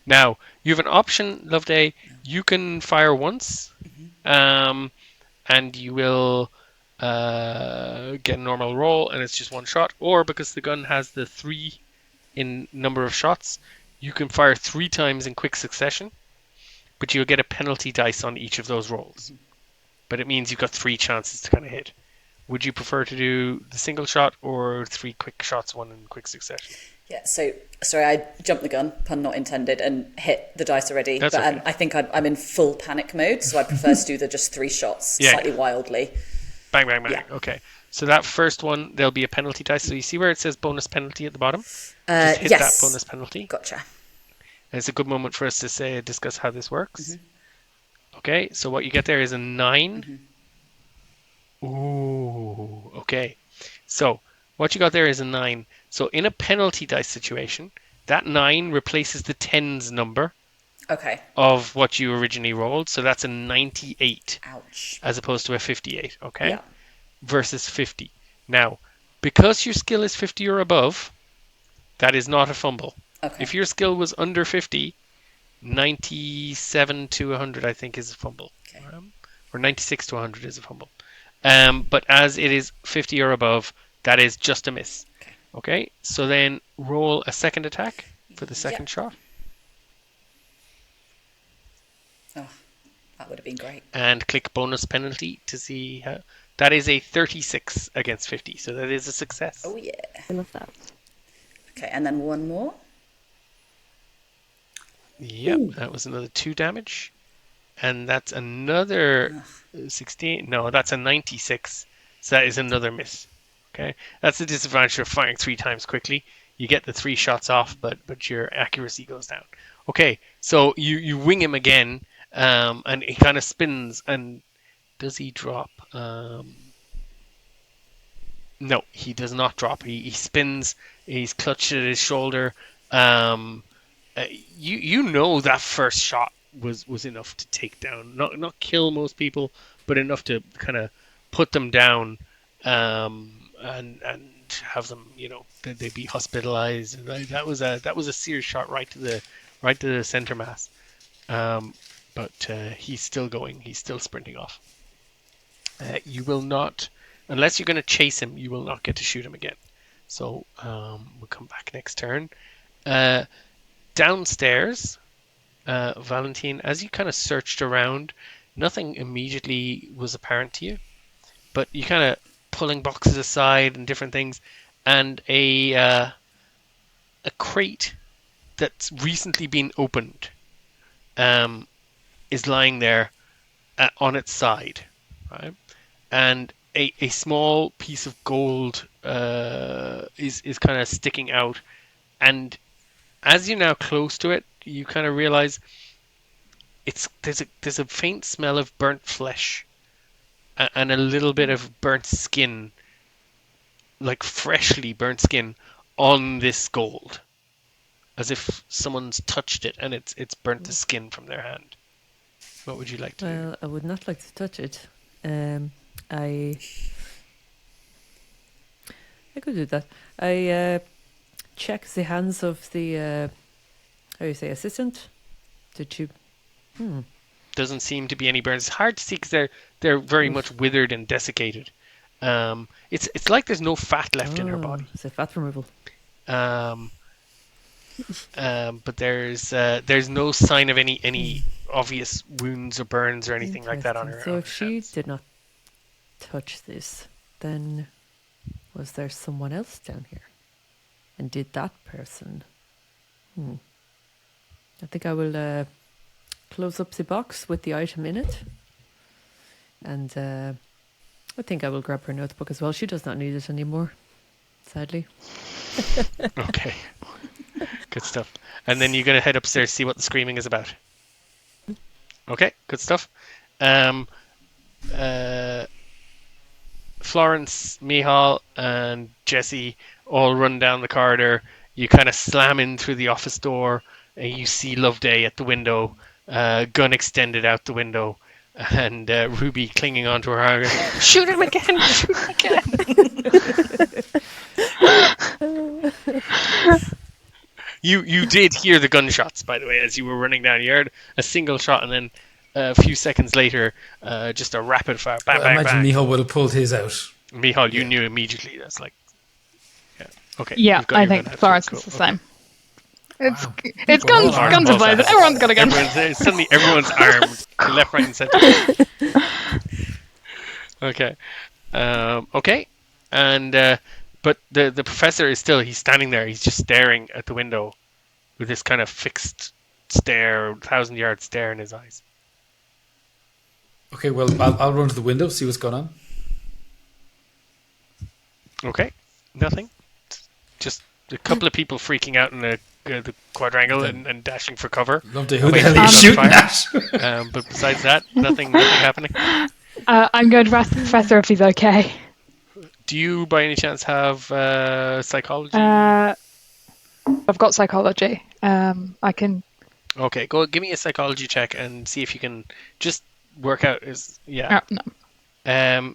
Speaker 1: Now, you have an option, Loveday. You can fire once, and you will get a normal roll, and it's just one shot. Or because the gun has the 3 in number of shots. You can fire 3 times in quick succession, but you'll get a penalty dice on each of those rolls. But it means you've got 3 chances to kind of hit. Would you prefer to do the single shot or 3 quick shots, 1 in quick succession?
Speaker 3: Yeah, so, sorry, I jumped the gun, pun not intended, and hit the dice already.
Speaker 1: That's
Speaker 3: but
Speaker 1: okay.
Speaker 3: I think I'm in full panic mode, so I prefer to do the just 3 shots, slightly wildly.
Speaker 1: Bang, bang, bang.
Speaker 3: Yeah.
Speaker 1: Okay. So that first one, there'll be a penalty dice. So you see where it says bonus penalty at the bottom? Just hit
Speaker 3: yes.
Speaker 1: that bonus penalty.
Speaker 3: Gotcha.
Speaker 1: And it's a good moment for us to discuss how this works. Okay, so what you get there is a 9. Ooh, okay. So what you got there is a 9. So in a penalty dice situation, that 9 replaces the 10's number
Speaker 3: Okay.
Speaker 1: of what you originally rolled. So that's a 98
Speaker 3: Ouch.
Speaker 1: as opposed to a 58, okay?
Speaker 3: Yeah.
Speaker 1: Versus 50. Now, because your skill is 50 or above, that is not a fumble.
Speaker 3: Okay.
Speaker 1: If your skill was under 50, 97 to 100, I think, is a fumble.
Speaker 3: Okay.
Speaker 1: Or 96 to 100 is a fumble. But as it is 50 or above, that is just a miss. Okay, so then roll a second attack for the second shot.
Speaker 3: Oh, that would have been great.
Speaker 1: And click bonus penalty to see how... That is a 36 against 50, so that is a success.
Speaker 3: Oh, yeah.
Speaker 4: I love that.
Speaker 3: Okay, and then one more.
Speaker 1: Yep, that was another 2 damage. And that's another 16. No, that's a 96. So that is another miss. Okay, that's the disadvantage of firing 3 times quickly. You get the 3 shots off, but your accuracy goes down. Okay, so you wing him again, and he kind of spins. And does he drop? No, he does not drop. He spins. He's clutched at his shoulder. You know that first shot was enough to take down, not kill most people, but enough to kind of put them down, and have them, they be hospitalized. That was a serious shot right to the center mass. But he's still going. He's still sprinting off. You will not, unless you're going to chase him, you will not get to shoot him again. So we'll come back next turn. Downstairs, Valentine, as you kind of searched around, nothing immediately was apparent to you, but you kind of pulling boxes aside and different things, and a crate that's recently been opened is lying there on its side, right? And a small piece of gold is kind of sticking out, and as you're now close to it, you kind of realize there's a faint smell of burnt flesh and a little bit of burnt skin, like freshly burnt skin, on this gold, as if someone's touched it and it's burnt the skin from their hand. What would you like to do?
Speaker 6: Well, I would not like to touch it. I could do that. I check the hands of the how do you say, assistant. Did you?
Speaker 1: Doesn't seem to be any burns. It's hard to see because they're very much withered and desiccated. It's like there's no fat left in her body.
Speaker 6: It's a fat removal.
Speaker 1: But there's no sign of any obvious wounds or burns or anything like that on her.
Speaker 6: So if she did not touch this, then was there someone else down here? And did that person? I think I will close up the box with the item in it. And I think I will grab her notebook as well. She does not need it anymore, sadly.
Speaker 1: Okay. Good stuff. And then you're going to head upstairs to see what the screaming is about. Okay, good stuff. Florence, Mihal, and Jesse all run down the corridor. You kind of slam in through the office door, and you see Loveday at the window, gun extended out the window, and Ruby clinging onto her arm. Shoot him again! Shoot him again! You did hear the gunshots, by the way, as you were running down. You heard a single shot, and then a few seconds later, just a rapid fire. Bang,
Speaker 2: I
Speaker 1: bang,
Speaker 2: imagine
Speaker 1: bang.
Speaker 2: Mihal would have pulled his out.
Speaker 1: Mihal, you knew immediately. That's like... Yeah. Okay.
Speaker 5: Yeah,
Speaker 1: you've got
Speaker 5: I
Speaker 1: your
Speaker 5: think
Speaker 1: gun out.
Speaker 5: Florence
Speaker 1: Cool.
Speaker 5: is the
Speaker 1: Okay.
Speaker 5: same. It's
Speaker 2: Wow.
Speaker 5: it's
Speaker 2: Well,
Speaker 5: guns,
Speaker 2: all
Speaker 5: guns
Speaker 2: armed.
Speaker 5: are blazing. Everyone's got a gun.
Speaker 1: Suddenly everyone's armed, left, right, and center. Okay. Okay. And but the professor is still. He's standing there. He's just staring at the window with this kind of fixed stare, 1,000-yard stare in his eyes.
Speaker 2: Okay, well, I'll run to the window, see what's going on.
Speaker 1: Okay. Nothing. Just a couple of people freaking out in the quadrangle and dashing for cover.
Speaker 2: Love to. Who the hell are you shooting at?
Speaker 1: But besides that, nothing happening.
Speaker 5: I'm going to ask the professor if he's okay.
Speaker 1: Do you, by any chance, have psychology?
Speaker 5: I've got psychology. I can.
Speaker 1: Okay, go give me a psychology check and see if you can just work out his. Yeah.
Speaker 5: No.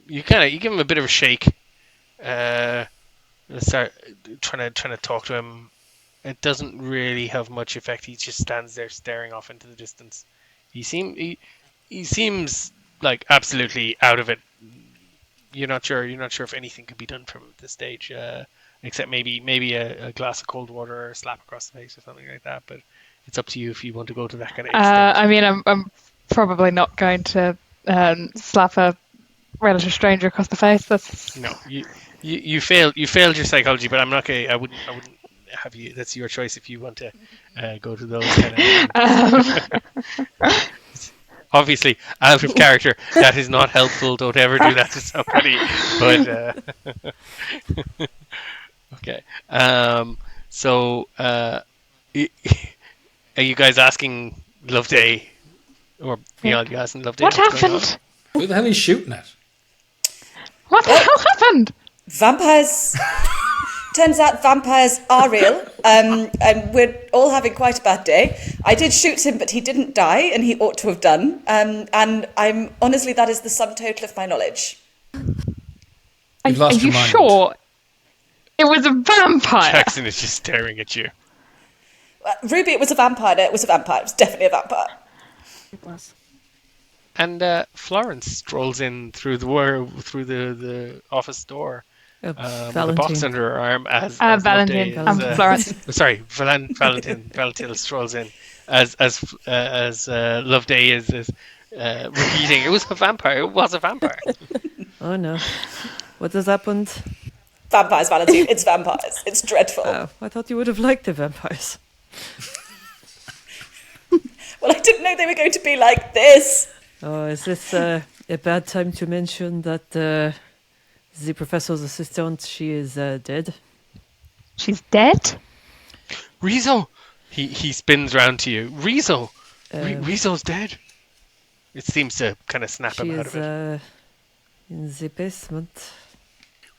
Speaker 1: You give him a bit of a shake. Start trying to talk to him. It doesn't really have much effect. He just stands there staring off into the distance. He seems like absolutely out of it. You're not sure if anything could be done from him at this stage, except maybe a glass of cold water or a slap across the face or something like that. But it's up to you if you want to go to that kind of extent.
Speaker 5: I mean, I'm probably not going to slap a relative stranger across the face. That's
Speaker 1: No, you failed your psychology, but I'm not going. I wouldn't have you. That's your choice if you want to go to those kind of. Obviously, out of character. That is not helpful. Don't ever do that to somebody. But okay. So, are you guys asking Loveday, or beyond? You asking Loveday?
Speaker 5: what happened?
Speaker 2: Who the hell are you shooting at?
Speaker 5: What the hell happened?
Speaker 3: Vampires. Turns out vampires are real, and we're all having quite a bad day. I did shoot him, but he didn't die, and he ought to have done. And I'm honestly, that is the sum total of my knowledge.
Speaker 5: Are
Speaker 2: You've lost
Speaker 5: you
Speaker 2: your mind.
Speaker 5: sure it was a vampire?
Speaker 1: Jackson is just staring at you.
Speaker 3: Ruby, it was a vampire. No, it was a vampire. It was definitely a vampire.
Speaker 4: It was.
Speaker 1: And Florence strolls in through the office door. With a box under her arm as
Speaker 5: Valentine.
Speaker 1: Loveday is,
Speaker 5: Florence.
Speaker 1: sorry, Valentine strolls in as Loveday is repeating. It was a vampire. It was a vampire.
Speaker 6: Oh no. What has happened?
Speaker 3: Vampires, Valentine. It's vampires. It's dreadful.
Speaker 6: Oh, I thought you would have liked the vampires.
Speaker 3: Well, I didn't know they were going to be like this.
Speaker 6: Oh, is this a bad time to mention that the professor's assistant, she is dead?
Speaker 5: She's dead?
Speaker 1: Rizo! He spins round to you. Rizo! Rizo's dead. It seems to kind of snap him out of it.
Speaker 6: She is in the basement.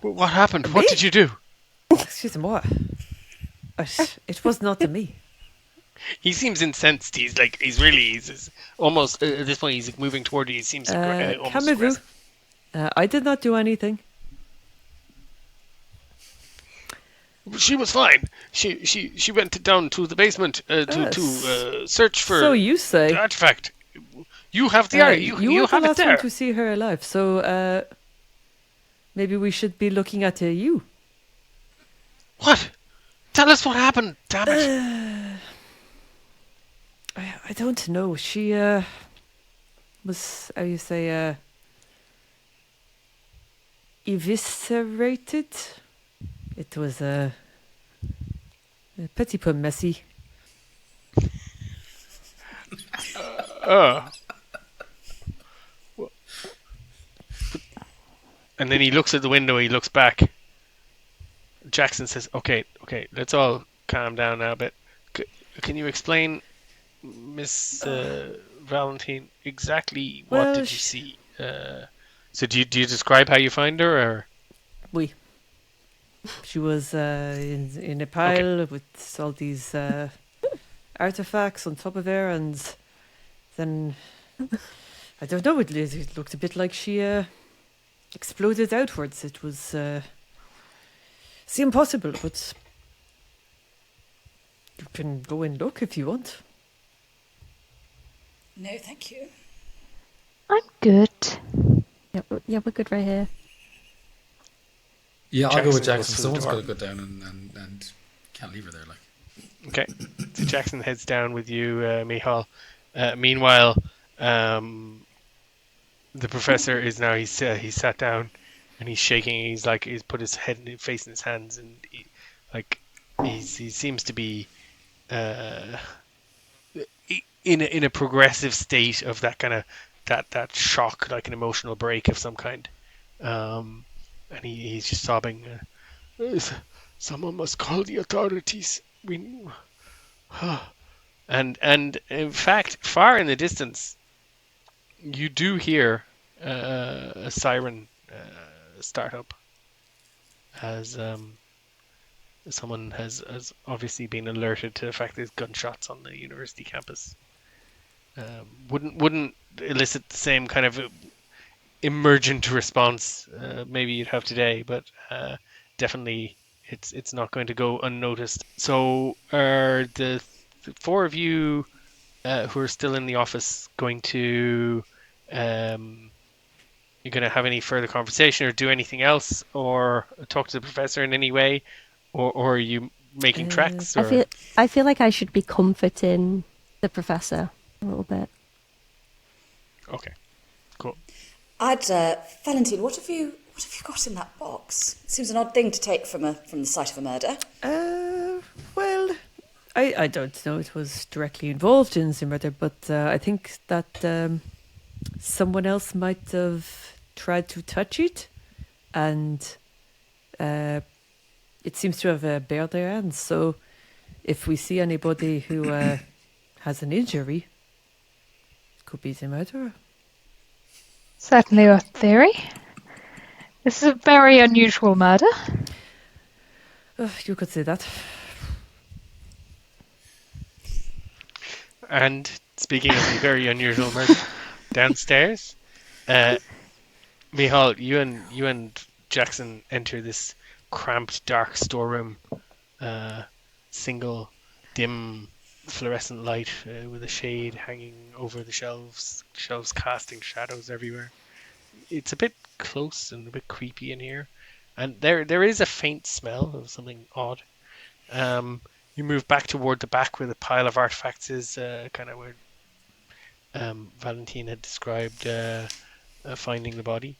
Speaker 1: What happened? What did you do?
Speaker 6: Excuse me, what? It was not me.
Speaker 1: He seems incensed. He's almost at this point. He's moving toward you. He seems almost
Speaker 6: Calmez-vous.
Speaker 1: aggressive.
Speaker 6: I did not do anything.
Speaker 1: She was fine. She went down to the basement to search for.
Speaker 6: So you say.
Speaker 1: The artifact. You have the you
Speaker 6: were
Speaker 1: have
Speaker 6: the
Speaker 1: it
Speaker 6: last one
Speaker 1: there.
Speaker 6: to see her alive. So maybe we should be looking at you.
Speaker 1: What? Tell us what happened. Damn it.
Speaker 6: I don't know. She was, how you say, eviscerated. It was a petit peu messy.
Speaker 1: And then he looks at the window. He looks back. Jackson says, "Okay, let's all calm down now a bit. Can you explain, Miss Valentine, exactly what did you see? So do you describe how you find her, or?
Speaker 6: Oui. She was in a pile with all these artifacts on top of her, and then I don't know. It looked a bit like she exploded outwards. It was seemed possible, but you can go and look if you want.
Speaker 3: No, thank you.
Speaker 5: I'm good.
Speaker 4: Yeah, we're good right here.
Speaker 2: Yeah, I'll go with
Speaker 1: goes
Speaker 2: Jackson.
Speaker 1: to the
Speaker 2: Someone's
Speaker 1: door.
Speaker 2: got to go down and can't leave her there. Like,
Speaker 1: Okay, so Jackson heads down with you, Mihal. Meanwhile, the professor is now he's sat down and he's shaking. He's put his head and face in his hands, and he seems to be in a progressive state of that kind of that shock, like an emotional break of some kind. And he's just sobbing. Someone must call the authorities. And in fact, far in the distance, you do hear a siren start up as someone has obviously been alerted to the fact there's gunshots on the university campus. Wouldn't elicit the same kind of emergent response maybe you'd have today, but definitely it's not going to go unnoticed. So are the four of you who are still in the office going to you're going to have any further conversation or do anything else or talk to the professor in any way, or are you making tracks? Or?
Speaker 4: I feel like I should be comforting the professor a little bit.
Speaker 1: Okay, cool.
Speaker 3: Valentine, what have you got in that box? It seems an odd thing to take from the site of a murder.
Speaker 6: Well, I don't know it was directly involved in the murder, but I think that someone else might have tried to touch it, and it seems to have bared their hands. So if we see anybody who has an injury, it could be the murderer.
Speaker 5: Certainly a theory. This is a very unusual murder.
Speaker 6: You could say that.
Speaker 1: And speaking of the very unusual murder, downstairs, Mihal, you and Jackson enter this cramped, dark storeroom. Single, dim, fluorescent light with a shade hanging over the shelves casting shadows everywhere. It's a bit close and a bit creepy in here, and there is a faint smell of something odd. You move back toward the back where the pile of artifacts is, kind of where Valentine had described finding the body.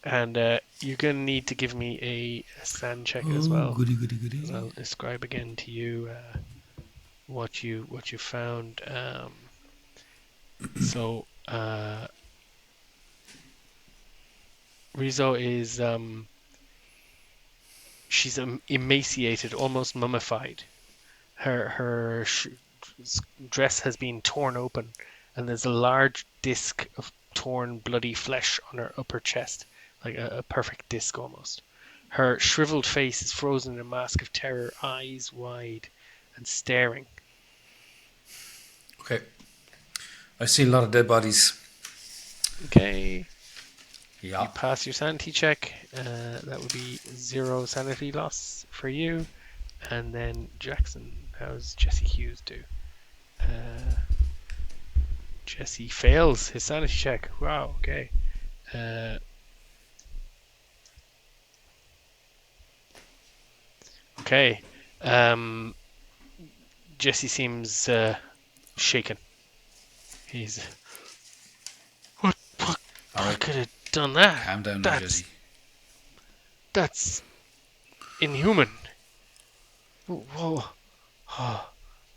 Speaker 1: And you're going to need to give me a sand check as well.
Speaker 2: Goody.
Speaker 1: I'll describe again to you what you found. So Rizo is she's emaciated, almost mummified. Her dress has been torn open, and there's a large disc of torn, bloody flesh on her upper chest, like a perfect disc almost. Her shriveled face is frozen in a mask of terror, eyes wide and staring.
Speaker 2: Okay. I've seen a lot of dead bodies.
Speaker 1: Okay.
Speaker 2: Yeah.
Speaker 1: You pass your sanity check. That would be 0 sanity loss for you. And then Jackson, how's Jesse Hughes do? Jesse fails his sanity check. Wow, okay. Okay. Jesse seems shaken. He's... What
Speaker 2: Alright.
Speaker 1: could have done that?
Speaker 2: Calm down now, Jesse.
Speaker 1: That's inhuman. Whoa. Oh.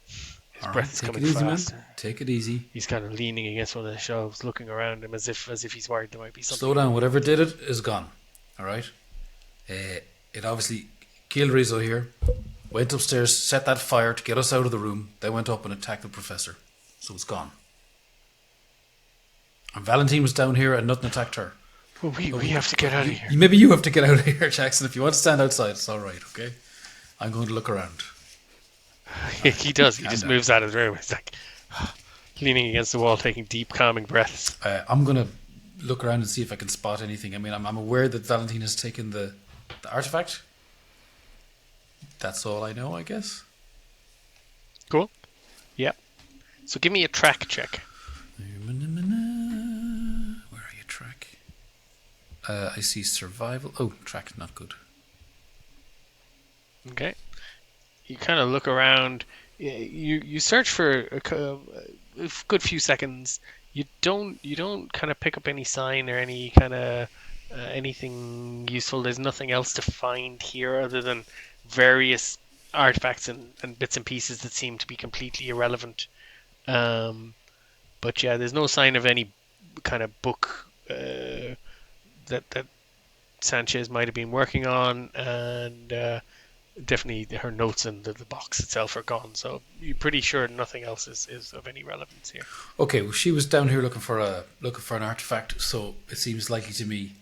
Speaker 1: His breath is coming fast.
Speaker 2: Man. Take it easy.
Speaker 1: He's kind of leaning against one of the shelves, looking around him as if he's worried there might be something.
Speaker 2: Slow down. Whatever did it is gone. All right. It obviously killed Rizo here. Went upstairs, set that fire to get us out of the room. Then went up and attacked the professor. So it's gone. And Valentine was down here and nothing attacked her.
Speaker 1: Well, we have to get out of here.
Speaker 2: Maybe you have to get out of here, Jackson. If you want to stand outside, it's all right. Okay. I'm going to look around.
Speaker 1: He does. He just moves out of the room. He's like leaning against the wall, taking deep, calming breaths.
Speaker 2: I'm going to look around and see if I can spot anything. I mean, I'm aware that Valentine has taken the artifact. That's all I know, I guess.
Speaker 1: Cool. Yep. So give me a track check.
Speaker 2: Where are you, track? I see survival. Oh, track, not good.
Speaker 1: Okay. You kind of look around. You search for a good few seconds. You don't kind of pick up any sign or any kind of anything useful. There's nothing else to find here other than various artifacts and bits and pieces that seem to be completely irrelevant. But yeah, there's no sign of any kind of book that Sanchez might have been working on, and definitely her notes and the box itself are gone. So you're pretty sure nothing else is of any relevance here.
Speaker 2: Okay, well, she was down here looking for an artifact, so it seems likely to me.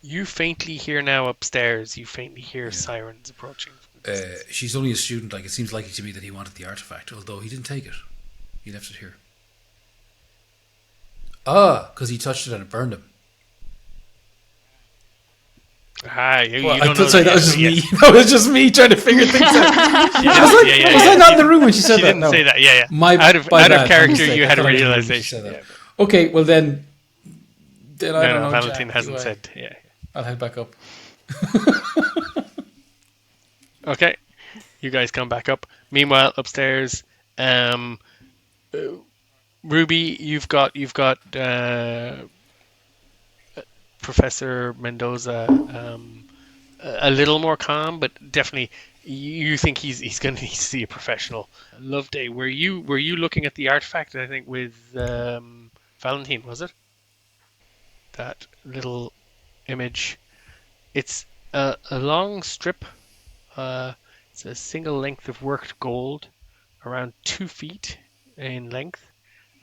Speaker 1: You faintly hear now upstairs. You faintly hear sirens approaching.
Speaker 2: She's only a student. Like, it seems likely to me that he wanted the artifact, although he didn't take it. He left it here. Because he touched it and it burned him.
Speaker 1: You
Speaker 2: I
Speaker 1: don't
Speaker 2: thought
Speaker 1: know
Speaker 2: that was just me. That was just me trying to figure things out. Was I not in the room when she said
Speaker 1: She
Speaker 2: that?
Speaker 1: didn't
Speaker 2: No.
Speaker 1: say that. Yeah.
Speaker 2: Out
Speaker 1: of character, you had a realization.
Speaker 2: Yeah. Okay, well then I don't know.
Speaker 1: Valentine
Speaker 2: Jack,
Speaker 1: hasn't said. Yeah.
Speaker 2: I'll head back up.
Speaker 1: Okay, you guys come back up. Meanwhile, upstairs, Ruby, you've got Professor Mendoza a little more calm, but definitely you think he's going to need to see a professional. Loveday, were you looking at the artifact? I think with Valentine, was it? That little image. It's a long strip. It's a single length of worked gold, around 2 feet in length,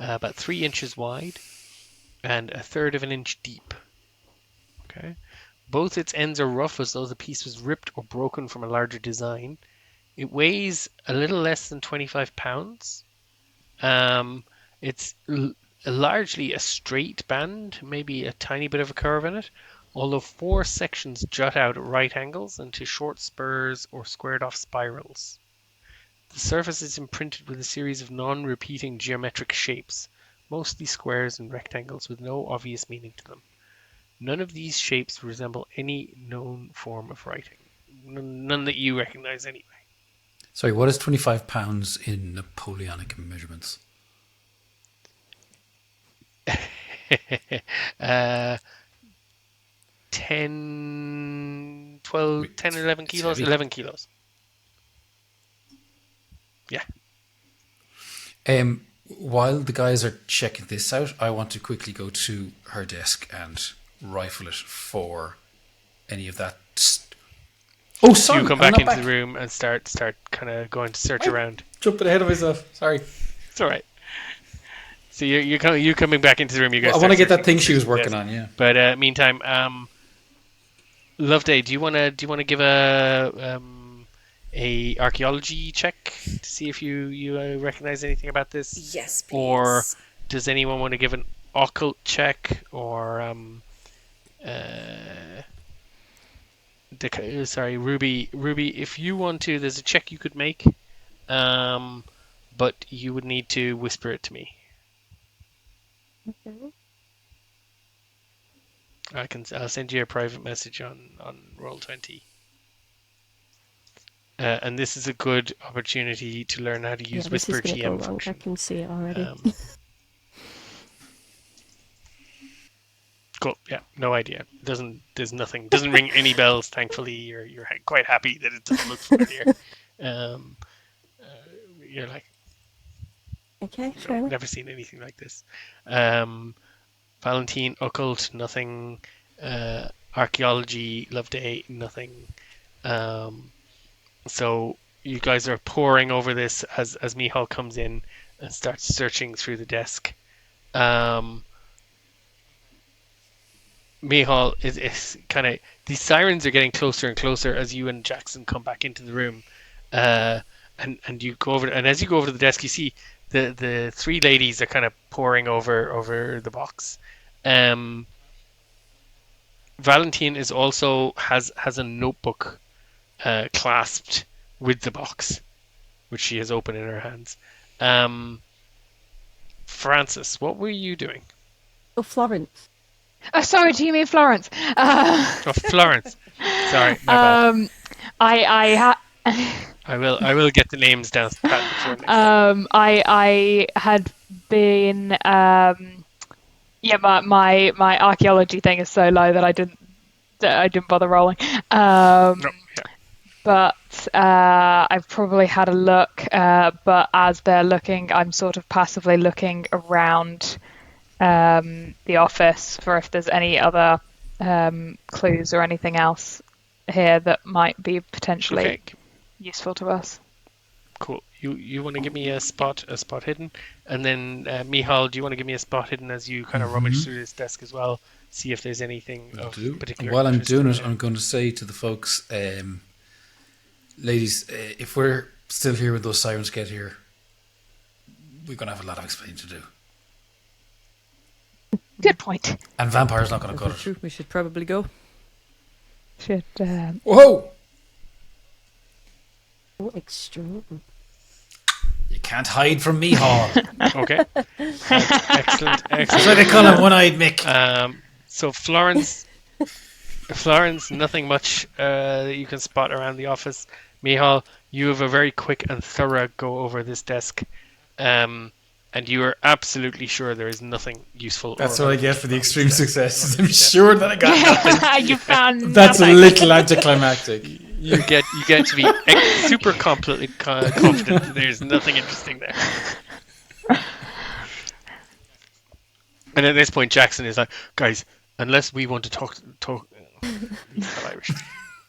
Speaker 1: about 3 inches wide, and a third of an inch deep. Okay. Both its ends are rough, as though the piece was ripped or broken from a larger design. It weighs a little less than 25 pounds. It's largely a straight band, maybe a tiny bit of a curve in it, although 4 sections jut out at right angles into short spurs or squared off spirals. The surface is imprinted with a series of non-repeating geometric shapes, mostly squares and rectangles with no obvious meaning to them. None of these shapes resemble any known form of writing. None that you recognize anyway.
Speaker 2: Sorry, what is 25 pounds in Napoleonic measurements?
Speaker 1: 10, 11 kilos? 11 kilos. Yeah.
Speaker 2: While the guys are checking this out, I want to quickly go to her desk and rifle it for any of that. Oh, sorry.
Speaker 1: So you come back into the room and start kind of going to search around.
Speaker 2: Jumping ahead of myself. Sorry.
Speaker 1: It's all right. So you coming back into the room. You guys.
Speaker 2: I want to get that thing she was working on. Yeah.
Speaker 1: But meantime, Loveday, do you want to give a archaeology check to see if you recognize anything about this?
Speaker 3: Yes, please.
Speaker 1: Or does anyone want to give an occult check or Ruby, if you want to, there's a check you could make, but you would need to whisper it to me.
Speaker 4: Okay.
Speaker 1: I'll send you a private message on Roll20. And this is a good opportunity to learn how to use Whisper
Speaker 4: this is
Speaker 1: GM
Speaker 4: go wrong.
Speaker 1: function.
Speaker 4: I can see it already.
Speaker 1: Cool. Yeah. No idea. There's nothing. Doesn't ring any bells. Thankfully, you're quite happy that it doesn't look familiar. You're like,
Speaker 4: Okay,
Speaker 1: no,
Speaker 4: fair enough.
Speaker 1: never seen anything like this. Valentine, occult, nothing. Archaeology, Loveday, nothing. So you guys are poring over this as Mihal comes in and starts searching through the desk. Mihal is kind of, these sirens are getting closer and closer as you and Jackson come back into the room, and you go over, and as you go over to the desk, you see the 3 ladies are kind of poring over the box. Valentine is also has a notebook clasped with the box, which she has open in her hands. Francis, what were you doing?
Speaker 4: Oh, Florence.
Speaker 5: Sorry, do you mean Florence?
Speaker 1: Oh, Florence. Sorry, my bad. I will get the names down pat before next time.
Speaker 5: I had been my archaeology thing is so low that I didn't bother rolling.
Speaker 1: No, yeah.
Speaker 5: But I've probably had a look. But as they're looking, I'm sort of passively looking around the office for if there's any other clues or anything else here that might be potentially useful to us.
Speaker 1: Cool. You want to give me a spot hidden, and then Mihal, do you want to give me a spot hidden as you kind of rummage through this desk as well, see if there's anything of particular
Speaker 2: While I'm
Speaker 1: interest
Speaker 2: doing
Speaker 1: in
Speaker 2: it,
Speaker 1: there.
Speaker 2: I'm going to say to the folks, ladies, if we're still here when those sirens get here, we're going to have a lot of explaining to do.
Speaker 5: Good point.
Speaker 2: And Vampire's not going to cut
Speaker 6: That's
Speaker 2: it.
Speaker 6: true. We should probably go.
Speaker 5: Should
Speaker 2: Whoa!
Speaker 4: Oh, extreme.
Speaker 2: You can't hide from me, Hall.
Speaker 1: Okay. Excellent.
Speaker 2: That's why they call him One-Eyed Mick.
Speaker 1: So Florence, nothing much that you can spot around the office. Mihal, you have a very quick and thorough go over this desk, and you are absolutely sure there is nothing useful.
Speaker 2: That's
Speaker 1: or
Speaker 2: what I get for the extreme
Speaker 1: desk.
Speaker 2: success. I'm sure that I got nothing.
Speaker 5: you found
Speaker 2: That's a
Speaker 5: nothing.
Speaker 2: little anticlimactic.
Speaker 1: You get to be super confident that there's nothing interesting there. And at this point, Jackson is like, guys, unless we want to talk he's not Irish.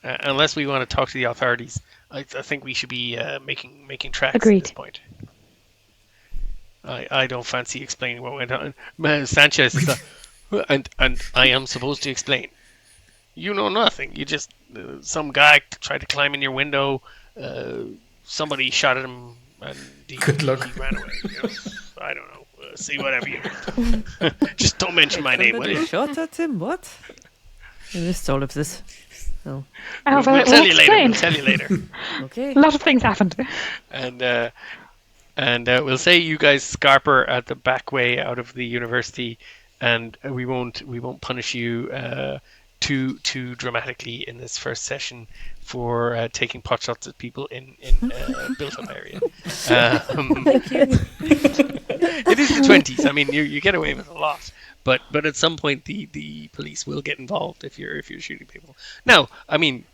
Speaker 1: Unless we want to talk to the authorities, I think we should be making tracks
Speaker 5: Agreed.
Speaker 1: at this point. I don't fancy explaining what went on. Sanchez is like, and I am supposed to explain. You know nothing. You just some guy tried to climb in your window. Somebody shot at him, and
Speaker 2: Good luck.
Speaker 1: he ran away. You know? I don't know. See whatever you want. Just don't mention my name, will you?
Speaker 6: Shot at him? What? I missed all of this. Oh,
Speaker 5: Oh,
Speaker 1: We'll
Speaker 5: well,
Speaker 1: tell you later.
Speaker 5: explain.
Speaker 1: We'll tell you later.
Speaker 6: okay.
Speaker 5: A lot of things happened.
Speaker 1: And we'll say you guys scarper at the back way out of the university, and we won't punish you too dramatically in this first session for taking pot shots at people in built up area.
Speaker 6: Thank you.
Speaker 1: It is the 20s. I mean, you get away with a lot, but at some point the police will get involved if you're shooting people. Now, I mean,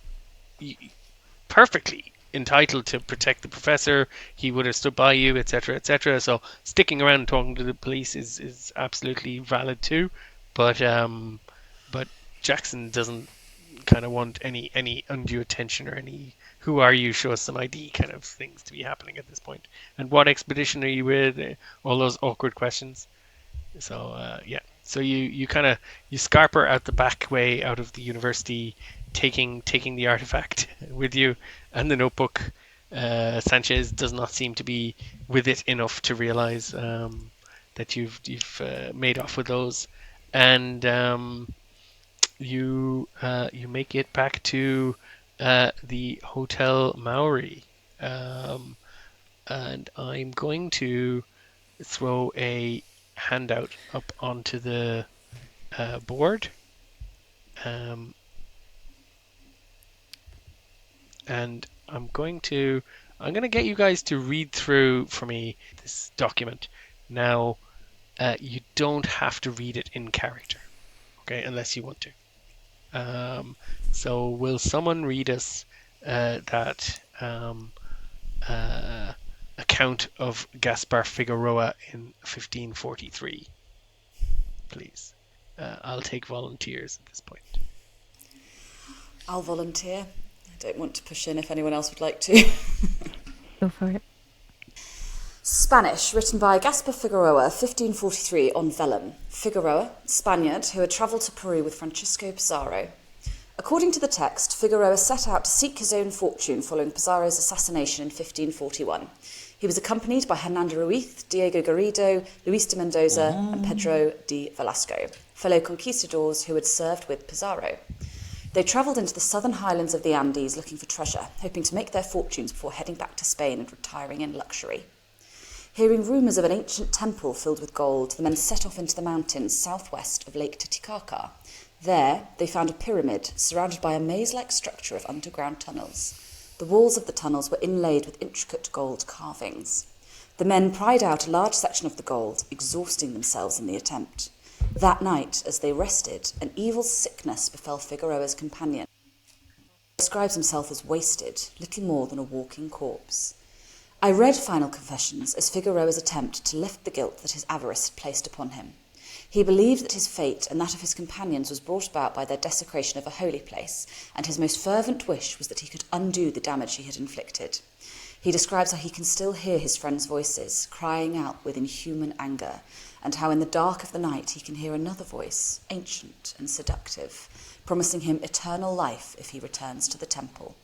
Speaker 1: perfectly entitled to protect the professor. He would have stood by you, etc., etc. So sticking around and talking to the police is absolutely valid too. But Jackson doesn't kind of want any undue attention or any "who are you? Show us some ID" kind of things to be happening at this point. And what expedition are you with? All those awkward questions. So yeah. So you scarper out the back way out of the university, taking the artifact with you and the notebook. Sanchez does not seem to be with it enough to realize that you've made off with those, and you make it back to the Hotel Maury, and I'm going to throw a handout up onto the board, and I'm going to get you guys to read through for me this document. Now, you don't have to read it in character, okay, unless you want to. So will someone read us that account of Gaspar Figueroa in 1543, please? I'll take volunteers at this point.
Speaker 3: I'll volunteer. I don't want to push in if anyone else would like to.
Speaker 4: Go for it.
Speaker 3: Spanish, written by Gaspar Figueroa, 1543, on vellum. Figueroa, Spaniard, who had travelled to Peru with Francisco Pizarro. According to the text, Figueroa set out to seek his own fortune following Pizarro's assassination in 1541. He was accompanied by Hernando Ruiz, Diego Garrido, Luis de Mendoza, and Pedro de Velasco, fellow conquistadors who had served with Pizarro. They travelled into the southern highlands of the Andes looking for treasure, hoping to make their fortunes before heading back to Spain and retiring in luxury. Hearing rumours of an ancient temple filled with gold, the men set off into the mountains southwest of Lake Titicaca. There, they found a pyramid surrounded by a maze-like structure of underground tunnels. The walls of the tunnels were inlaid with intricate gold carvings. The men pried out a large section of the gold, exhausting themselves in the attempt. That night, as they rested, an evil sickness befell Figueroa's companion. He describes himself as wasted, little more than a walking corpse. I read Final Confessions as Figueroa's attempt to lift the guilt that his avarice had placed upon him. He believed that his fate and that of his companions was brought about by their desecration of a holy place, and his most fervent wish was that he could undo the damage he had inflicted. He describes how he can still hear his friends' voices, crying out with inhuman anger, and how in the dark of the night he can hear another voice, ancient and seductive, promising him eternal life if he returns to the temple.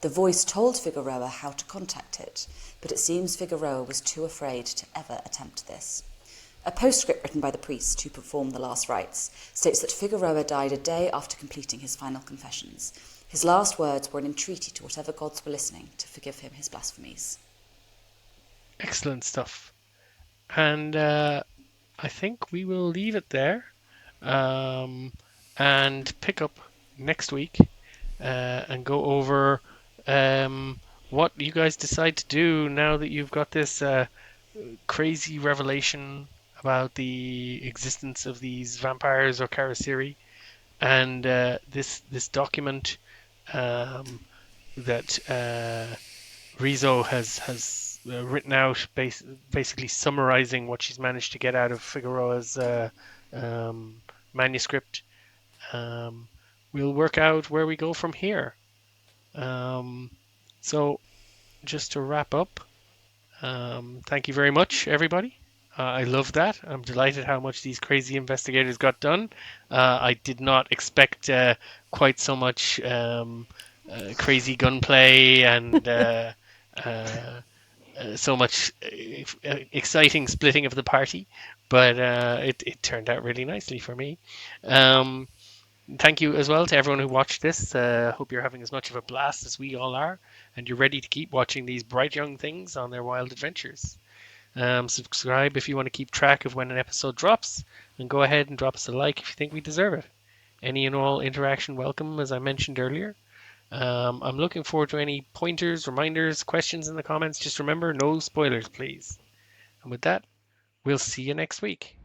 Speaker 3: The voice told Figueroa how to contact it, but it seems Figueroa was too afraid to ever attempt this. A postscript written by the priest who performed the last rites states that Figueroa died a day after completing his final confessions. His last words were an entreaty to whatever gods were listening to forgive him his blasphemies.
Speaker 1: Excellent stuff. And I think we will leave it there and pick up next week and go over what you guys decide to do now that you've got this crazy revelation about the existence of these vampires or Karasiri, and this document that Rizo has written out, basically summarizing what she's managed to get out of Figueroa's manuscript. We'll work out where we go from here. So just to wrap up, thank you very much, everybody. I love that. I'm delighted how much these crazy investigators got done. I did not expect quite so much crazy gunplay and so much exciting splitting of the party, but it turned out really nicely for me. Thank you as well to everyone who watched this. Hope you're having as much of a blast as we all are, and you're ready to keep watching these bright young things on their wild adventures. Subscribe if you want to keep track of when an episode drops, and go ahead and drop us a like if you think we deserve it. Any and all interaction welcome, as I mentioned earlier. I'm looking forward to any pointers, reminders, questions in the comments. Just remember, no spoilers, please. And with that, we'll see you next week.